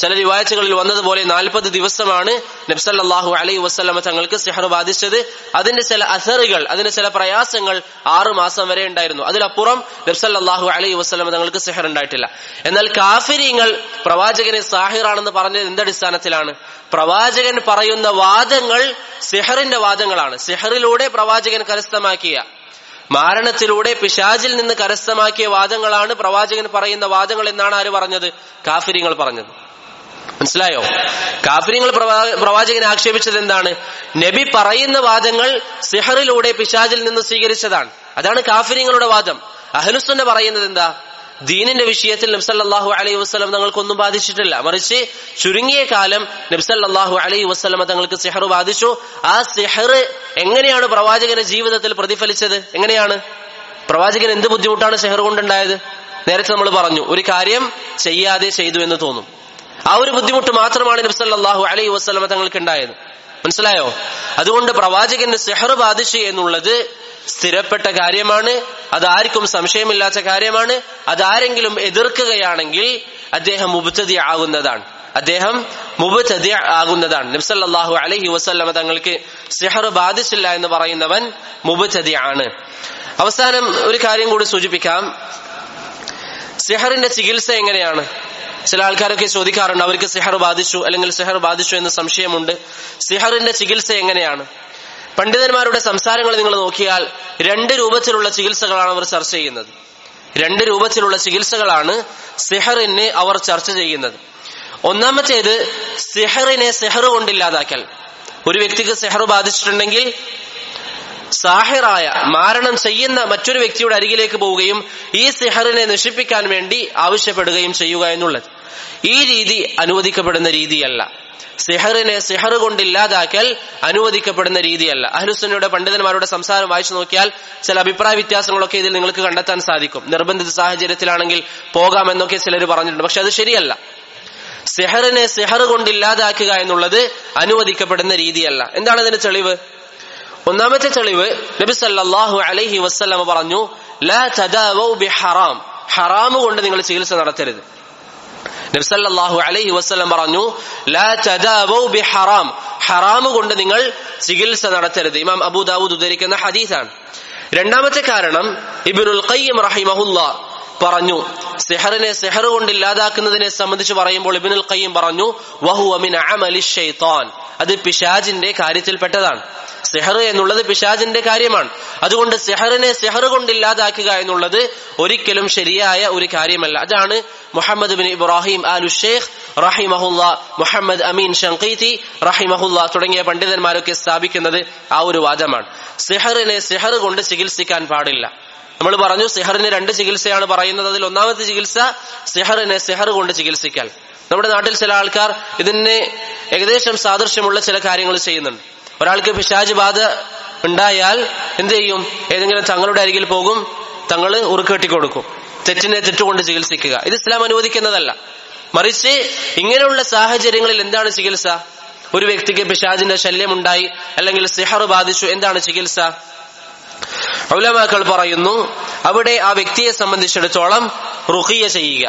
Speaker 1: ചില റിവായത്തുകളിൽ വന്നതുപോലെ 40 ദിവസമാണ് നബി സല്ലല്ലാഹു അലൈഹി വസല്ലമ തങ്ങൾക്ക് സിഹർ ബാധിച്ചത്. അതിന്റെ ചില അസറുകൾ, അതിന്റെ ചില പ്രയാസങ്ങൾ 6 മാസം വരെ ഉണ്ടായിരുന്നു. അതിലപ്പുറം നബി സല്ലല്ലാഹു അലൈഹി വസല്ലമ തങ്ങൾക്ക് സിഹർ ഉണ്ടായിട്ടില്ല. എന്നാൽ കാഫിരീങ്ങൾ പ്രവാചകനെ സാഹിറാണെന്ന് പറഞ്ഞത് എന്തടിസ്ഥാനത്തിലാണ്? പ്രവാചകൻ പറയുന്ന വാദങ്ങൾ സിഹറിന്റെ വാദങ്ങളാണ്. സിഹറിലൂടെ പ്രവാചകൻ കരസ്ഥമാക്കിയ, മാരണത്തിലൂടെ പിശാചിൽ നിന്ന് കരസ്ഥമാക്കിയ വാദങ്ങളാണ് പ്രവാചകൻ പറയുന്ന വാദങ്ങൾ എന്നാണ് ആര് പറഞ്ഞത്? കാഫിരീങ്ങൾ പറഞ്ഞത്. മനസ്സിലായോ? കാഫിരീങ്ങൾ പ്രവാചകനെ ആക്ഷേപിച്ചത് എന്താണ്? നബി പറയുന്ന വാദങ്ങൾ സിഹറിലൂടെ പിശാചിൽ നിന്ന് സ്വീകരിച്ചതാണ്. അതാണ് കാഫിരീങ്ങളുടെ വാദം. അഹ്ലുസുന്ന പറയുന്നത് എന്താ? ദീനിന്റെ വിഷയത്തിൽ നബി സല്ലല്ലാഹു അലൈഹി വസല്ലം തങ്ങൾക്കൊന്നും ബാധിച്ചിട്ടില്ല. മറിച്ച് ചുരുങ്ങിയ കാലം നബി സല്ലല്ലാഹു അലൈഹി വസല്ലം തങ്ങൾക്ക് സിഹർ ബാധിച്ചു. ആ സിഹർ എങ്ങനെയാണ് പ്രവാചകന്റെ ജീവിതത്തിൽ പ്രതിഫലിച്ചത്? എങ്ങനെയാണ്? പ്രവാചകൻ എന്ത് ബുദ്ധിമുട്ടാണ് സിഹർ കൊണ്ടുണ്ടായത്? നേരത്തെ നമ്മൾ പറഞ്ഞു, ഒരു കാര്യം ചെയ്യാതെ ചെയ്തു എന്ന് തോന്നും. ആ ഒരു ബുദ്ധിമുട്ട് മാത്രമാണ് നബി സല്ലല്ലാഹു അലൈഹി വസല്ലം തങ്ങൾക്ക് ഉണ്ടായത്. മനസ്സിലായോ? അതുകൊണ്ട് പ്രവാചകന് സിഹർ ബാധിച്ചു എന്നുള്ളത് സ്ഥിരപ്പെട്ട കാര്യമാണ്. അതാർക്കും സംശയമില്ലാത്ത കാര്യമാണ്. അതാരെങ്കിലും എതിർക്കുകയാണെങ്കിൽ അദ്ദേഹം മുബ്തദി ആകുന്നതാണ്. നബി സല്ലല്ലാഹു അലൈഹി വസല്ലം തങ്ങൾക്ക് സിഹർ ബാധിച്ചില്ല എന്ന് പറയുന്നവൻ മുബ്തദി ആണ്. അവസാനം ഒരു കാര്യം കൂടി സൂചിപ്പിക്കാം. സിഹറിന്റെ ചികിത്സ എങ്ങനെയാണ്? ചില ആൾക്കാരൊക്കെ ചോദിക്കാറുണ്ട്, അവർക്ക് സിഹർ ബാധിച്ചു അല്ലെങ്കിൽ സിഹർ ബാധിച്ചു എന്ന് സംശയമുണ്ട്. സിഹറിന്റെ ചികിത്സ എങ്ങനെയാണ്? പണ്ഡിതന്മാരുടെ സംസാരങ്ങൾ നിങ്ങൾ നോക്കിയാൽ 2 രൂപത്തിലുള്ള ചികിത്സകളാണ് അവർ ചർച്ച ചെയ്യുന്നത്. 2 രൂപത്തിലുള്ള ചികിത്സകളാണ് സിഹറിന് അവർ ചർച്ച ചെയ്യുന്നത്. ഒന്നാമത്തേത് സിഹറിനെ സിഹർ കൊണ്ടില്ലാതാക്കൽ. ഒരു വ്യക്തിക്ക് സിഹർ ബാധിച്ചിട്ടുണ്ടെങ്കിൽ സാഹിറായ, മാരണം ചെയ്യുന്ന മറ്റൊരു വ്യക്തിയുടെ അരികിലേക്ക് പോവുകയും ഈ സിഹറിനെ നശിപ്പിക്കാൻ വേണ്ടി ആവശ്യപ്പെടുകയും ചെയ്യുക എന്നുള്ളത്. ഈ രീതി അനുവദിക്കപ്പെടുന്ന രീതിയല്ല. സിഹറിനെ സിഹർ കൊണ്ടില്ലാതാക്കൽ അനുവദിക്കപ്പെടുന്ന രീതിയല്ല. അഹ്ലുസുന്നയുടെ പണ്ഡിതന്മാരുടെ സംസാരം വായിച്ചു നോക്കിയാൽ ചില അഭിപ്രായ വ്യത്യാസങ്ങളൊക്കെ ഇതിൽ നിങ്ങൾക്ക് കണ്ടെത്താൻ സാധിക്കും. നിർബന്ധിത സാഹചര്യത്തിലാണെങ്കിൽ പോകാമെന്നൊക്കെ ചിലർ പറഞ്ഞിട്ടുണ്ട്. പക്ഷെ അത് ശരിയല്ല. സിഹറിനെ സിഹർ കൊണ്ടില്ലാതാക്കുക എന്നുള്ളത് അനുവദിക്കപ്പെടുന്ന രീതിയല്ല. എന്താണ് അതിന് തെളിവ്? ഒന്നാമത്തെ തെളിവ്, നബി സല്ലല്ലാഹു അലൈഹി വസല്ലം പറഞ്ഞു, ലാ തദാവൂ ബിഹറാം, ഹറാമ് കൊണ്ട് നിങ്ങൾ ചികിത്സ നടത്തരുത്. നബി സല്ലല്ലാഹു അലൈഹി വസല്ലം പറഞ്ഞു, ലാ തദാവൂ ബിഹറാം, ഹറാമ് കൊണ്ട് നിങ്ങൾ ചികിത്സ നടത്തരുത്. ഇമാം അബൂ ദാവൂദ് ഉദ്ധരിക്കുന്ന ഹദീസാണ്. രണ്ടാമത്തെ കാരണം, ഇബ്നുൽ ഖയ്യിം റഹിമഹുല്ലാ പറഞ്ഞു, സിഹറിനെ സിഹർ കൊണ്ട് ഇല്ലാതാക്കുന്നതിനെ സംബന്ധിച്ച് പറയുമ്പോൾ ഇബ്നുൽ ഖയ്യിം പറഞ്ഞു, വഹുവ മിൻ അമലി ശൈത്താൻ, അത് പിശാചിന്റെ കാര്യത്തിൽപ്പെട്ടതാണ്. സിഹർ എന്നുള്ളത് പിശാചിന്റെ കാര്യമാണ്. അതുകൊണ്ട് സിഹറിനെ സിഹർ കൊണ്ടില്ലാതാക്കുക എന്നുള്ളത് ഒരിക്കലും ശരിയായ ഒരു കാര്യമല്ല. അതാണ് മുഹമ്മദ് ബിൻ ഇബ്രാഹിം ആലു ഷെയ്ഖ് റഹിമഹുല്ലാ, മുഹമ്മദ് അമീൻ ഷൻഖീതി റഹിമഹുല്ലാ തുടങ്ങിയ പണ്ഡിതന്മാരൊക്കെ സ്ഥാപിക്കുന്നത് ആ ഒരു വാദമാണ്. സിഹറിനെ സിഹർ കൊണ്ട് ചികിത്സിക്കാൻ പാടില്ല. നമ്മൾ പറഞ്ഞു, സിഹറിന് 2 ചികിത്സയാണ് പറയുന്നത്. അതിൽ ഒന്നാമത്തെ ചികിത്സ സിഹറിനെ സിഹർ കൊണ്ട് ചികിത്സിക്കൽ. നമ്മുടെ നാട്ടിൽ ചില ആൾക്കാർ ഇതിന് ഏകദേശം സാദൃശ്യമുള്ള ചില കാര്യങ്ങൾ ചെയ്യുന്നുണ്ട്. ഒരാൾക്ക് പിശാച് ബാധ ഉണ്ടായാൽ എന്ത് ചെയ്യും? ഏതെങ്കിലും തങ്ങളുടെ അരികിൽ പോകും, തങ്ങൾ ഉറുക്കെട്ടി കൊടുക്കും, തെറ്റിനെ തെറ്റുകൊണ്ട് ചികിത്സിക്കുക. ഇത് ഇസ്ലാം അനുവദിക്കുന്നതല്ല. മറിച്ച് ഇങ്ങനെയുള്ള സാഹചര്യങ്ങളിൽ എന്താണ് ചികിത്സ? ഒരു വ്യക്തിക്ക് പിശാചിന്റെ ശല്യം ഉണ്ടായി അല്ലെങ്കിൽ സിഹർ ബാധിച്ചു, എന്താണ് ചികിത്സ? ഉലമാക്കൾ പറയുന്നു, അവിടെ ആ വ്യക്തിയെ സംബന്ധിച്ചിടത്തോളം റുഖിയ ചെയ്യുക.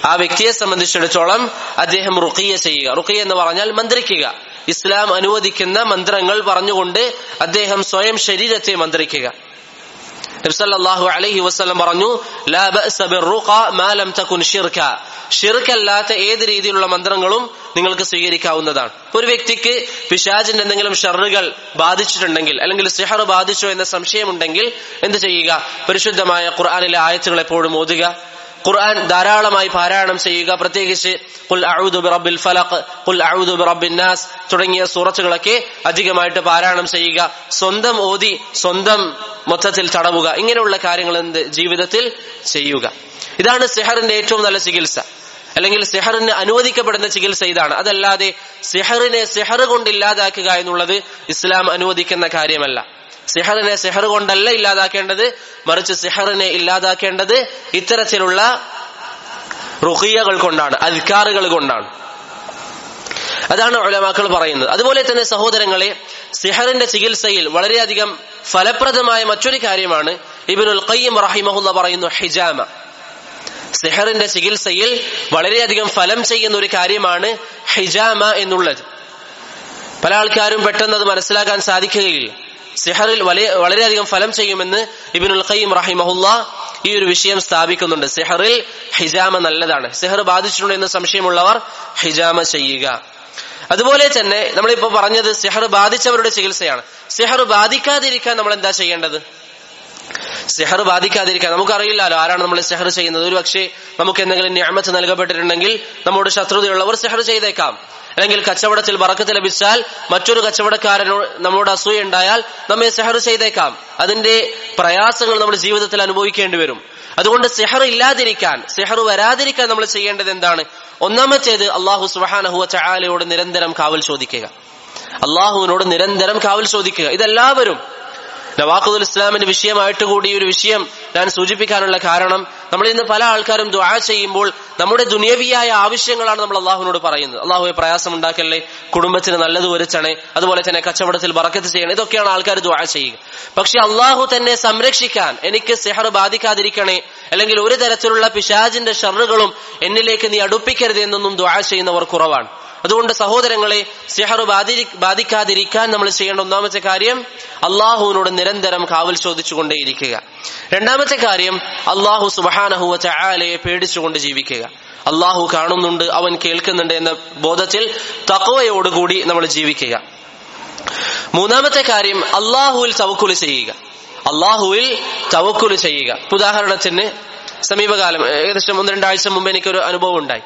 Speaker 1: ആ വ്യക്തിയെ സംബന്ധിച്ചിടത്തോളം അദ്ദേഹം റുഖിയ ചെയ്യുക. റുഖിയ എന്ന് പറഞ്ഞാൽ മന്ത്രിക്കുക. ഇസ്ലാം അനുവദിക്കുന്ന മന്ത്രങ്ങൾ പറഞ്ഞുകൊണ്ട് അദ്ദേഹം സ്വയം ശരീരത്തെ മന്ത്രിക്കുക. നബി സല്ലല്ലാഹു അലൈഹി വസല്ലം പറഞ്ഞു, ലാ ബഅസ ബിർറുഖ മാ ലം തകുൻ ശിർക, ഷിർക്കല്ലാത്ത ഏത് രീതിയിലുള്ള മന്ത്രങ്ങളും നിങ്ങൾക്ക് സ്വീകരിക്കാവുന്നതാണ്. ഒരു വ്യക്തിക്ക് പിശാചിന്റെ എന്തെങ്കിലും ഷർറുകൾ ബാധിച്ചിട്ടുണ്ടെങ്കിൽ അല്ലെങ്കിൽ സിഹർ ബാധിച്ചോ എന്ന സംശയമുണ്ടെങ്കിൽ എന്ത് ചെയ്യുക? പരിശുദ്ധമായ ഖുർആനിലെ ആയത്തുകൾ എപ്പോഴും ഓതുക. ഖുർആൻ ധാരാളമായി പാരായണം ചെയ്യുക. പ്രത്യേകിച്ച് ഖുൽ അഊദു ബിറബ്ബിൽ ഫലഖ്, ഖുൽ അഊദു ബിറബ്ബിൻ നാസ് തുടങ്ങിയ സൂറത്തുകളൊക്കെ അധികമായിട്ട് പാരായണം ചെയ്യുക. സ്വന്തം ഓതി സ്വന്തം മൊത്തത്തിൽ തടവുക. ഇങ്ങനെയുള്ള കാര്യങ്ങൾ ജീവിതത്തിൽ ചെയ്യുക. ഇതാണ് സിഹറിന്റെ ഏറ്റവും നല്ല ചികിത്സ, അല്ലെങ്കിൽ സിഹറിന് അനുവദിക്കപ്പെടുന്ന ചികിത്സ ഇതാണ്. അതല്ലാതെ സിഹറിനെ സിഹർ കൊണ്ട് ഇല്ലാതാക്കുക എന്നുള്ളത് ഇസ്ലാം അനുവദിക്കുന്ന കാര്യമല്ല. സിഹറിനെ സിഹർ കൊണ്ടല്ല ഇല്ലാതാക്കേണ്ടത്, മറിച്ച് സിഹറിനെ ഇല്ലാതാക്കേണ്ടത് ഇത്തരത്തിലുള്ള റുഖിയകൾ കൊണ്ടാണ്, അദ്കാറുകൾ കൊണ്ടാണ്. അതാണ് ഉലമാക്കൾ പറയുന്നത്. അതുപോലെ തന്നെ സഹോദരങ്ങളെ, സിഹറിന്റെ ചികിത്സയിൽ വളരെയധികം ഫലപ്രദമായ മറ്റൊരു കാര്യമാണ് ഇബ്നുൽ ഖയ്യിം റഹിമഹുല്ലാഹ് പറയുന്നു ഹിജാമ. സിഹറിന്റെ ചികിത്സയിൽ വളരെയധികം ഫലം ചെയ്യുന്ന ഒരു കാര്യമാണ് ഹിജാമ എന്നുള്ളത്. പല ആൾക്കാരും പെട്ടെന്ന് അത് മനസ്സിലാക്കാൻ സാധിക്കുകയില്ല. സിഹറിൽ വളരെയധികം ഫലം ചെയ്യുമെന്ന് ഇബ്നുൽ ഖയ്യിം റഹിമഹുല്ലാഹ് ഈ ഒരു വിഷയം സ്ഥാപിക്കുന്നുണ്ട്. സിഹറിൽ ഹിജാമ നല്ലതാണ്. സിഹർ ബാധിച്ചിട്ടുണ്ട് എന്ന് സംശയമുള്ളവർ ഹിജാമ ചെയ്യുക. അതുപോലെ തന്നെ നമ്മളിപ്പോ പറഞ്ഞത് സിഹർ ബാധിച്ചവരുടെ ചികിത്സയാണ്. സിഹർ ബാധിക്കാതിരിക്കാൻ നമ്മൾ എന്താ ചെയ്യേണ്ടത്? സിഹർ ബാധിക്കാതിരിക്കാൻ നമുക്കറിയില്ലല്ലോ ആരാണ് നമ്മൾ സിഹർ ചെയ്യുന്നത്. ഒരു പക്ഷേ നമുക്ക് എന്തെങ്കിലും നിഅമത്ത് നൽകപ്പെട്ടിട്ടുണ്ടെങ്കിൽ നമ്മോട് ശത്രുതയുള്ളവർ സിഹർ ചെയ്തേക്കാം. അല്ലെങ്കിൽ കച്ചവടത്തിൽ ബറക്കത്ത് ലഭിച്ചാൽ മറ്റൊരു കച്ചവടക്കാരനോട് നമ്മോട് അസൂയ ഉണ്ടായാൽ നമ്മെ സിഹർ ചെയ്തേക്കാം. അതിന്റെ പ്രയാസങ്ങൾ നമ്മുടെ ജീവിതത്തിൽ അനുഭവിക്കേണ്ടി വരും. അതുകൊണ്ട് സിഹർ ഇല്ലാതിരിക്കാൻ, സിഹർ വരാതിരിക്കാൻ നമ്മൾ ചെയ്യേണ്ടത് എന്താണ്? ഒന്നാമത്തേത് അല്ലാഹു സുബ്ഹാനഹു വ തആലയോട് നിരന്തരം കാവൽ ചോദിക്കുക. അള്ളാഹുവിനോട് നിരന്തരം കാവൽ ചോദിക്കുക. ഇതെല്ലാവരും നവാഖിദുൽ ഇസ്ലാമിന്റെ വിഷയമായിട്ട് കൂടി ഈ ഒരു വിഷയം ഞാൻ സൂചിപ്പിക്കാനുള്ള കാരണം, നമ്മൾ ഇന്ന് പല ആൾക്കാരും ദുആ ചെയ്യുമ്പോൾ നമ്മുടെ ദുനിയവിയായ ആവശ്യങ്ങളാണ് നമ്മൾ അള്ളാഹുവിനോട് പറയുന്നത്. അള്ളാഹുവെ പ്രയാസം ഉണ്ടാക്കല്ലേ, കുടുംബത്തിന് നല്ലത് വരുത്തണേ, അതുപോലെ തന്നെ കച്ചവടത്തിൽ ബറക്കത്ത് ചെയ്യണേ, ഇതൊക്കെയാണ് ആൾക്കാർ ദുആ ചെയ്യുക. പക്ഷെ അള്ളാഹു തന്നെ സംരക്ഷിക്കാൻ, എനിക്ക് സിഹർ ബാധിക്കാതിരിക്കണേ, അല്ലെങ്കിൽ ഒരു തരത്തിലുള്ള പിശാചിന്റെ ഷർറുകളും എന്നിലേക്ക് നീ അടുപ്പിക്കരുത് എന്നൊന്നും ദുആ ചെയ്യുന്നവർ കുറവാണ്. അതുകൊണ്ട് സഹോദരങ്ങളെ, സിഹർ ബാധിക്കാതിരിക്കാൻ നമ്മൾ ചെയ്യേണ്ട ഒന്നാമത്തെ കാര്യം അള്ളാഹുവിനോട് നിരന്തരം കാവൽ ചോദിച്ചുകൊണ്ടേയിരിക്കുക. രണ്ടാമത്തെ കാര്യം അള്ളാഹു സുബ്ഹാനഹു വ തആലയെ പേടിച്ചുകൊണ്ട് ജീവിക്കുക. അള്ളാഹു കാണുന്നുണ്ട്, അവൻ കേൾക്കുന്നുണ്ട് എന്ന ബോധത്തിൽ തഖ്വയോടുകൂടി നമ്മൾ ജീവിക്കുക. മൂന്നാമത്തെ കാര്യം അള്ളാഹുവിൽ തവക്കുൽ ചെയ്യുക. അള്ളാഹുവിൽ തവക്കുൽ ചെയ്യുക. ഉദാഹരണത്തിന് സമീപകാലം ഏകദേശം 1-2 ആഴ്ച മുമ്പ് എനിക്കൊരു അനുഭവം ഉണ്ടായി.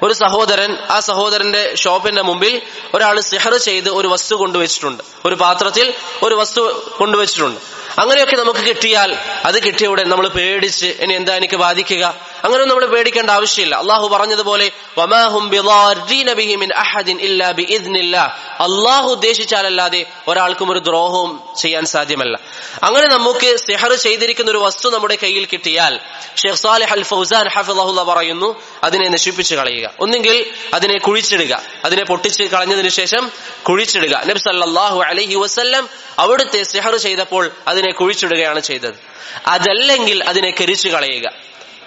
Speaker 1: ഒരു സഹോദരൻ, ആ സഹോദരന്റെ ഷോപ്പിന്റെ മുമ്പിൽ ഒരാൾ സിഹർ ചെയ്ത് ഒരു വസ്തു കൊണ്ടുവച്ചിട്ടുണ്ട്. ഒരു പാത്രത്തിൽ ഒരു വസ്തു കൊണ്ടുവച്ചിട്ടുണ്ട്. അങ്ങനെയൊക്കെ നമുക്ക് കിട്ടിയാൽ, അത് കിട്ടിയ ഉടൻ നമ്മൾ പേടിച്ച് ഇനി എന്താ എനിക്ക് ബാധിക്കുക, അങ്ങനെയൊന്നും നമ്മൾ പേടിക്കേണ്ട ആവശ്യമില്ല. അള്ളാഹു പറഞ്ഞതുപോലെ വമാ ഹും ബിളാരിന ബിഹി മിൻ അഹദിൻ ഇല്ലാ ബിഇദ്നില്ലാഹ്, അള്ളാഹു ഉദ്ദേശിച്ചാലല്ലാതെ ഒരാൾക്കും ഒരു ദ്രോഹവും ചെയ്യാൻ സാധ്യമല്ല. അങ്ങനെ നമുക്ക് സിഹർ ചെയ്തിരിക്കുന്ന ഒരു വസ്തു നമ്മുടെ കയ്യിൽ കിട്ടിയാൽ ഷെയ്ഖ് സാലിഹ് അൽ ഫൗസാൻ ഹഫിളഹുല്ലാഹ് പറയുന്നു, അതിനെ നശിപ്പിച്ച് കളയുക. ഒന്നുകിൽ അതിനെ കുഴിച്ചിടുക, അതിനെ പൊട്ടിച്ച് കളഞ്ഞതിന് ശേഷം കുഴിച്ചിടുക. നബി സല്ലല്ലാഹു അലൈഹി വസല്ലം അവിടുത്തെ സിഹർ ചെയ്തപ്പോൾ അതിനെ കുഴിച്ചിടുകയാണ് ചെയ്തത്. അതല്ലെങ്കിൽ അതിനെ കരിച്ചു കളയുക.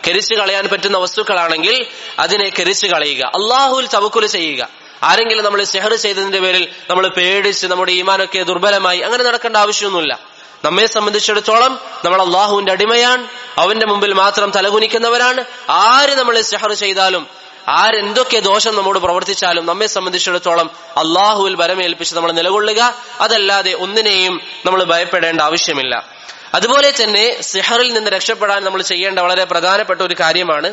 Speaker 1: കരിച്ചു കളയാൻ പറ്റുന്ന വസ്തുക്കളാണെങ്കിൽ അതിനെ കരിച്ചു കളയുക. അള്ളാഹുവിൽ തവക്കുൽ ചെയ്യുക. ആരെങ്കിലും നമ്മൾ സിഹർ ചെയ്തതിന്റെ പേരിൽ നമ്മൾ പേടിച്ച് നമ്മുടെ ഈമാനൊക്കെ ദുർബലമായി അങ്ങനെ നടക്കേണ്ട ആവശ്യമൊന്നുമില്ല. നമ്മെ സംബന്ധിച്ചിടത്തോളം നമ്മൾ അള്ളാഹുവിന്റെ അടിമയാണ്, അവന്റെ മുമ്പിൽ മാത്രം തലകുനിക്കുന്നവരാണ്. ആര് നമ്മളെ സിഹർ ചെയ്താലും, ആരെന്തൊക്കെ ദോഷം നമ്മോട് പ്രവർത്തിച്ചാലും നമ്മെ സംബന്ധിച്ചിടത്തോളം അള്ളാഹുവിൽ ബലമേൽപ്പിച്ച് നമ്മൾ നിലകൊള്ളുക. അതല്ലാതെ ഒന്നിനെയും നമ്മൾ ഭയപ്പെടേണ്ട ആവശ്യമില്ല. അതുപോലെ തന്നെ സിഹറിൽ നിന്ന് രക്ഷപ്പെടാൻ നമ്മൾ ചെയ്യേണ്ട വളരെ പ്രധാനപ്പെട്ട ഒരു കാര്യമാണ്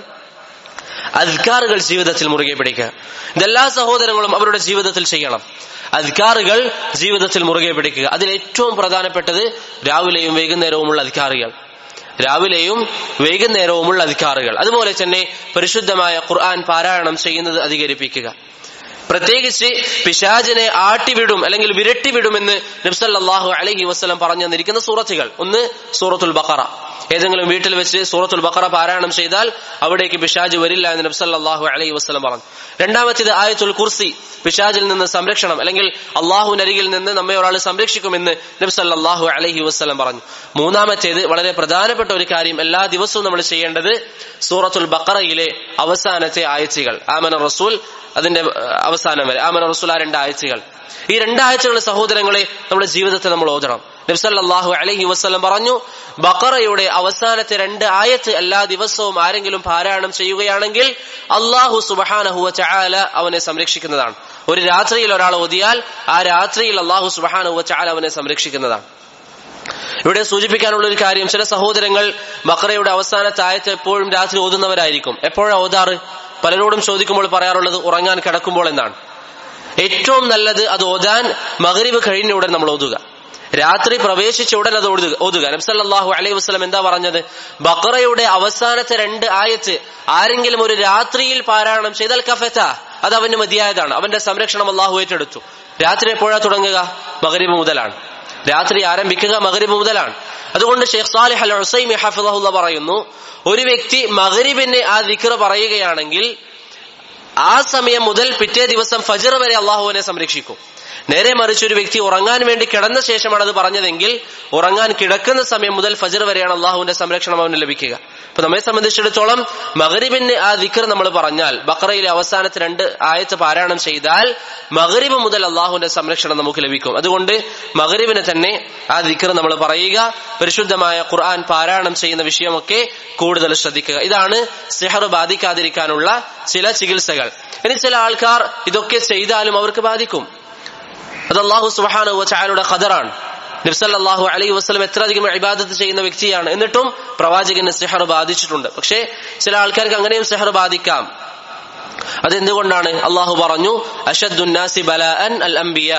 Speaker 1: അദ്കാറുകൾ ജീവിതത്തിൽ മുറുകെ പിടിക്കുക. ഇതെല്ലാ സഹോദരങ്ങളും അവരുടെ ജീവിതത്തിൽ ചെയ്യണം. അദ്കാറുകൾ ജീവിതത്തിൽ മുറുകെ പിടിക്കുക. അതിൽ ഏറ്റവും പ്രധാനപ്പെട്ടത് രാവിലെയും വൈകുന്നേരവുമുള്ള അദ്കാറുകൾ. രാവിലെയും വൈകുന്നേരവുമുള്ള അദ്കാറുകൾ. അതുപോലെ തന്നെ പരിശുദ്ധമായ ഖുർആൻ പാരായണം ചെയ്യുന്നത് അധികരിപ്പിക്കുക. പ്രത്യേകിച്ച് പിശാചിനെ ആട്ടിവിടും അല്ലെങ്കിൽ വിരട്ടിവിടുമെന്ന് നബി സല്ലല്ലാഹു അലൈഹി വസല്ലം പറഞ്ഞു തന്നിരിക്കുന്ന സൂറത്തുകൾ. ഒന്ന് സൂറത്തുൽ ബഖറ. ഏതെങ്കിലും വീട്ടിൽ വെച്ച് സൂറത്തുൽ ബഖറ പാരായണം ചെയ്താൽ അവിടേക്ക് പിശാച് വരില്ല എന്ന് നബി സല്ലല്ലാഹു അലൈഹി വസല്ലം പറഞ്ഞു. രണ്ടാമത്തേത് ആയത്തുൽ കുർസി, പിശാചിൽ നിന്ന് സംരക്ഷണം, അല്ലെങ്കിൽ അള്ളാഹുവിന്റെ അരികിൽ നിന്ന് നമ്മെ ഒരാൾ സംരക്ഷിക്കുമെന്ന് നബി സല്ലല്ലാഹു അലൈഹി വസല്ലം പറഞ്ഞു. മൂന്നാമത്തേത് വളരെ പ്രധാനപ്പെട്ട ഒരു കാര്യം, എല്ലാ ദിവസവും നമ്മൾ ചെയ്യേണ്ടത് സൂറത്തുൽ ബഖറയിലെ അവസാനത്തെ ആയത്തുകൾ, ആമന റസൂൽ, അതിന്റെ അവസാനം വരെ ആമന റസൂൽ, ആ 2 ആയത്തുകൾ. ഈ 2 ആയത്തുകൾ സഹോദരങ്ങളെ നമ്മുടെ ജീവിതത്തെ നമ്മൾ ഓതണം. നബി സല്ലല്ലാഹു അലൈഹി വസല്ലം പറഞ്ഞു, ബഖറയുടെ അവസാനത്തെ 2 ആയത്ത് എല്ലാ ദിവസവും ആരെങ്കിലും പാരായണം ചെയ്യുകയാണെങ്കിൽ അല്ലാഹു സുബ്ഹാനഹു വ തആല അവനെ സംരക്ഷിക്കുന്നതാണ്. ഒരു രാത്രിയിൽ ഒരാൾ ഓതിയാൽ ആ രാത്രിയിൽ അല്ലാഹു സുബ്ഹാനഹു വ തആല അവനെ സംരക്ഷിക്കുന്നതാണ്. ഇവിടെ സൂചിപ്പിക്കാനുള്ള ഒരു കാര്യം, ചില സഹോദരങ്ങൾ ബഖറയുടെ അവസാനത്തെ ആയത്ത് എപ്പോഴും രാത്രി ഓതുന്നവരായിരിക്കും. എപ്പോഴാണ് ഓതാറ്? പലരോടും ചോദിക്കുമ്പോൾ പറയാറുള്ളത് ഉറങ്ങാൻ കിടക്കുമ്പോൾ എന്നാണ്. ഏറ്റവും നല്ലത് അത് ഓതാൻ മഗ്രിബ് കഴിഞ്ഞ ഉടൻ നമ്മൾ ഓതുക. രാത്രി പ്രവേശിച്ച ഉടൻ അത് ഓതുക. നബി സല്ലല്ലാഹു അലൈഹി വസല്ലം എന്താ പറഞ്ഞത്? ബഖറയുടെ അവസാനത്തെ 2 ആയത്ത് ആരെങ്കിലും ഒരു രാത്രിയിൽ പാരായണം ചെയ്താൽ കഫത, അത് അവന് മതിയായതാണ്. അവന്റെ സംരക്ഷണം അള്ളാഹു ഏറ്റെടുത്തു. രാത്രി എപ്പോഴാ തുടങ്ങുക? മഗ്രിബ് മുതലാണ്. രാത്രി ആരംഭിക്കുക മഗ്രിബ് മുതലാണ്. അതുകൊണ്ട് ഷെയ്ഖ് സാലിഹ് അൽ ഉസൈമി ഹഫിളഹുല്ലാഹ് പറയുന്നു, ഒരു വ്യക്തി മഗ്രിബിന് ആ ദിക്ർ പറയുകയാണെങ്കിൽ ആ സമയം മുതൽ പിറ്റേ ദിവസം ഫജ്ർ വരെ അള്ളാഹുവിനെ സംരക്ഷിക്കും. നേരെ മറിച്ച് ഒരു വ്യക്തി ഉറങ്ങാൻ വേണ്ടി കിടന്ന ശേഷമാണ് അത് പറഞ്ഞതെങ്കിൽ ഉറങ്ങാൻ കിടക്കുന്ന സമയം മുതൽ ഫജ്ർ വരെയാണ് അള്ളാഹുവിന്റെ സംരക്ഷണം അവന് ലഭിക്കുക. അപ്പൊ നമ്മെ സംബന്ധിച്ചിടത്തോളം മഗ്രിബിന് ആ ദിക്ർ നമ്മൾ പറഞ്ഞാൽ, ബഖറയിലെ അവസാനത്തെ 2 ആയത്ത് പാരായണം ചെയ്താൽ മഗ്രിബ് മുതൽ അള്ളാഹുവിന്റെ സംരക്ഷണം നമുക്ക് ലഭിക്കും. അതുകൊണ്ട് മഗ്രിബിന് തന്നെ ആ ദിക്ർ നമ്മൾ പറയുക. പരിശുദ്ധമായ ഖുർആൻ പാരായണം ചെയ്യുന്ന വിഷയമൊക്കെ കൂടുതൽ ശ്രദ്ധിക്കുക. ഇതാണ് സിഹർ ബാധിക്കാതിരിക്കാനുള്ള ചില ചികിത്സകൾ. ഇനി ചില ആൾക്കാർ ഇതൊക്കെ ചെയ്താലും അവർക്ക് ബാധിക്കും. അത് അല്ലാഹു സുബ്ഹാനഹു വ തആലയുടെ ഖദറാണ്. നബി സല്ലല്ലാഹു അലൈഹി വസല്ലം എത്രയധികം ഇബാദത്ത് ചെയ്യുന്ന വ്യക്തിയാണ്, എന്നിട്ടും പ്രവാചകന് സിഹർ ബാധിച്ചിട്ടുണ്ട്. പക്ഷേ ചില ആൾക്കാർക്ക് അങ്ങനെയും സിഹർ ബാധിക്കാം. അതെന്തുകൊണ്ടാണ്? അള്ളാഹു പറഞ്ഞു, അശദ്ദുന്നാസി ബലാഅൻ അൽ അംബിയ.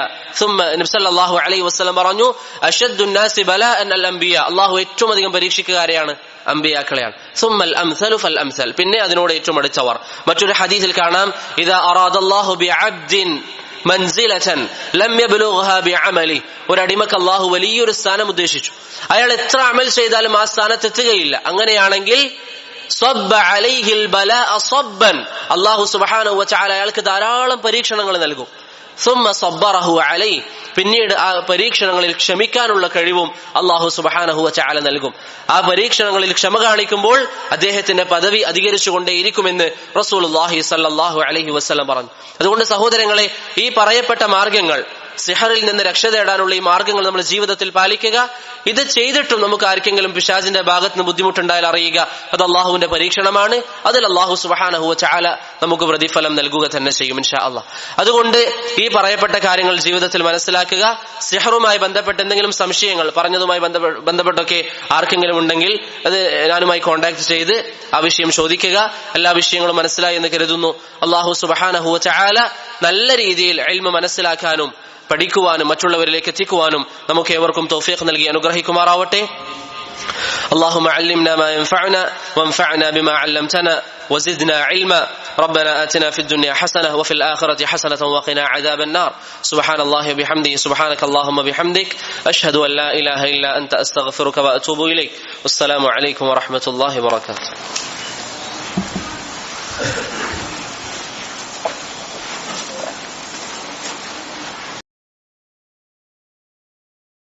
Speaker 1: നബി സല്ലല്ലാഹു അലൈഹി വസല്ലം പറഞ്ഞു, അശദ്ദുന്നാസി ബലാഅൻ അൽ അംബിയ. അള്ളാഹു ഏറ്റവും അധികം പരീക്ഷിക്കുകയാരെയാണ്? അംബിയാക്കളെയാണ്. സുമ്മൽ അംസലു ഫൽ അംസൽ, പിന്നെ അതിനോട് ഏറ്റവും അടുത്തവർ. മറ്റൊരു ഹദീസിൽ കാണാം, ഇദാ അറാദല്ലാഹു ബിഅബ്ദിൻ മൻസിലതൻ ലം യബ്ലുഗ്ഹാ ബിഅമലി. ഒരു അടിമക്ക് അല്ലാഹു വലിയൊരു സ്ഥാനം ഉദ്ദേശിച്ചു, അയാൾ എത്ര അമൽ ചെയ്താലും ആ സ്ഥാനത്ത് എത്തുകയില്ല. അങ്ങനെയാണെങ്കിൽ സ്വബ്ബ അലൈഹിൽ ബലാഅ സ്വബ്ബൻ, അല്ലാഹു സുബ്ഹാനഹു വ തആല അയാൾക്ക് ധാരാളം പരീക്ഷണങ്ങൾ നൽകും. സുമ്മ സബ്ബറഹു അലൈഹി, പിന്നീട് ആ പരീക്ഷണങ്ങളിൽ ക്ഷമിക്കാനുള്ള കഴിവും അല്ലാഹു സുബ്ഹാനഹു വ തആല നൽകും. ആ പരീക്ഷണങ്ങളിൽ ക്ഷമ കാണിക്കുമ്പോൾ അദ്ദേഹത്തിന്റെ പദവി അധികരിച്ചുകൊണ്ടേയിരിക്കുമെന്ന് റസൂലുള്ളാഹി സ്വല്ലല്ലാഹു അലൈഹി വസല്ലം പറഞ്ഞു. അതുകൊണ്ട് സഹോദരങ്ങളെ, ഈ പറയപ്പെട്ട മാർഗങ്ങൾ, സിഹറിൽ നിന്ന് രക്ഷ തേടാനുള്ള ഈ മാർഗങ്ങൾ നമ്മൾ ജീവിതത്തിൽ പാലിക്കുക. ഇത് ചെയ്തിട്ടും നമുക്ക് ആർക്കെങ്കിലും പിശാചിന്റെ ഭാഗത്ത് നിന്ന് ബുദ്ധിമുട്ടുണ്ടായാൽ അറിയുക, അത് അള്ളാഹുവിന്റെ പരീക്ഷണമാണ്. അതിൽ അള്ളാഹു സുബ്ഹാനഹു വ തആല നമുക്ക് പ്രതിഫലം നൽകുക തന്നെ ചെയ്യും ഇൻഷാ അല്ലാഹ്. അതുകൊണ്ട് ഈ പറയപ്പെട്ട കാര്യങ്ങൾ ജീവിതത്തിൽ മനസ്സിലാക്കുക. സിഹറുമായി ബന്ധപ്പെട്ട് എന്തെങ്കിലും സംശയങ്ങൾ പറഞ്ഞതുമായി ബന്ധപ്പെട്ടൊക്കെ ആർക്കെങ്കിലും ഉണ്ടെങ്കിൽ അത് ഞാനുമായി കോൺടാക്ട് ചെയ്ത് ആ വിഷയം ചോദിക്കുക. എല്ലാ വിഷയങ്ങളും മനസ്സിലായി എന്ന് കരുതുന്നു. അള്ളാഹു സുബ്ഹാനഹു വ തആല നല്ല രീതിയിൽ ഇൽമ് മനസ്സിലാക്കാനും പഠിക്കുവാനും മറ്റുള്ളവരിലേക്ക് എത്തിക്കുവാനും നമുക്ക് ഏവർക്കും തൗഫീഖ് നൽകി അനുഗ്രഹിക്കുമാറാവട്ടെ. اللهم علمنا ما ينفعنا وانفعنا بما علمتنا وزدنا علما. ربنا آتنا في الدنيا حسنة وفي الآخرة حسنة وقنا عذاب النار. سبحان الله وبحمده سبحانك اللهم وبحمدك أشهد أن لا إله إلا أنت أستغفرك وأتوب إليك. والسلام عليكم ورحمة الله وبركاته.